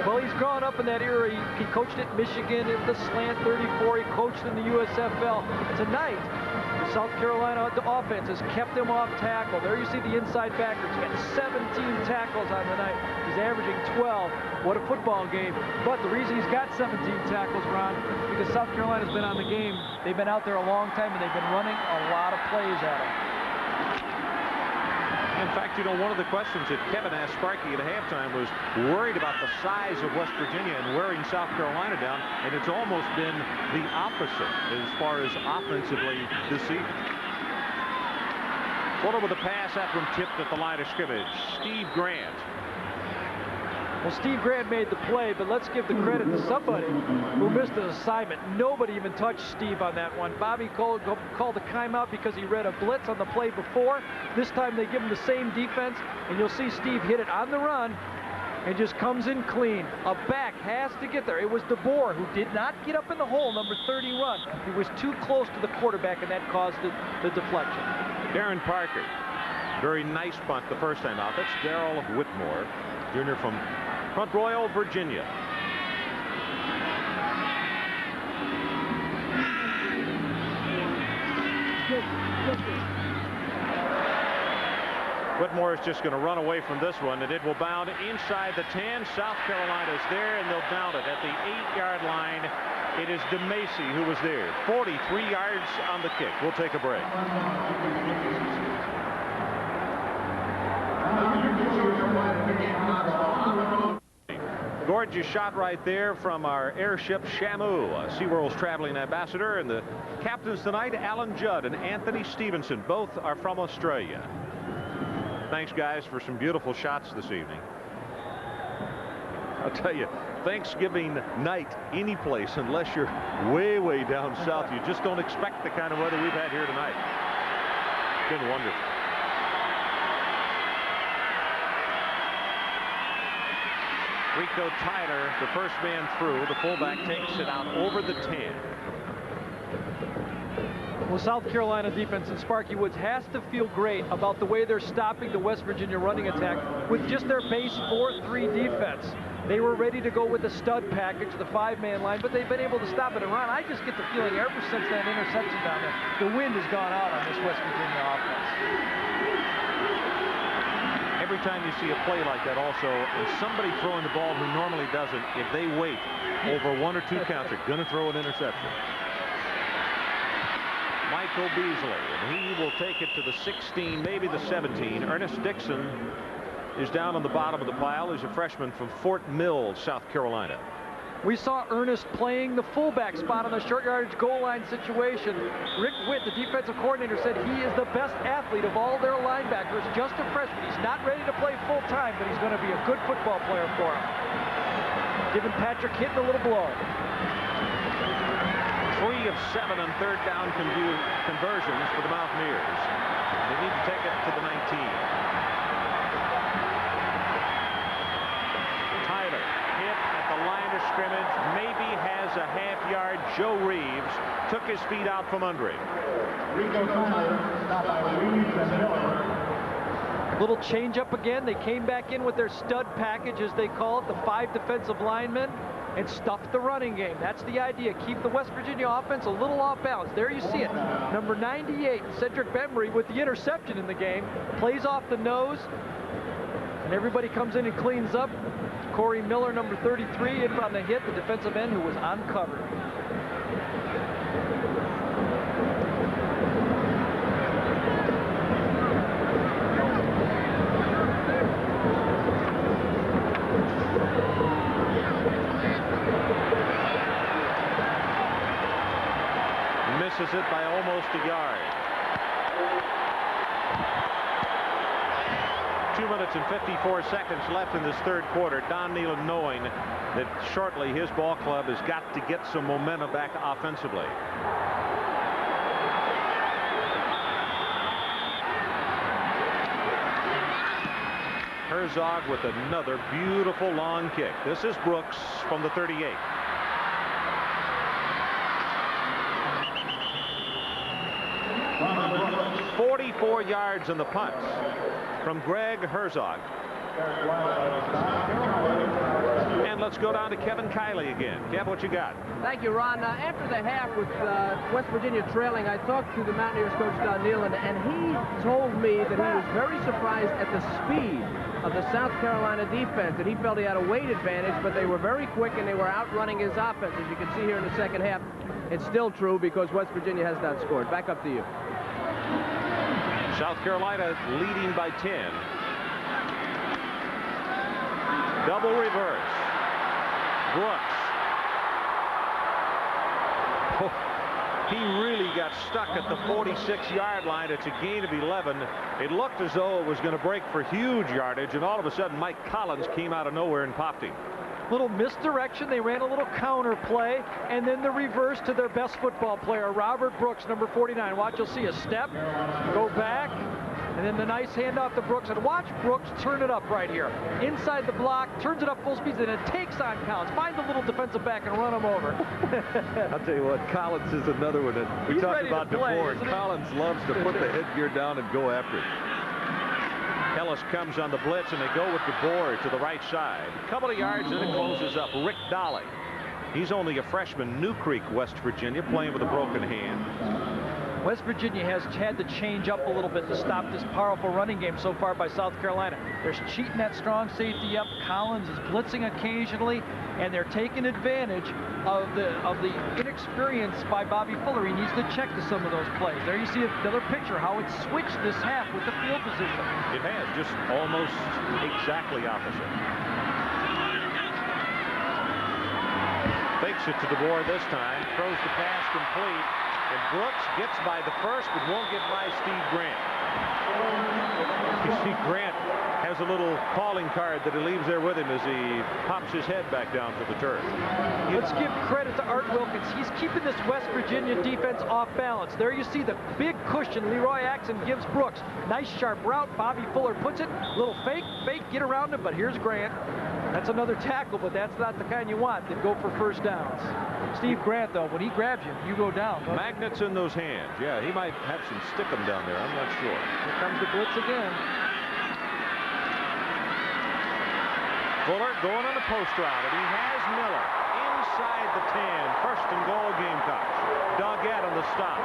Speaker 2: Well, he's grown up in that era. He coached at Michigan at the slant 34. He coached in the USFL. Tonight, the South Carolina offense has kept him off tackle. There you see the inside backers. He got 17 tackles on the night. He's averaging 12. What a football game. But the reason he's got 17 tackles, Ron, because South Carolina's been on the game. They've been out there a long time, and they've been running a lot of plays at him.
Speaker 1: In fact, you know, one of the questions that Kevin asked Sparky at halftime was worried about the size of West Virginia and wearing South Carolina down, and it's almost been the opposite as far as offensively this season. Fuller with a pass, that one tipped at the line of scrimmage. Steve Grant.
Speaker 2: Well, Steve Grant made the play, but let's give the credit to somebody who missed an assignment. Nobody even touched Steve on that one. Bobby called a timeout because he read a blitz on the play before. This time they give him the same defense, and you'll see Steve hit it on the run and just comes in clean. A back has to get there. It was DeBoer who did not get up in the hole, number 30 run. He was too close to the quarterback, and that caused the deflection.
Speaker 1: Darren Parker, very nice punt the first time out. That's Darrell Whitmore, junior from Front Royal, Virginia. Whitmore is just going to run away from this one, and it will bound inside the 10. South Carolina is there, and they'll bound it at the 8-yard line. It is DeMacy who was there. 43 yards on the kick. We'll take a break. Gorgeous shot right there from our airship Shamu, SeaWorld's traveling ambassador, and the captains tonight, Alan Judd and Anthony Stevenson. Both are from Australia. Thanks, guys, for some beautiful shots this evening. I'll tell you, Thanksgiving night, any place, unless you're way, way down south, you just don't expect the kind of weather we've had here tonight. It's been wonderful. Rico Tyler, the first man through. The fullback takes it out over the 10.
Speaker 2: Well, South Carolina defense and Sparky Woods has to feel great about the way they're stopping the West Virginia running attack with just their base 4-3 defense. They were ready to go with the stud package, the 5-man line, but they've been able to stop it and run. I just get the feeling ever since that interception down there, the wind has gone out on this West Virginia offense.
Speaker 1: Every time you see a play like that also, and somebody throwing the ball who normally doesn't, if they wait over 1 or 2 counts, they're going to throw an interception. Michael Beasley, and he will take it to the 16, maybe the 17. Ernest Dixon is down on the bottom of the pile. He's a freshman from Fort Mill, South Carolina.
Speaker 2: We saw Ernest playing the fullback spot on the short yardage goal line situation. Rick Witt, the defensive coordinator, said he is the best athlete of all their linebackers, just a freshman. He's not ready to play full time, but he's going to be a good football player for him. Giving Patrick Hinton a little blow.
Speaker 1: 3 of 7 on third down conversions for the Mountaineers. They need to take it to the 19. Tyler hit at the line of scrimmage, maybe has a half-yard. Joe Reeves took his feet out from under him.
Speaker 2: Little change up again. They came back in with their stud package, as they call it, the 5 defensive linemen, and stuffed the running game. That's the idea. Keep the West Virginia offense a little off balance. There you see it. Number 98, Cedric Bembry, with the interception in the game, plays off the nose, and everybody comes in and cleans up. Corey Miller, number 33, in on the hit, the defensive end who was uncovered.
Speaker 1: Misses it by almost a yard. 2 minutes and 54 seconds left in this third quarter. Don Nealon knowing that shortly his ball club has got to get some momentum back offensively. Herzog with another beautiful long kick. This is Brooks from the 38. .44 yards in the punt from Greg Herzog. And let's go down to Kevin Kiley again. Kev, what you got?
Speaker 5: Thank you, Ron. After the half with West Virginia trailing, I talked to the Mountaineers coach, Don Nealon, and he told me that he was very surprised at the speed of the South Carolina defense, and he felt he had a weight advantage, but they were very quick and they were outrunning his offense. As you can see here in the second half, it's still true because West Virginia has not scored. Back up to you.
Speaker 1: South Carolina leading by 10. Double reverse. Brooks. Oh, he really got stuck at the 46-yard line. It's a gain of 11. It looked as though it was going to break for huge yardage, and all of a sudden Mike Collins came out of nowhere and popped him.
Speaker 2: Little misdirection. They ran a little counter play, and then the reverse to their best football player, Robert Brooks, number 49. Watch, you'll see a step, go back, and then the nice handoff to Brooks. And watch Brooks turn it up right here. Inside the block, turns it up full speed, and it takes on Collins. Finds a little defensive back and run him over.
Speaker 10: I'll tell you what, Collins is another one that we talked about before. Collins loves to put the headgear down and go after it.
Speaker 1: Ellis comes on the blitz, and they go with DeBoer to the right side. A couple of yards, and it closes up. Rick Dolly. He's only a freshman, New Creek, West Virginia, playing with a broken hand.
Speaker 2: West Virginia has had to change up a little bit to stop this powerful running game so far by South Carolina. They're cheating that strong safety up. Collins is blitzing occasionally, and they're taking advantage of the inexperience by Bobby Fuller. He needs to check to some of those plays. There you see another picture how it's switched this half with the field position.
Speaker 1: It has, just almost exactly opposite. Fakes it to DeBoer this time, throws the pass complete, and Brooks gets by the first but won't get by Steve Grant. You see Grant has a little calling card that he leaves there with him as he pops his head back down to the turf.
Speaker 2: Let's give credit to Art Wilkins. He's keeping this West Virginia defense off balance. There you see the big cushion Leroy Axon gives Brooks. Nice sharp route. Bobby Fuller puts it. Little fake, get around him, but here's Grant. That's another tackle, but that's not the kind you want. They go for first downs. Steve Grant, though, when he grabs you, you go down.
Speaker 1: Magnets in those hands. Yeah, he might have some stickum down there. I'm not sure.
Speaker 2: Here comes the blitz again.
Speaker 1: Fuller going on the post route, and he has Miller inside the 10. First and goal, Gamecocks. Doggett on the stop.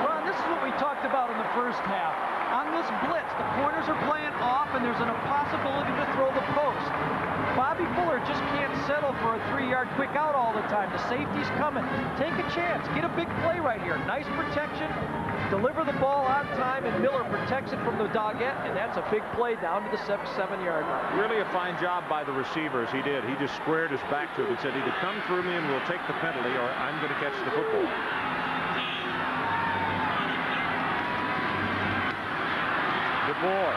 Speaker 2: Ron, this is what we talked about in the first half. On this blitz, the corners are playing off, and there's a possibility to throw the post. Bobby Fuller just can't settle for a 3-yard quick out all the time. The safety's coming. Take a chance. Get a big play right here. Nice protection. Deliver the ball on time, and Miller protects it from the Doggett, and that's a big play down to the 7-yard line.
Speaker 1: Really a fine job by the receivers. He did. He just squared his back to it and said, either come through me and we'll take the penalty, or I'm going to catch the football. DeBoer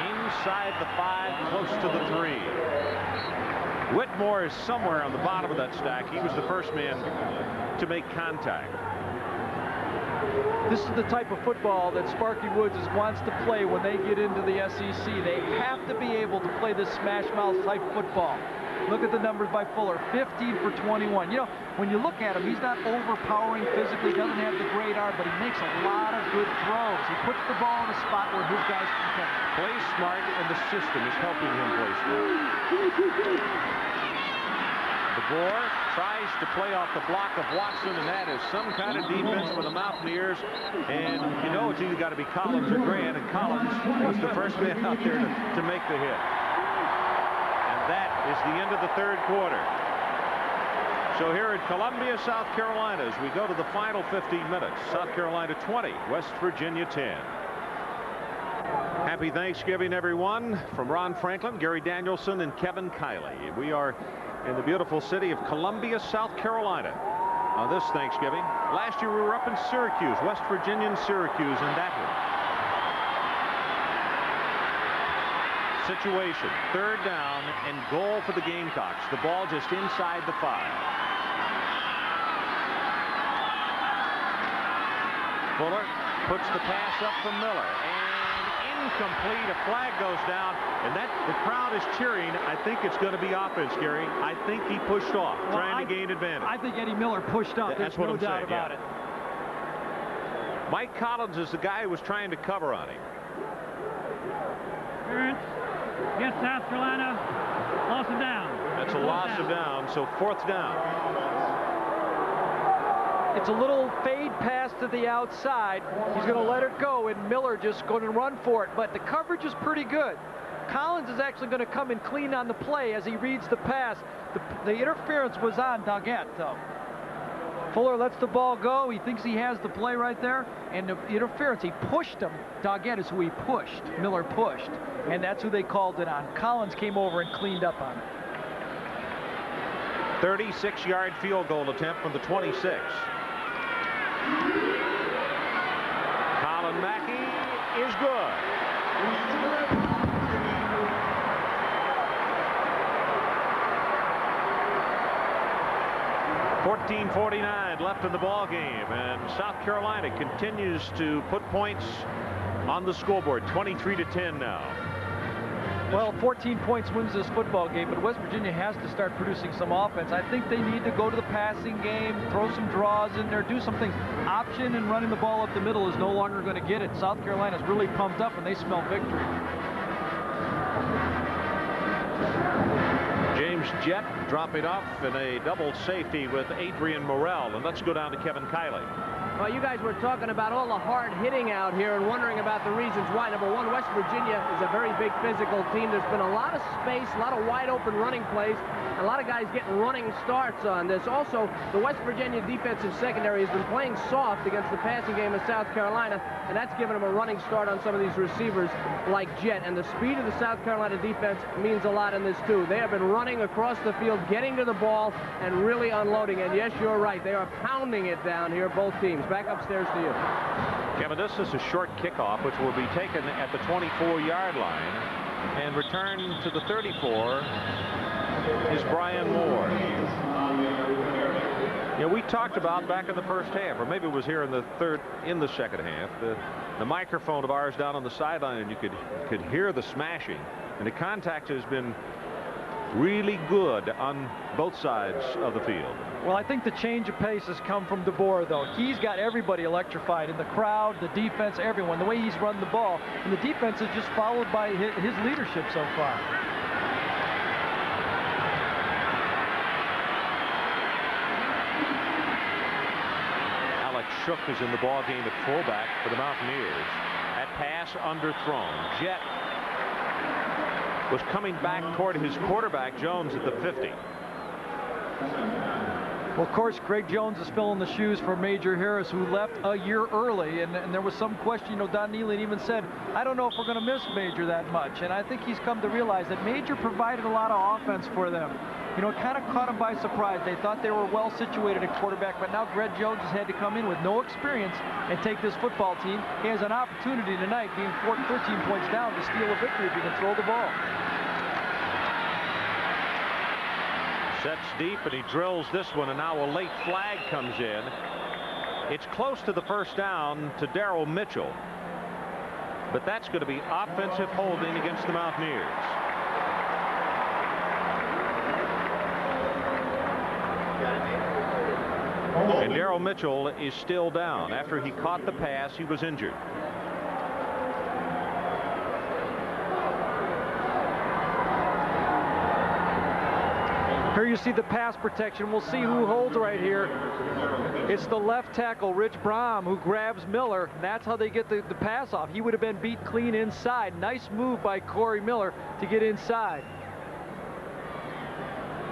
Speaker 1: inside the 5, close to the 3. Whitmore is somewhere on the bottom of that stack. He was the first man to make contact.
Speaker 2: This is the type of football that Sparky Woods wants to play when they get into the SEC. They have to be able to play this smash mouth type football. Look at the numbers by Fuller, 15 for 21. You know, when you look at him, he's not overpowering physically, doesn't have the great arm, but he makes a lot of good throws. He puts the ball in a spot where his guys can catch it.
Speaker 1: Play smart, and the system is helping him play smart. DeBoer tries to play off the block of Watson, and that is some kind of defense for the Mountaineers. And you know it's either got to be Collins or Grant, and Collins was the first man out there to make the hit. That is the end of the third quarter. So here at Columbia, South Carolina, as we go to the final 15 minutes, South Carolina 20, West Virginia 10. Happy Thanksgiving, everyone. From Ron Franklin, Gary Danielson, and Kevin Kiley. We are in the beautiful city of Columbia, South Carolina on this Thanksgiving. Last year we were up in Syracuse, West Virginia and Syracuse in that one. Situation, third down and goal for the Gamecocks. The ball just inside the 5. Fuller puts the pass up from Miller, and incomplete. A flag goes down, and the crowd is cheering. I think it's going to be offense, Gary. I think he pushed off, trying to gain advantage.
Speaker 2: I think Eddie Miller pushed off.
Speaker 1: That's
Speaker 2: There's
Speaker 1: what
Speaker 2: no
Speaker 1: I'm
Speaker 2: doubt
Speaker 1: saying,
Speaker 2: about it.
Speaker 1: Mike Collins is the guy who was trying to cover on him.
Speaker 8: Yes, South Carolina, loss of down.
Speaker 1: That's a loss of down, so 4th down.
Speaker 2: It's a little fade pass to the outside. He's going to let it go, and Miller just going to run for it. But the coverage is pretty good. Collins is actually going to come and clean on the play as he reads the pass. The interference was on Doggett, though. Fuller lets the ball go. He thinks he has the play right there. And the interference, he pushed him. Doggett is who he pushed. Miller pushed. And that's who they called it on. Collins came over and cleaned up on it.
Speaker 1: 36-yard field goal attempt from the 26. Colin Mackey is good. 14:49 left in the ball game, and South Carolina continues to put points on the scoreboard. 23-10 now.
Speaker 2: Well, 14 points wins this football game, but West Virginia has to start producing some offense. I think they need to go to the passing game, throw some draws in there, do some things. Option and running the ball up the middle is no longer going to get it. South Carolina's really pumped up, and they smell victory.
Speaker 1: James Jett dropping off in a double safety with Adrian Morrell. And let's go down to Kevin Kiley.
Speaker 5: Well, you guys were talking about all the hard hitting out here and wondering about the reasons why. Number one, West Virginia is a very big physical team. There's been a lot of space, a lot of wide open running plays, a lot of guys getting running starts on this. Also, the West Virginia defensive secondary has been playing soft against the passing game of South Carolina, and that's given them a running start on some of these receivers like Jet. And the speed of the South Carolina defense means a lot in this too. They have been running across the field, getting to the ball, and really unloading. And yes, you're right, they are pounding it down here, both teams. Back upstairs to you.
Speaker 1: Kevin, this is a short kickoff, which will be taken at the 24-yard line and returned to the 34 is Brian Moore. You know, we talked about back in the first half, or maybe it was here in the second half, the microphone of ours down on the sideline, and you could hear the smashing, and the contact has been really good on both sides of the field.
Speaker 2: Well, I think the change of pace has come from DeBoer, though. He's got everybody electrified in the crowd, the defense, everyone, the way he's run the ball. And the defense is just followed by his leadership so far.
Speaker 1: Alex Shook is in the ball game at fullback for the Mountaineers. That pass underthrown. Jet was coming back toward his quarterback, Jones, at the 50.
Speaker 2: Well, of course, Greg Jones is filling the shoes for Major Harris, who left a year early, and there was some question. You know, Don Nealon even said, I don't know if we're going to miss Major that much, and I think he's come to realize that Major provided a lot of offense for them. You know, it kind of caught them by surprise. They thought they were well situated at quarterback, but now Greg Jones has had to come in with no experience and take this football team. He has an opportunity tonight, being 13 points down, to steal a victory if he can throw the ball.
Speaker 1: Sets deep, and he drills this one, and now a late flag comes in. It's close to the first down to Darrell Mitchell, but that's going to be offensive holding against the Mountaineers. And Darrell Mitchell is still down. After he caught the pass, he was injured.
Speaker 2: Here you see the pass protection. We'll see who holds right here. It's the left tackle, Rich Brom, who grabs Miller. That's how they get the pass off. He would have been beat clean inside. Nice move by Corey Miller to get inside.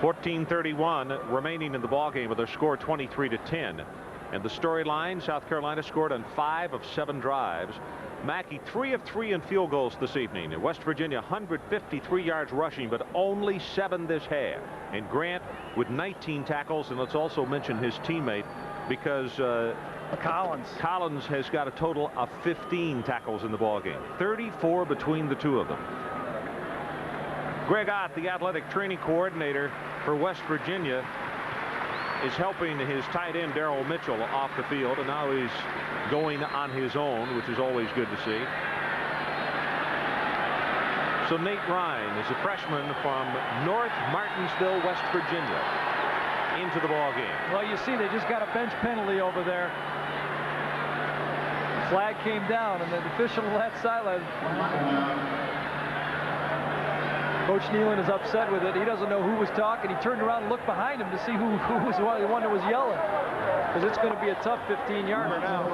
Speaker 1: 14:31 remaining in the ballgame with a score 23-10. And the storyline, South Carolina scored on 5 of 7 drives. Mackey 3 of 3 in field goals this evening. And West Virginia 153 yards rushing, but only 7 this half. And Grant with 19 tackles. And let's also mention his teammate, because Collins has got a total of 15 tackles in the ballgame. 34 between the two of them. Greg Ott, the athletic training coordinator for West Virginia, is helping his tight end Darrell Mitchell off the field, and now he's going on his own, which is always good to see. So Nate Ryan is a freshman from North Martinsville, West Virginia, into the ball game.
Speaker 2: Well, you see, they just got a bench penalty over there. Flag came down, and the official on that sideline. Coach Nealon is upset with it. He doesn't know who was talking. He turned around and looked behind him to see who was the one that was yelling. Because it's going to be a tough 15-yarder now.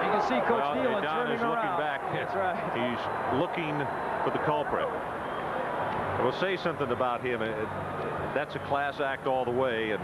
Speaker 2: You can see Coach Nealon turning around.
Speaker 1: Looking back.
Speaker 2: That's right.
Speaker 1: He's looking for the culprit. I will say something about him. That's a class act all the way. And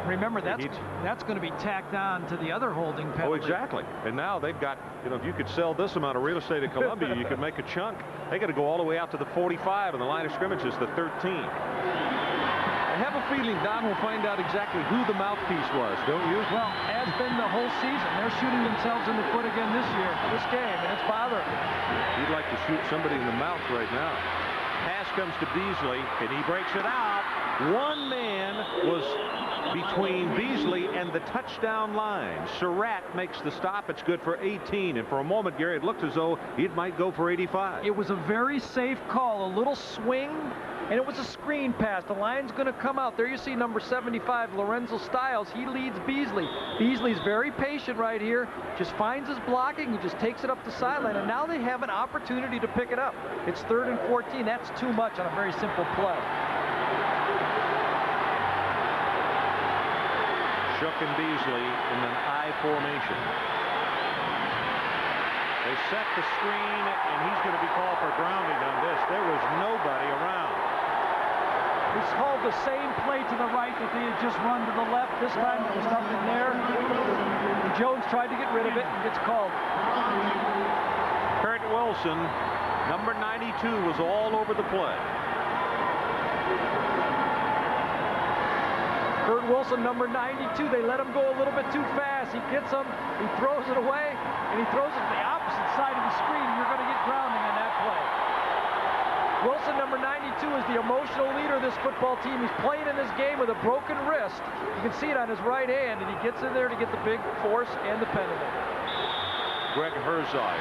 Speaker 2: remember, that's going to be tacked on to the other holding penalty.
Speaker 1: Oh, exactly. And now they've got, you know, if you could sell this amount of real estate at Columbia, you could make a chunk. They got to go all the way out to the 45, and the line of scrimmage is the 13.
Speaker 10: I have a feeling Don will find out exactly who the mouthpiece was, don't you?
Speaker 2: Well, has been the whole season. They're shooting themselves in the foot again this year for this game, and it's bothering.
Speaker 1: He'd like to shoot somebody in the mouth right now. Pass comes to Beasley, and he breaks it out. One man was between Beasley and the touchdown line. Surratt makes the stop. It's good for 18. And for a moment, Gary, it looked as though it might go for 85.
Speaker 2: It was a very safe call. A little swing, and it was a screen pass. The line's going to come out. There you see number 75, Lorenzo Stiles. He leads Beasley. Beasley's very patient right here. Just finds his blocking. He just takes it up the sideline, and now they have an opportunity to pick it up. It's 3rd and 14. That's too much on a very simple play.
Speaker 1: Shook and Beasley in an I formation. They set the screen, and he's going to be called for grounding on this. There was nobody around.
Speaker 2: He's called the same play to the right that they had just run to the left. This time there was nothing there. And Jones tried to get rid of it and gets called.
Speaker 1: Kurt Wilson, number 92, was all over the play.
Speaker 2: Kurt Wilson, number 92, they let him go a little bit too fast. He gets him, he throws it away, and he throws it to the opposite side of the screen. You're going to get grounding on that play. Wilson, number 92, is the emotional leader of this football team. He's playing in this game with a broken wrist. You can see it on his right hand, and he gets in there to get the big force and the penalty.
Speaker 1: Greg Herzog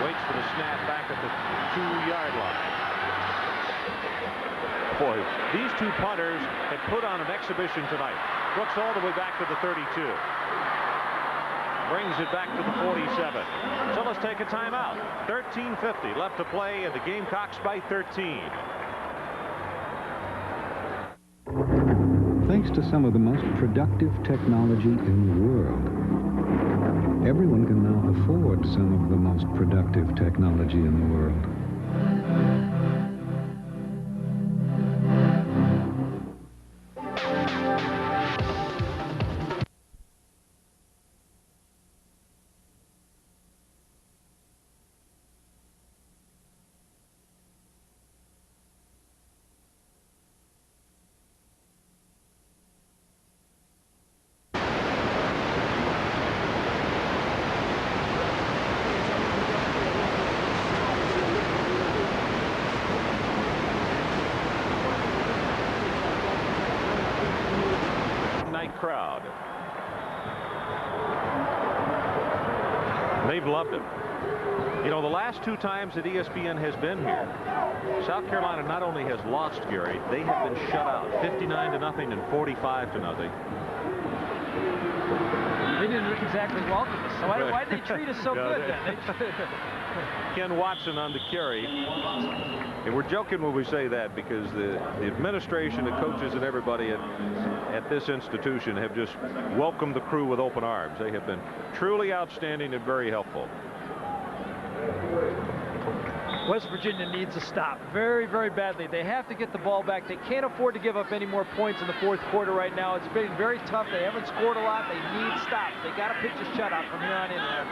Speaker 1: waits for the snap back at the 2-yard line. Boy, these two punters had put on an exhibition tonight. Brooks all the way back to the 32. Brings it back to the 47. So let's take a timeout. 13:50 left to play, and the Gamecocks by 13.
Speaker 14: Thanks to some of the most productive technology in the world, everyone can now afford some of the most productive technology in the world.
Speaker 1: Crowd. They've loved him. You know, the last 2 times that ESPN has been here, South Carolina not only has lost, Gary, they have been shut out 59-0 and 45-0.
Speaker 2: They didn't exactly welcome us. So why did they treat us so good then?
Speaker 1: Ken Watson on the carry. And we're joking when we say that, because the administration, the coaches, and everybody at this institution have just welcomed the crew with open arms. They have been truly outstanding and very helpful.
Speaker 2: West Virginia needs a stop very, very badly. They have to get the ball back. They can't afford to give up any more points in the 4th quarter right now. It's been very tough. They haven't scored a lot. They need stops. They got to pitch a shutout from here on in there.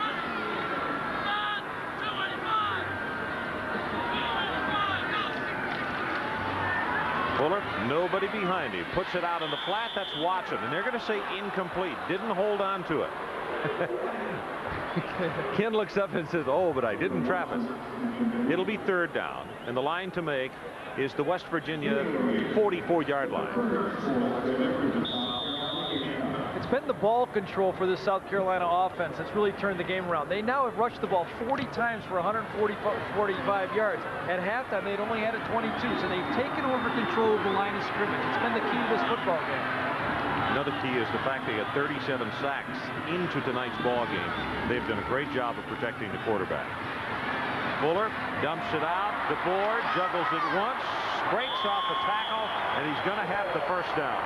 Speaker 1: Fuller, nobody behind him. Puts it out in the flat. That's Watson. And they're going to say incomplete. Didn't hold on to it. Ken looks up and says, oh, but I didn't trap it. It'll be 3rd down. And the line to make is the West Virginia 44-yard line.
Speaker 2: It's been the ball control for this South Carolina offense that's really turned the game around. They now have rushed the ball 40 times for 145 yards. At halftime, they'd only had it 22, so they've taken over control of the line of scrimmage. It's been the key to this football game.
Speaker 1: Another key is the fact they had 37 sacks into tonight's ball game. They've done a great job of protecting the quarterback. Fuller dumps it out. DeBoer juggles it once, breaks off the tackle, and he's going to have the 1st down.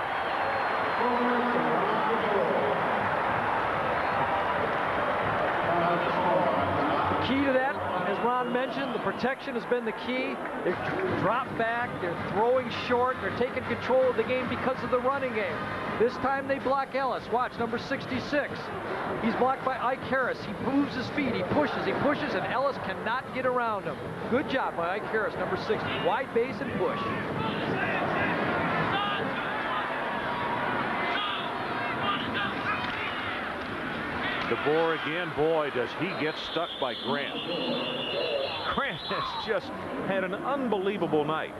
Speaker 2: The key to that, as Ron mentioned, the protection has been the key. They've dropped back, they're throwing short, they're taking control of the game because of the running game. This time they block Ellis. Watch, number 66. He's blocked by Ike Harris. He moves his feet, he pushes, and Ellis cannot get around him. Good job by Ike Harris, number 60. Wide base and push.
Speaker 1: DeBoer again. Boy, does he get stuck by Grant. Grant has just had an unbelievable night.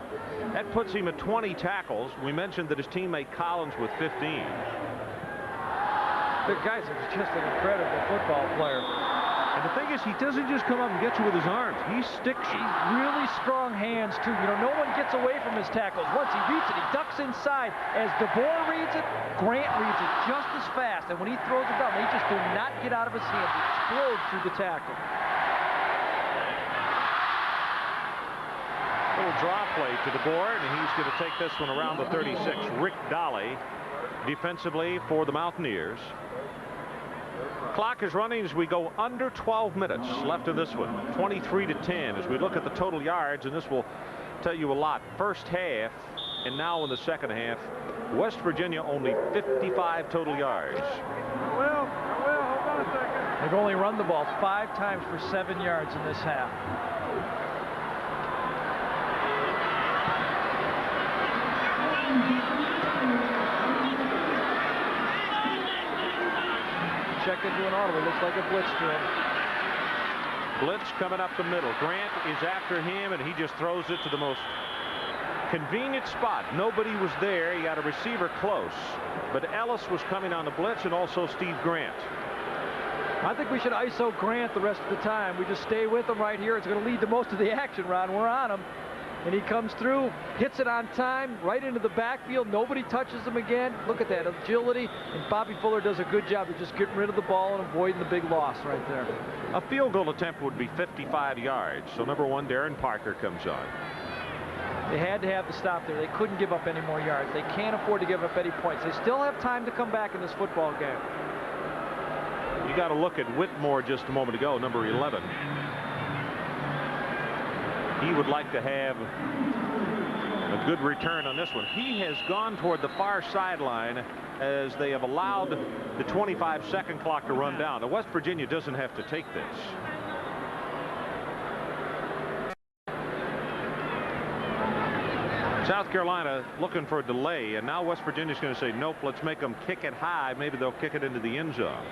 Speaker 1: That puts him at 20 tackles. We mentioned that his teammate Collins with 15.
Speaker 2: The guy's just an incredible football player.
Speaker 10: And the thing is, he doesn't just come up and get you with his arms. He sticks you.
Speaker 2: He's really strong hands, too. You know, no one gets away from his tackles. Once he reads it, he ducks inside. As DeBoer reads it, Grant reads it just as fast. And when he throws it down, they just do not get out of his hands. He explodes through the tackle.
Speaker 1: Little draw play to DeBoer, and he's going to take this one around the 36. Rick Dolly defensively for the Mountaineers. Clock is running as we go under 12 minutes left in this one. 23-10 as we look at the total yards, and this will tell you a lot. First half and now in the second half, West Virginia only 55 total yards.
Speaker 8: Well, hold on a second.
Speaker 2: They've only run the ball 5 times for 7 yards in this half. Check into an audible. Looks like a blitz to him.
Speaker 1: Blitz coming up the middle. Grant is after him, and he just throws it to the most convenient spot. Nobody was there. He got a receiver close. But Ellis was coming on the blitz, and also Steve Grant.
Speaker 2: I think we should ISO Grant the rest of the time. We just stay with him right here. It's going to lead to most of the action, Ron. We're on him. And he comes through, hits it on time, right into the backfield. Nobody touches him again. Look at that agility. And Bobby Fuller does a good job of just getting rid of the ball and avoiding the big loss right there.
Speaker 1: A field goal attempt would be 55 yards. So number 1, Darren Parker comes on.
Speaker 2: They had to have the stop there. They couldn't give up any more yards. They can't afford to give up any points. They still have time to come back in this football game.
Speaker 1: You got to look at Whitmore just a moment ago, number 11. He would like to have a good return on this one. He has gone toward the far sideline as they have allowed the 25-second clock to run down. The West Virginia doesn't have to take this. South Carolina looking for a delay, and now West Virginia's going to say, nope, let's make them kick it high. Maybe they'll kick it into the end zone.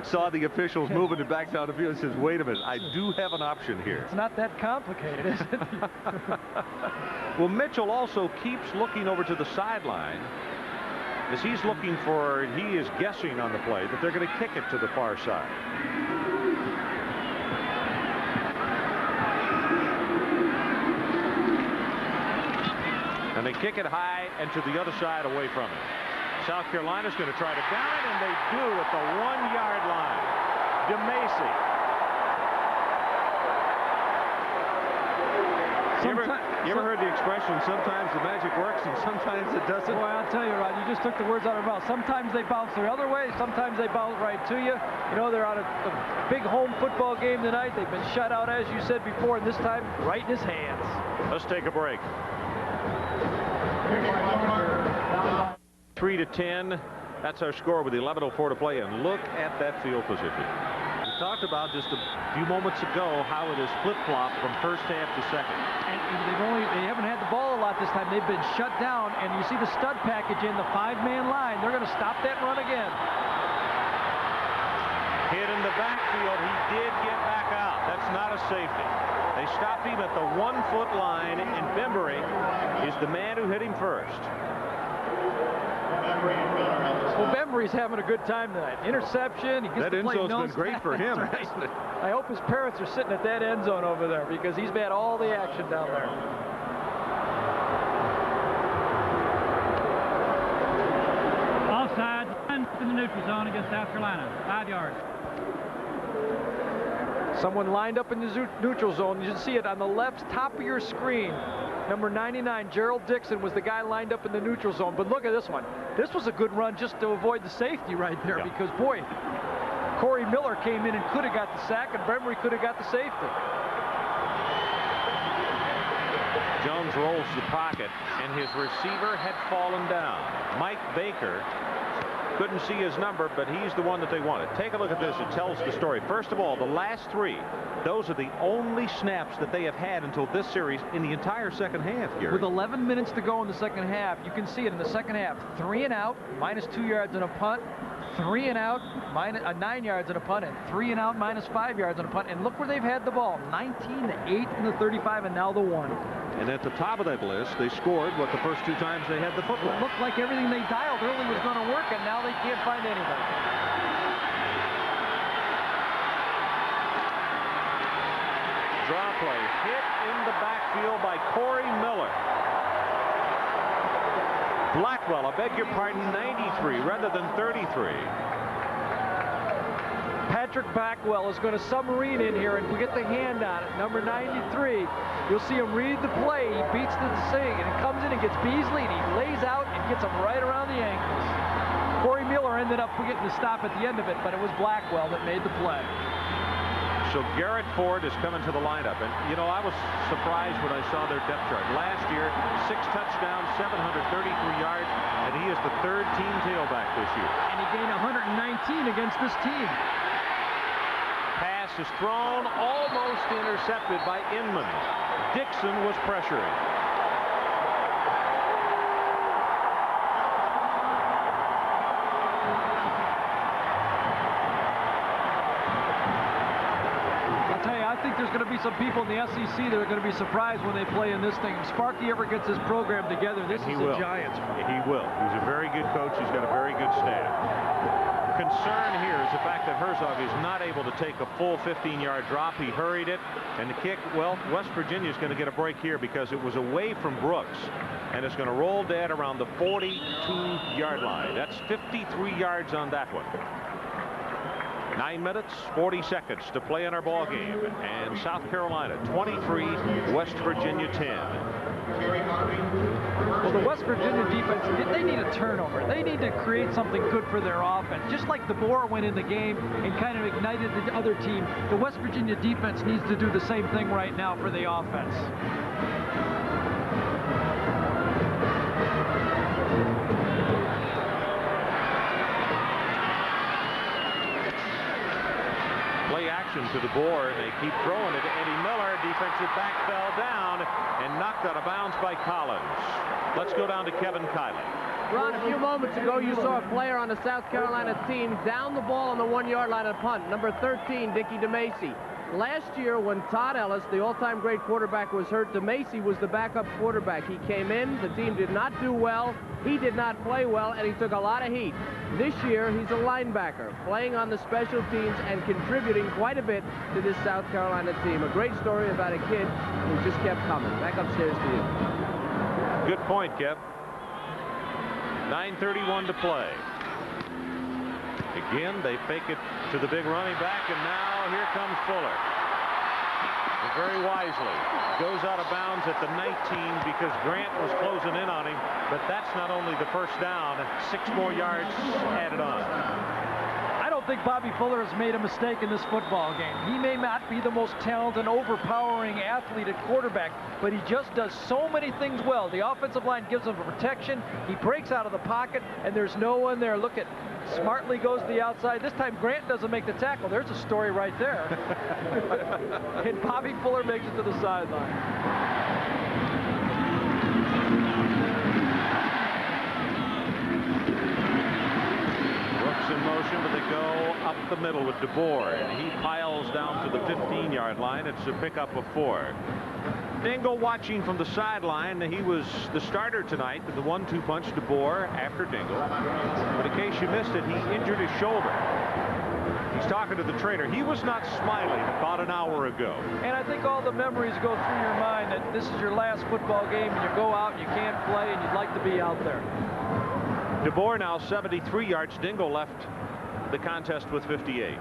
Speaker 1: Saw the officials moving it back down the field and says, wait a minute, I do have an option here.
Speaker 2: It's not that complicated, is it?
Speaker 1: Well, Mitchell also keeps looking over to the sideline as he's looking for, he is guessing on the play that they're going to kick it to the far side. And they kick it high and to the other side away from it. South Carolina's going to try to down it, and they do at the 1-yard line. DeMacy. You ever heard the expression, sometimes the magic works and sometimes it doesn't?
Speaker 2: Boy, I'll tell you, Rod, you just took the words out of our mouth. Sometimes they bounce the other way, sometimes they bounce right to you. You know, they're on a big home football game tonight. They've been shut out, as you said before, and this time right in his hands.
Speaker 1: Let's take a break. 3-10. That's our score with 11:04 to play, and look at that field position. We talked about just a few moments ago how it is flip-flopped from first half to second.
Speaker 2: And they haven't had the ball a lot this time. They've been shut down, and you see the stud package in the 5-man line. They're going to stop that run again.
Speaker 1: Hit in the backfield. He did get back out. That's not a safety. They stopped him at the 1-foot line, and Bembury is the man who hit him first.
Speaker 2: Well, Bembury's having a good time tonight. Interception. He gets
Speaker 10: that
Speaker 2: to play
Speaker 10: end zone's been great for him,
Speaker 2: right.
Speaker 10: hasn't it?
Speaker 2: I hope his parents are sitting at that end zone over there because he's had all the action down there.
Speaker 8: Offside in the neutral zone against South Carolina. 5 yards.
Speaker 2: Someone lined up in the neutral zone. You can see it on the left top of your screen. Number 99, Gerald Dixon, was the guy lined up in the neutral zone. But look at this one. This was a good run just to avoid the safety right there because, boy, Corey Miller came in and could have got the sack, and Bembury could have got the safety.
Speaker 1: Jones rolls the pocket, and his receiver had fallen down. Mike Baker couldn't see his number, but he's the one that they wanted. Take a look at this. It tells the story. First of all, the last 3, those are the only snaps that they have had until this series in the entire second half, Gary.
Speaker 2: With 11 minutes to go in the second half, you can see it in the second half. 3 and out, -2 yards and a punt. 3 and out, 9 yards on a punt, and 3 and out, -5 yards on a punt. And look where they've had the ball, 19-8 in the 35, and now the 1.
Speaker 10: And at the top of that list, they scored the first 2 times they had the football.
Speaker 2: It looked like everything they dialed early was going to work, and now they can't find anybody.
Speaker 1: Draw play hit in the backfield by Corey Miller. Blackwell, I beg your pardon, 93 rather than 33.
Speaker 2: Patrick Blackwell is going to submarine in here, and we get the hand on it. Number 93. You'll see him read the play. He beats the sing, and he comes in and gets Beasley, and he lays out and gets him right around the ankles. Corey Miller ended up getting the stop at the end of it, but it was Blackwell that made the play.
Speaker 1: So Garrett Ford is coming to the lineup. And, you know, I was surprised when I saw their depth chart. Last year, 6 touchdowns, 733 yards, and he is the 3rd team tailback this year.
Speaker 2: And he gained 119 against this team.
Speaker 1: Pass is thrown, almost intercepted by Inman. Dixon was pressuring.
Speaker 2: I think there's going to be some people in the SEC that are going to be surprised when they play in this thing. If Sparky ever gets his program together, this is a Giants.
Speaker 1: He will. He's a very good coach. He's got a very good staff. Concern here is the fact that Herzog is not able to take a full 15-yard drop. He hurried it, and the kick, well, West Virginia is going to get a break here because it was away from Brooks, and it's going to roll dead around the 42-yard line. That's 53 yards on that one. 9 minutes, 40 seconds to play in our ball game. And South Carolina 23, West Virginia 10.
Speaker 2: Well, the West Virginia defense, they need a turnover. They need to create something good for their offense. Just like DeBoer went in the game and kind of ignited the other team, the West Virginia defense needs to do the same thing right now for the offense.
Speaker 1: To DeBoer, and they keep throwing it to Eddie Miller. Defensive back fell down and knocked out of bounds by Collins. Let's go down to Kevin Kiley.
Speaker 5: Ron, a few moments ago, you saw a player on the South Carolina team down the ball on the 1-yard line of punt. Number 13, Dickie DeMacy. Last year, when Todd Ellis, the all-time great quarterback, was hurt, DeMacy was the backup quarterback. He came in, the team did not do well, he did not play well, and he took a lot of heat. This year, he's a linebacker, playing on the special teams and contributing quite a bit to this South Carolina team. A great story about a kid who just kept coming. Back upstairs to you.
Speaker 1: Good point, Kev. 9:31 to play. Again, they fake it to the big running back, and now here comes Fuller. And very wisely goes out of bounds at the 19 because Grant was closing in on him, but that's not only the first down, 6 more yards added on.
Speaker 2: I don't think Bobby Fuller has made a mistake in this football game. He may not be the most talented, overpowering athlete at quarterback, but he just does so many things well. The offensive line gives him protection. He breaks out of the pocket, and there's no one there. Look at smartly goes to the outside. This time Grant doesn't make the tackle. There's a story right there. And Bobby Fuller makes it to the sideline.
Speaker 1: Brooks in motion, but they go up the middle with DeBoer, and he piles down to the 15-yard line. It's a pickup of 4. Dingle watching from the sideline. He was the starter tonight with the 1-2 punch. DeBoer after Dingle. But in case you missed it, he injured his shoulder. He's talking to the trainer. He was not smiling about an hour ago.
Speaker 2: And I think all the memories go through your mind that this is your last football game and you go out and you can't play and you'd like to be out there.
Speaker 1: DeBoer now 73 yards. Dingle left the contest with 58.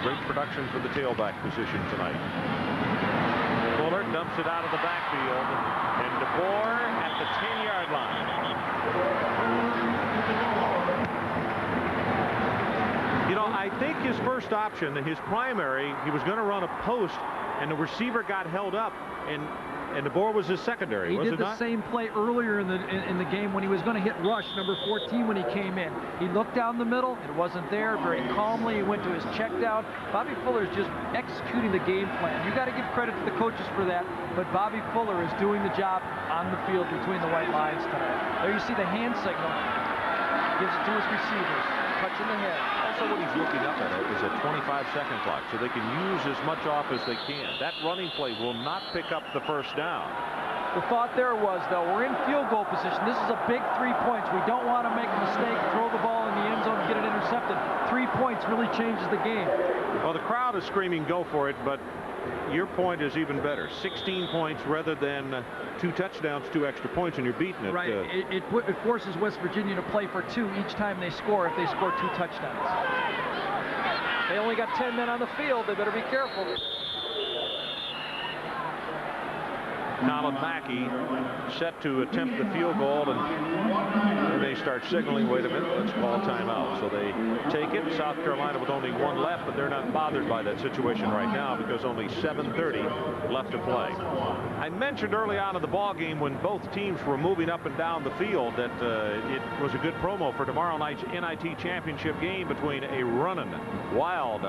Speaker 1: Great production for the tailback position tonight. Fuller dumps it out of the backfield, and DeBoer at the 10-yard line. You know, I think his first option, his primary, he was going to run a post, and the receiver got held up, and DeBoer was his secondary, was it not?
Speaker 2: He did the same play earlier in the game when he was going to hit rush, number 14, when he came in. He looked down the middle. It wasn't there. Very calmly, he went to his check down. Bobby Fuller is just executing the game plan. You got to give credit to the coaches for that, but Bobby Fuller is doing the job on the field between the white lines tonight. There you see the hand signal. Gives it to his receivers. Touching the head.
Speaker 1: Also, what he's looking up at is a 25-second clock, so they can use as much off as they can. That running play will not pick up the first down.
Speaker 2: The thought there was, though, we're in field goal position. This is a big 3 points. We don't want to make a mistake, throw the ball in the end zone, get it intercepted. 3 points really changes the game.
Speaker 1: Well, the crowd is screaming, go for it, but your point is even better. 16 points rather than 2 touchdowns, 2 extra points, and you're beating it.
Speaker 2: Right. It forces West Virginia to play for 2 each time they score if they score 2 touchdowns. They only got 10 men on the field. They better be careful.
Speaker 1: Colin Mackey set to attempt the field goal, and they start signaling, wait a minute, let's call timeout. So they take it. South Carolina with only 1 left, but they're not bothered by that situation right now because only 7:30 left to play. I mentioned early on in the ball game when both teams were moving up and down the field that it was a good promo for tomorrow night's NIT championship game between a running wild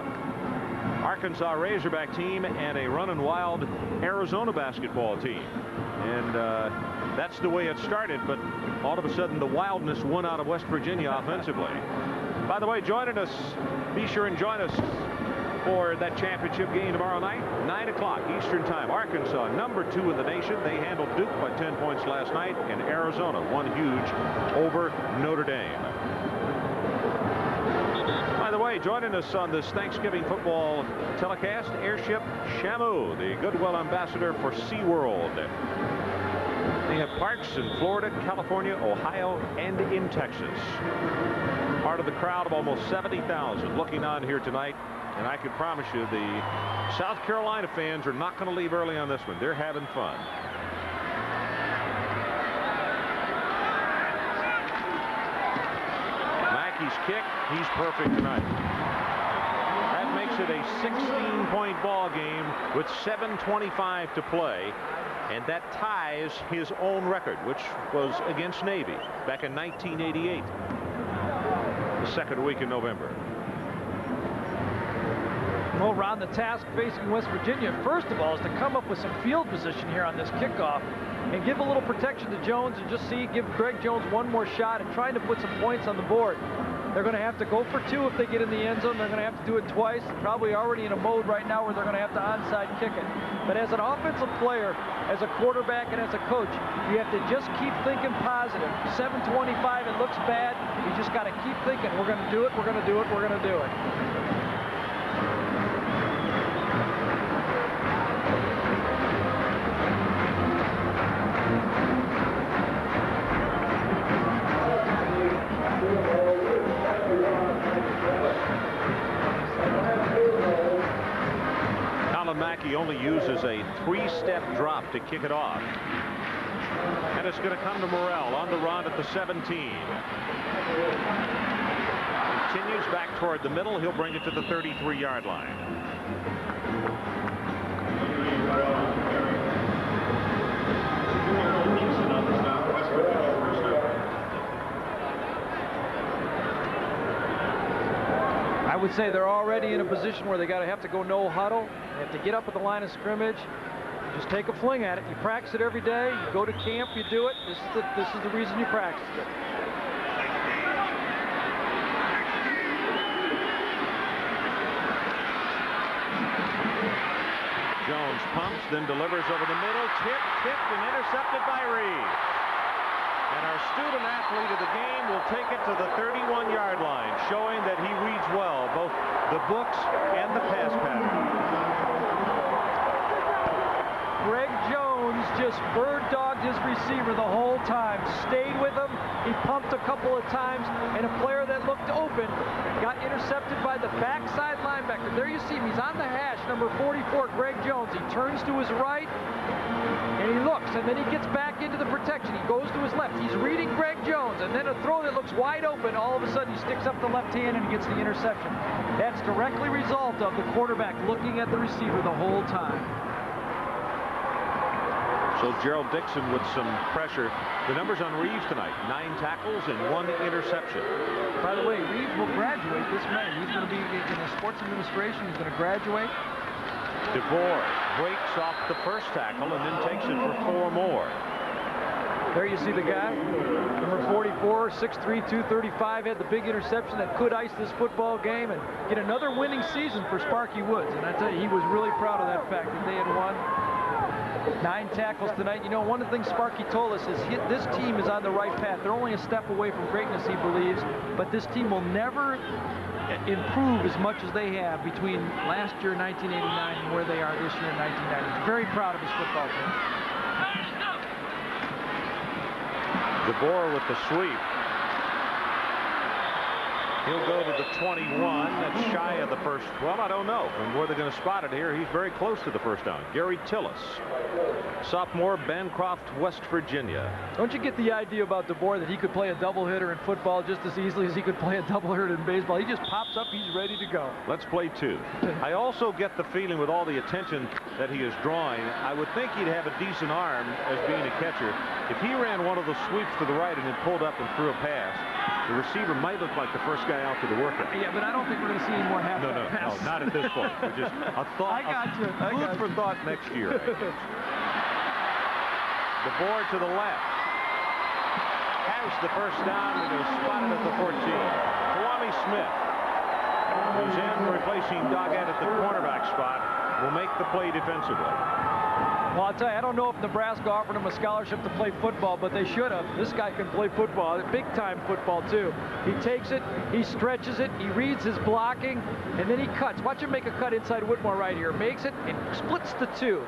Speaker 1: Arkansas Razorback team and a running wild Arizona basketball team. And that's the way it started, but all of a sudden the wildness won out of West Virginia offensively. By the way, joining us, be sure and join us for that championship game tomorrow night, 9 o'clock Eastern time. Arkansas, #2 in the nation. They handled Duke by 10 points last night, and Arizona won huge over Notre Dame. By the way, joining us on this Thanksgiving football telecast, Airship Shamu, the Goodwill ambassador for SeaWorld. They have parks in Florida, California, Ohio, and in Texas. Part of the crowd of almost 70,000 looking on here tonight. And I can promise you the South Carolina fans are not going to leave early on this one. They're having fun. Mackey's kick, he's perfect tonight. That makes it a 16-point ball game with 7:25 to play. And that ties his own record, which was against Navy back in 1988, the second week in November.
Speaker 2: Well, Ron, the task facing West Virginia, first of all, is to come up with some field position here on this kickoff and give a little protection to Jones and just give Greg Jones one more shot at trying to put some points on the board. They're going to have to go for 2 if they get in the end zone. They're going to have to do it twice. Probably already in a mode right now where they're going to have to onside kick it. But as an offensive player, as a quarterback, and as a coach, you have to just keep thinking positive. 7:25, it looks bad. You just got to keep thinking, we're going to do it, we're going to do it, we're going to do it.
Speaker 1: Mackey only uses a 3-step drop to kick it off. And it's going to come to Morrell on the run at the 17. Continues back toward the middle. He'll bring it to the 33-yard line.
Speaker 2: I would say they're already in a position where they have to go no huddle. They have to get up at the line of scrimmage. Just take a fling at it. You practice it every day. You go to camp, you do it. This is the reason you practice it.
Speaker 1: Jones pumps, then delivers over the middle. Tipped and intercepted by Reed. And our student athlete of the game will take it to the 31-yard line, showing that he reads well, both the books and the pass pattern.
Speaker 2: Greg Jones just bird-dogged his receiver the whole time, stayed with him. He pumped a couple of times, and a player that looked open got intercepted by the backside linebacker. There you see him. He's on the hash, number 44, Greg Jones. He turns to his right, and he looks, and then he gets back into the protection. He goes to his left. He's reading Greg Jones, and then a throw that looks wide open. All of a sudden, he sticks up the left hand and he gets the interception. That's directly a result of the quarterback looking at the receiver the whole time.
Speaker 1: So Gerald Dixon with some pressure. The numbers on Reeves tonight, 9 tackles and 1 interception.
Speaker 2: By the way, Reeves will graduate this May. He's going to be in the sports administration. He's going to graduate.
Speaker 1: DeVore breaks off the first tackle and then takes it for 4 more.
Speaker 2: There you see the guy, number 44, 6'3", 235, had the big interception that could ice this football game and get another winning season for Sparky Woods. And I tell you, he was really proud of that fact that they had won. 9 tackles tonight. You know, one of the things Sparky told us is this team is on the right path. They're only a step away from greatness, he believes, but this team will never improve as much as they have between last year, 1989, and where they are this year in 1990. He's very proud of his football team.
Speaker 1: DeBoer with the sweep. He'll go to the 21. That's shy of the first. Well, I don't know. And where they're going to spot it here, he's very close to the first down. Gary Tillis, sophomore, Bancroft, West Virginia.
Speaker 2: Don't you get the idea about DeBoer that he could play a doubleheader in football just as easily as he could play a doubleheader in baseball? He just pops up, he's ready to go.
Speaker 1: Let's play 2. I also get the feeling with all the attention that he is drawing, I would think he'd have a decent arm as being a catcher. If he ran one of the sweeps to the right and then pulled up and threw a pass, the receiver might look like the first guy out to the workout.
Speaker 2: Yeah, but I don't think we're going to see any more half-back passes.
Speaker 1: No, not at this point. Just a thought.
Speaker 2: I got you.
Speaker 1: Food for thought next year. DeBoer to the left. Has the first down and is spotted at the 14. Kwame Smith, who's in replacing Doggett at the cornerback spot, will make the play defensively.
Speaker 2: Well, I'll tell you, I don't know if Nebraska offered him a scholarship to play football, but they should have. This guy can play football, big-time football, too. He takes it, he stretches it, he reads his blocking, and then he cuts. Watch him make a cut inside Whitmore right here. Makes it and splits the 2.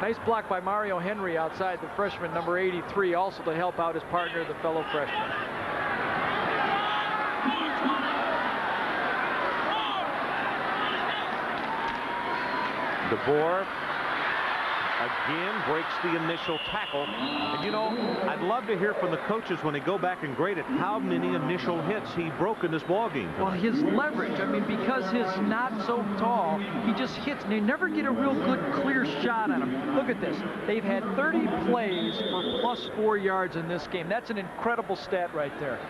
Speaker 2: Nice block by Mario Henry outside, the freshman, number 83, also to help out his partner, the fellow freshman.
Speaker 1: DeBoer again breaks the initial tackle. And you know, I'd love to hear from the coaches when they go back and grade it how many initial hits he broke in this ball game.
Speaker 2: Well, his leverage, I mean, because he's not so tall, he just hits, and they never get a real good clear shot on him. Look at this. They've had 30 plays for +4 yards in this game. That's an incredible stat right there.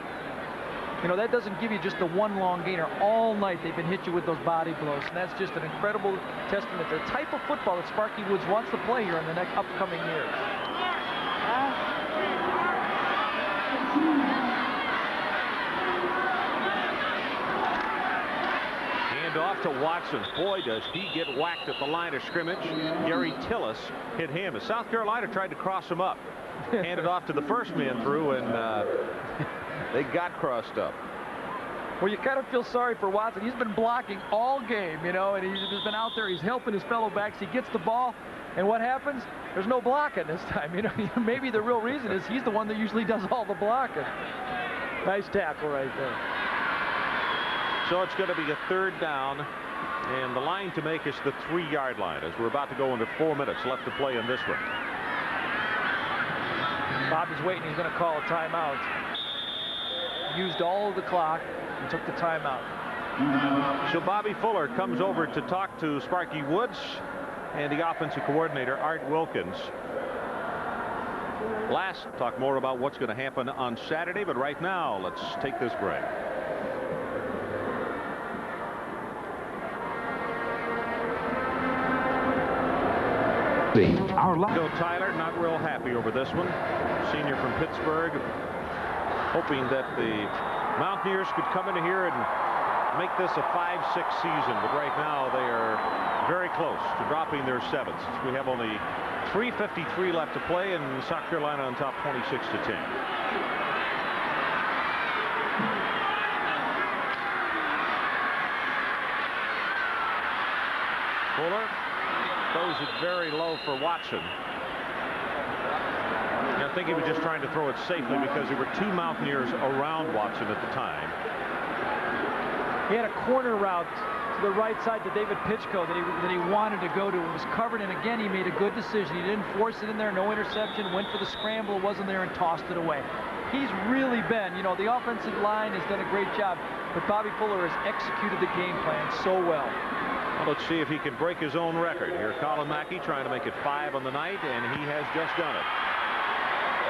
Speaker 2: You know, that doesn't give you just the one long gainer. All night they've been hit you with those body blows, and that's just an incredible testament to the type of football that Sparky Woods wants to play here in the next upcoming years.
Speaker 1: Hand off to Watson. Boy, does he get whacked at the line of scrimmage. Gary Tillis hit him as South Carolina tried to cross him up. Handed off to the first man through, and they got crossed up.
Speaker 2: Well, you kind of feel sorry for Watson. He's been blocking all game, you know, and he's just been out there. He's helping his fellow backs. He gets the ball, and what happens? There's no blocking this time. You know, maybe the real reason is he's the one that usually does all the blocking. Nice tackle right there.
Speaker 1: So it's going to be a 3rd down, and the line to make is the 3-yard line as we're about to go into 4 minutes left to play in this one.
Speaker 2: Bobby's waiting. He's going to call a timeout. Used all of the clock and took the timeout.
Speaker 1: So Bobby Fuller comes over to talk to Sparky Woods and the offensive coordinator, Art Wilkins. Last, talk more about what's going to happen on Saturday, but right now, let's take this break. Joe Tyler not real happy over this one. Senior from Pittsburgh, hoping that the Mountaineers could come into here and make this a 5-6 season, but right now they are very close to dropping their 7th. We have only 3:53 left to play, and South Carolina on top 26-10. Fuller throws it very low for Watson. I think he was just trying to throw it safely because there were 2 Mountaineers around Watson at the time.
Speaker 2: He had a corner route to the right side to David Pitchko that he wanted to go to. It was covered, and again, he made a good decision. He didn't force it in there, no interception, went for the scramble, wasn't there, and tossed it away. He's really been, you know, the offensive line has done a great job, but Bobby Fuller has executed the game plan so well.
Speaker 1: Well, let's see if he can break his own record. Here, Colin Mackey trying to make it 5 on the night, and he has just done it.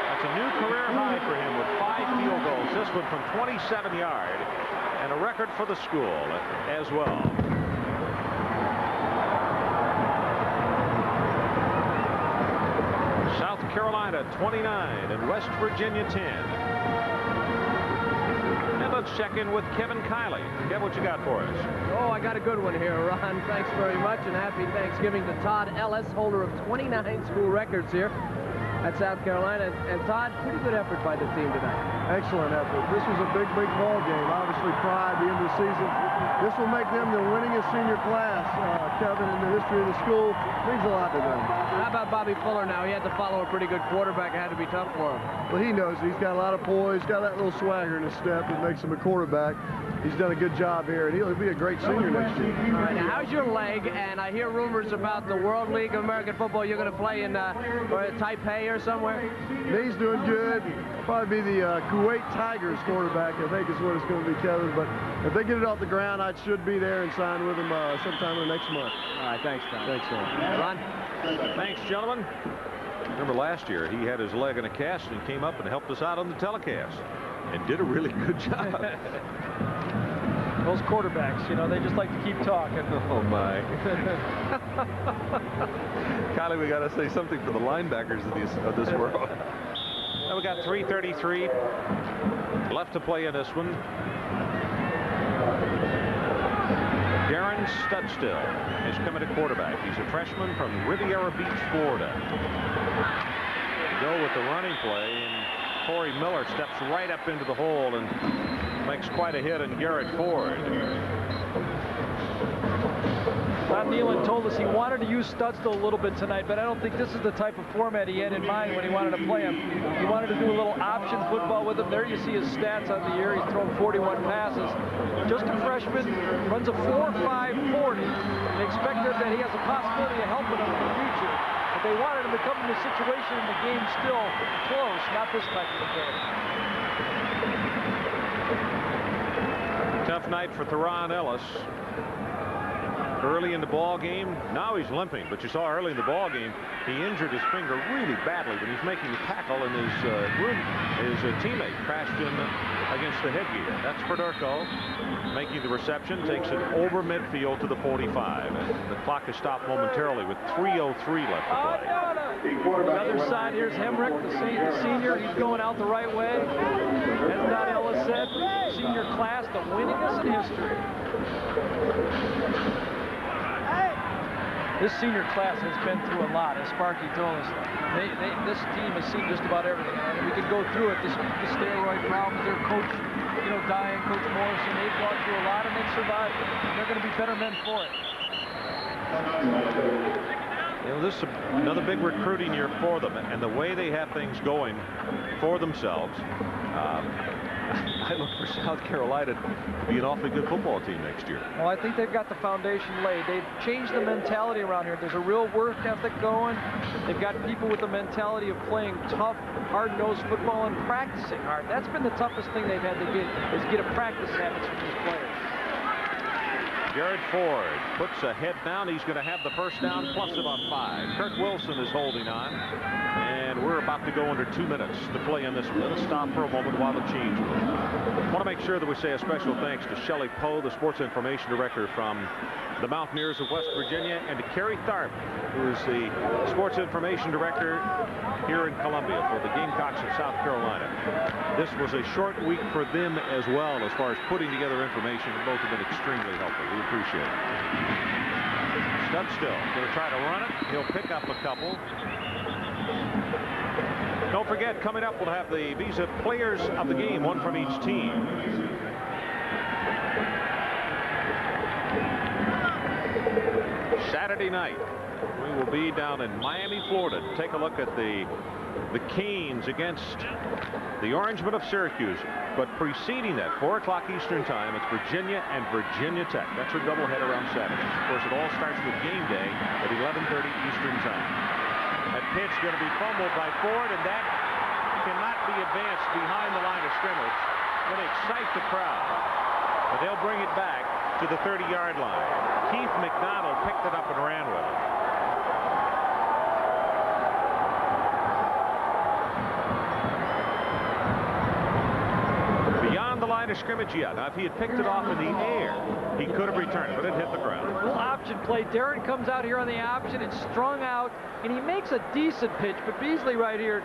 Speaker 1: That's a new career high for him with 5 field goals. This one from 27 yards, and a record for the school as well. South Carolina 29 and West Virginia 10. And let's check in with Kevin Kiley. Kev, what you got for us?
Speaker 5: Oh, I got a good one here, Ron. Thanks very much, and happy Thanksgiving to Todd Ellis, holder of 29 school records here at South Carolina. And Todd, pretty good effort by the team tonight.
Speaker 15: Excellent effort. This was a big ball game. Obviously, pride, the end of the season. This will make them the winningest senior class, Kevin, in the history of the school. Means a lot to them.
Speaker 5: How about Bobby Fuller now? He had to follow a pretty good quarterback. It had to be tough for him.
Speaker 15: Well, he knows he's got a lot of poise, got that little swagger in his step that makes him a quarterback. He's done a good job here, and he'll be a great senior next year.
Speaker 5: All right, now, how's your leg? And I hear rumors about the World League of American Football. You're going to play in Taipei or somewhere?
Speaker 15: Knee's doing good. Probably be the Kuwait Tigers quarterback, I think is what it's going to be, Kevin. But if they get it off the ground, I should be there and sign with them sometime in the next month.
Speaker 5: All right, thanks, Tom.
Speaker 15: Thanks, Tom.
Speaker 5: Ron?
Speaker 1: Thanks, gentlemen. Remember last year, he had his leg in a cast and came up and helped us out on the telecast and did a really good job.
Speaker 2: Those quarterbacks, you know, they just like to keep talking.
Speaker 10: Oh, my. Kylie, we got to say something for the linebackers of this world.
Speaker 1: Now we got 3:33 left to play in this one. Darren Studstill is coming to quarterback. He's a freshman from Riviera Beach, Florida. Go with the running play, and Corey Miller steps right up into the hole and makes quite a hit on Garrett Ford.
Speaker 2: Bob Nealon told us he wanted to use Studstill a little bit tonight, but I don't think this is the type of format he had in mind when he wanted to play him. He wanted to do a little option football with him. There you see his stats on the year. He's thrown 41 passes. Just a freshman, runs a 4.5 40. They expected that he has a possibility of helping them in the future. But they wanted him to come in a situation in the game still close, not this type of a game.
Speaker 1: Tough night for Theron Ellis. Early in the ball game, now he's limping, but you saw early in the ball game he injured his finger really badly when he's making a tackle, and his teammate crashed in against the headgear. That's Fedorko making the reception, takes it over midfield to the 45, and the clock is stopped momentarily with 3:03 left to play.
Speaker 2: The other side, here's Hemrick, the senior. He's going out the right way. As Don Ellis said, senior class, the winningest in history. This senior class has been through a lot, as Sparky told us. This team has seen just about everything. And we could go through it. The steroid problems, their coach, dying, Coach Morrison, they've gone through a lot and they've survived it. And they're going to be better men for it.
Speaker 1: This is another big recruiting year for them, and the way they have things going for themselves, I look for South Carolina to be an awfully good football team next year.
Speaker 2: Well, I think they've got the foundation laid. They've changed the mentality around here. There's a real work ethic going. They've got people with the mentality of playing tough, hard-nosed football and practicing hard. That's been the toughest thing they've had to get a practice habits from these players.
Speaker 1: Garrett Ford puts a head down. He's going to have the first down plus about 5. Kirk Wilson is holding on. And we're about to go under 2 minutes to play in this one. Let's stop for a moment while the change moves. I want to make sure that we say a special thanks to Shelley Poe, the sports information director from the Mountaineers of West Virginia, and to Kerry Tharp, who is the sports information director here in Columbia for the Gamecocks of South Carolina. This was a short week for them as well as far as putting together information. Both have been extremely helpful. We appreciate it. Studstill going to try to run it. He'll pick up a couple. Don't forget, coming up, we'll have the Visa Players of the Game, one from each team. Saturday night, we will be down in Miami, Florida, to take a look at the Canes against the Orangemen of Syracuse. But preceding that, 4 o'clock Eastern time, it's Virginia and Virginia Tech. That's our doubleheader on Saturday. Of course, it all starts with game day at 11:30 Eastern time. That pitch going to be fumbled by Ford, and that cannot be advanced behind the line of scrimmage. Going to excite the crowd. But they'll bring it back to the 30-yard line. Keith McDonald picked it up and ran with it. of scrimmage yet. Now, if he had picked it off in the air, he could have returned it, but it hit the ground.
Speaker 2: Little option play. Darren comes out here on the option. It's strung out, and he makes a decent pitch. But Beasley right here,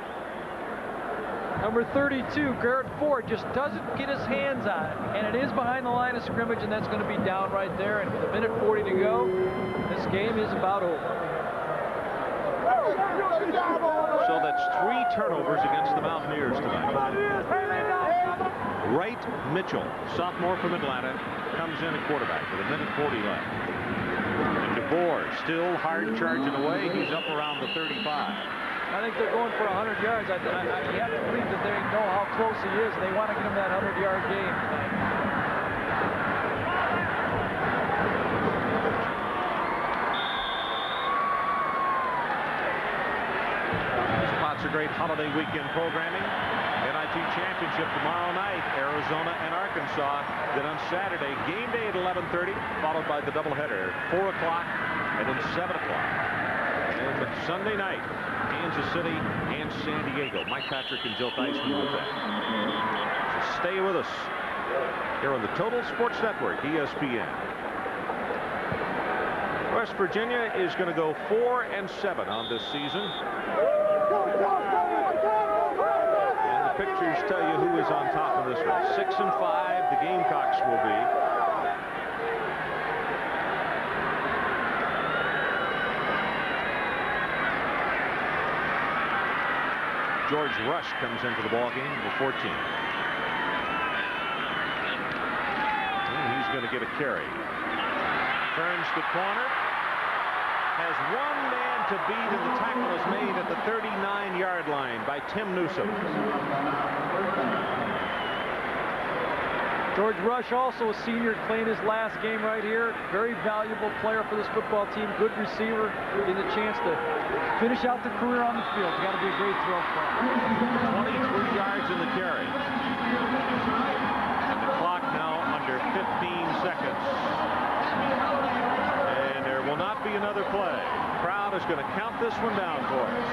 Speaker 2: number 32, Garrett Ford, just doesn't get his hands on it. And it is behind the line of scrimmage, and that's going to be down right there. And with a minute 40 to go, this game is about over.
Speaker 1: So that's 3 turnovers against the Mountaineers tonight. Wright Mitchell, sophomore from Atlanta, comes in at quarterback with a minute 40 left. And DeBoer still hard charging away. He's up around the 35.
Speaker 2: I think they're going for 100 yards. I have to believe that they know how close he is. They want to get him that 100-yard game tonight.
Speaker 1: Lots of great holiday weekend programming. NIT Championship tomorrow night, Arizona and Arkansas. Then on Saturday, game day at 11:30, followed by the doubleheader, 4 o'clock and then 7 o'clock. And Sunday night, Kansas City and San Diego. Mike Patrick and Joe Theismann with that. So stay with us here on the Total Sports Network, ESPN. West Virginia is going to go 4-7 on this season. And the pictures tell you who is on top of this one. 6-5, the Gamecocks will be. George Rush comes into the ball game, number 14. And he's going to get a carry. Turns the corner. Has one man to beat, and the tackle is made at the 39-yard line by Tim Newsom.
Speaker 2: George Rush, also a senior, playing his last game right here. Very valuable player for this football team. Good receiver, getting a chance to finish out the career on the field. It's got to be a great throw for him.
Speaker 1: 23 yards in the carry. And the clock now under 15 seconds. And there will not be another play. The crowd is going to count this one down for us.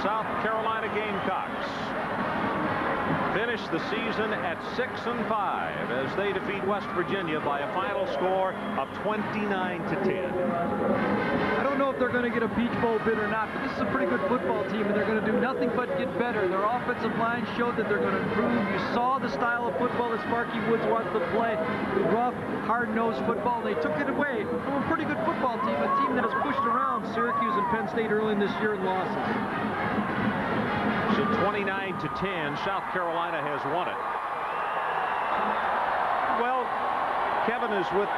Speaker 1: South Carolina Gamecocks finish the season at 6-5 as they defeat West Virginia by a final score of 29-10.
Speaker 2: I don't know if they're going to get a Peach Bowl bid or not, but this is a pretty good football team, and they're going to do nothing but get better. Their offensive line showed that they're going to improve. You saw the style of football that Sparky Woods wants to play. Rough, hard-nosed football. They took it away from a pretty good football team, a team that has pushed around Syracuse and Penn State early in this year and losses.
Speaker 1: So 29-10, South Carolina has won it. Well, Kevin is with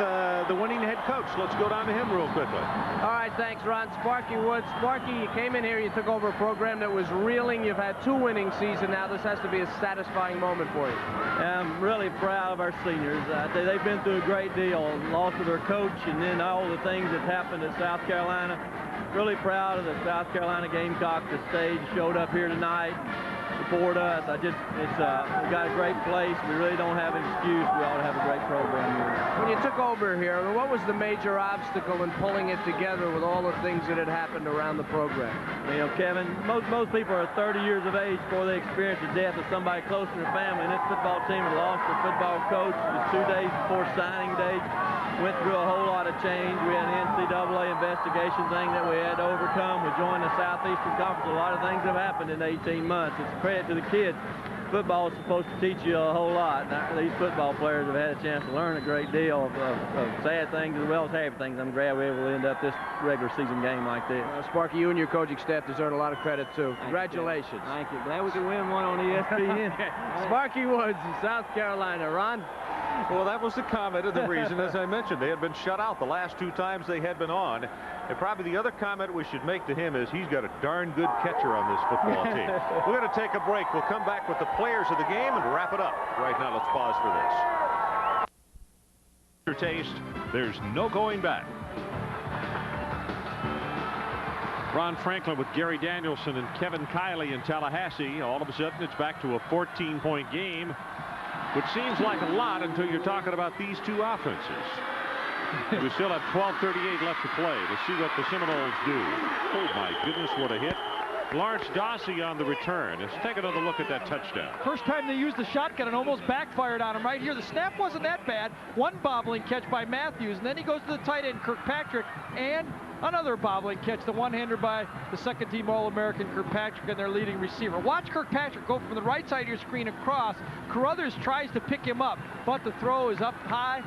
Speaker 1: the winning head coach. Let's go down to him real quickly.
Speaker 5: All right, thanks, Ron. Sparky Woods. Sparky, you came in here, you took over a program that was reeling. You've had 2 winning seasons now. This has to be a satisfying moment for you.
Speaker 16: I'm really proud of our seniors. They've been through a great deal. Loss of their coach and then all the things that happened at South Carolina. Really proud of the South Carolina Gamecocks. The stage showed up here tonight, support us. We got a great place. We really don't have an excuse. We ought to have a great program here.
Speaker 5: When you took over here, what was the major obstacle in pulling it together with all the things that had happened around the program?
Speaker 16: You know, Kevin, most people are 30 years of age before they experience the death of somebody close to their family. And this football team had lost their football coach just 2 days before signing day. Went through a whole lot of change. We had an NCAA investigation thing that we had to overcome. We joined the Southeastern Conference. A lot of things have happened in 18 months. It's a credit to the kids. Football is supposed to teach you a whole lot. Now, these football players have had a chance to learn a great deal of sad things as well as happy things. I'm glad we were able to end up this regular season game like this.
Speaker 5: Sparky, you and your coaching staff deserve a lot of credit, too. Congratulations.
Speaker 16: Thank you. Glad we could win one on ESPN.
Speaker 5: Sparky Woods in South Carolina. Ron?
Speaker 1: Well, that was the comment of the reason, as I mentioned. They had been shut out the last 2 times they had been on. And probably the other comment we should make to him is he's got a darn good catcher on this football team. We're going to take a break. We'll come back with the players of the game and wrap it up. Right now, let's pause for this. Taste, there's no going back. Ron Franklin with Gary Danielson and Kevin Kiley in Tallahassee. All of a sudden, it's back to a 14-point game, which seems like a lot until you're talking about these 2 offenses. We still have 12:38 left to play. Let's see what the Seminoles do. Oh, my goodness, what a hit. Lawrence Dossie on the return. Let's take another look at that touchdown.
Speaker 2: First time they used the shotgun and almost backfired on him right here. The snap wasn't that bad. One bobbling catch by Matthews, and then he goes to the tight end, Kirkpatrick, and another bobbling catch, the one-hander by the second-team All-American Kirkpatrick and their leading receiver. Watch Kirkpatrick go from the right side of your screen across. Carruthers tries to pick him up, but the throw is up high,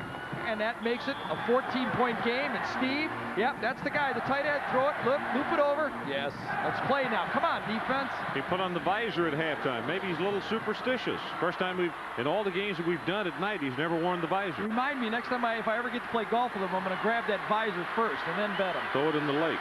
Speaker 2: and that makes it a 14-point game. And Steve, yep, that's the guy, the tight end. Throw it, loop it over. Yes, let's play now. Come on, defense.
Speaker 1: He put on the visor at halftime. Maybe he's a little superstitious. First time in all the games that we've done at night, he's never worn the visor.
Speaker 2: Remind me next time if I ever get to play golf with him, I'm going to grab that visor first and then bet him.
Speaker 1: Throw it in the lake.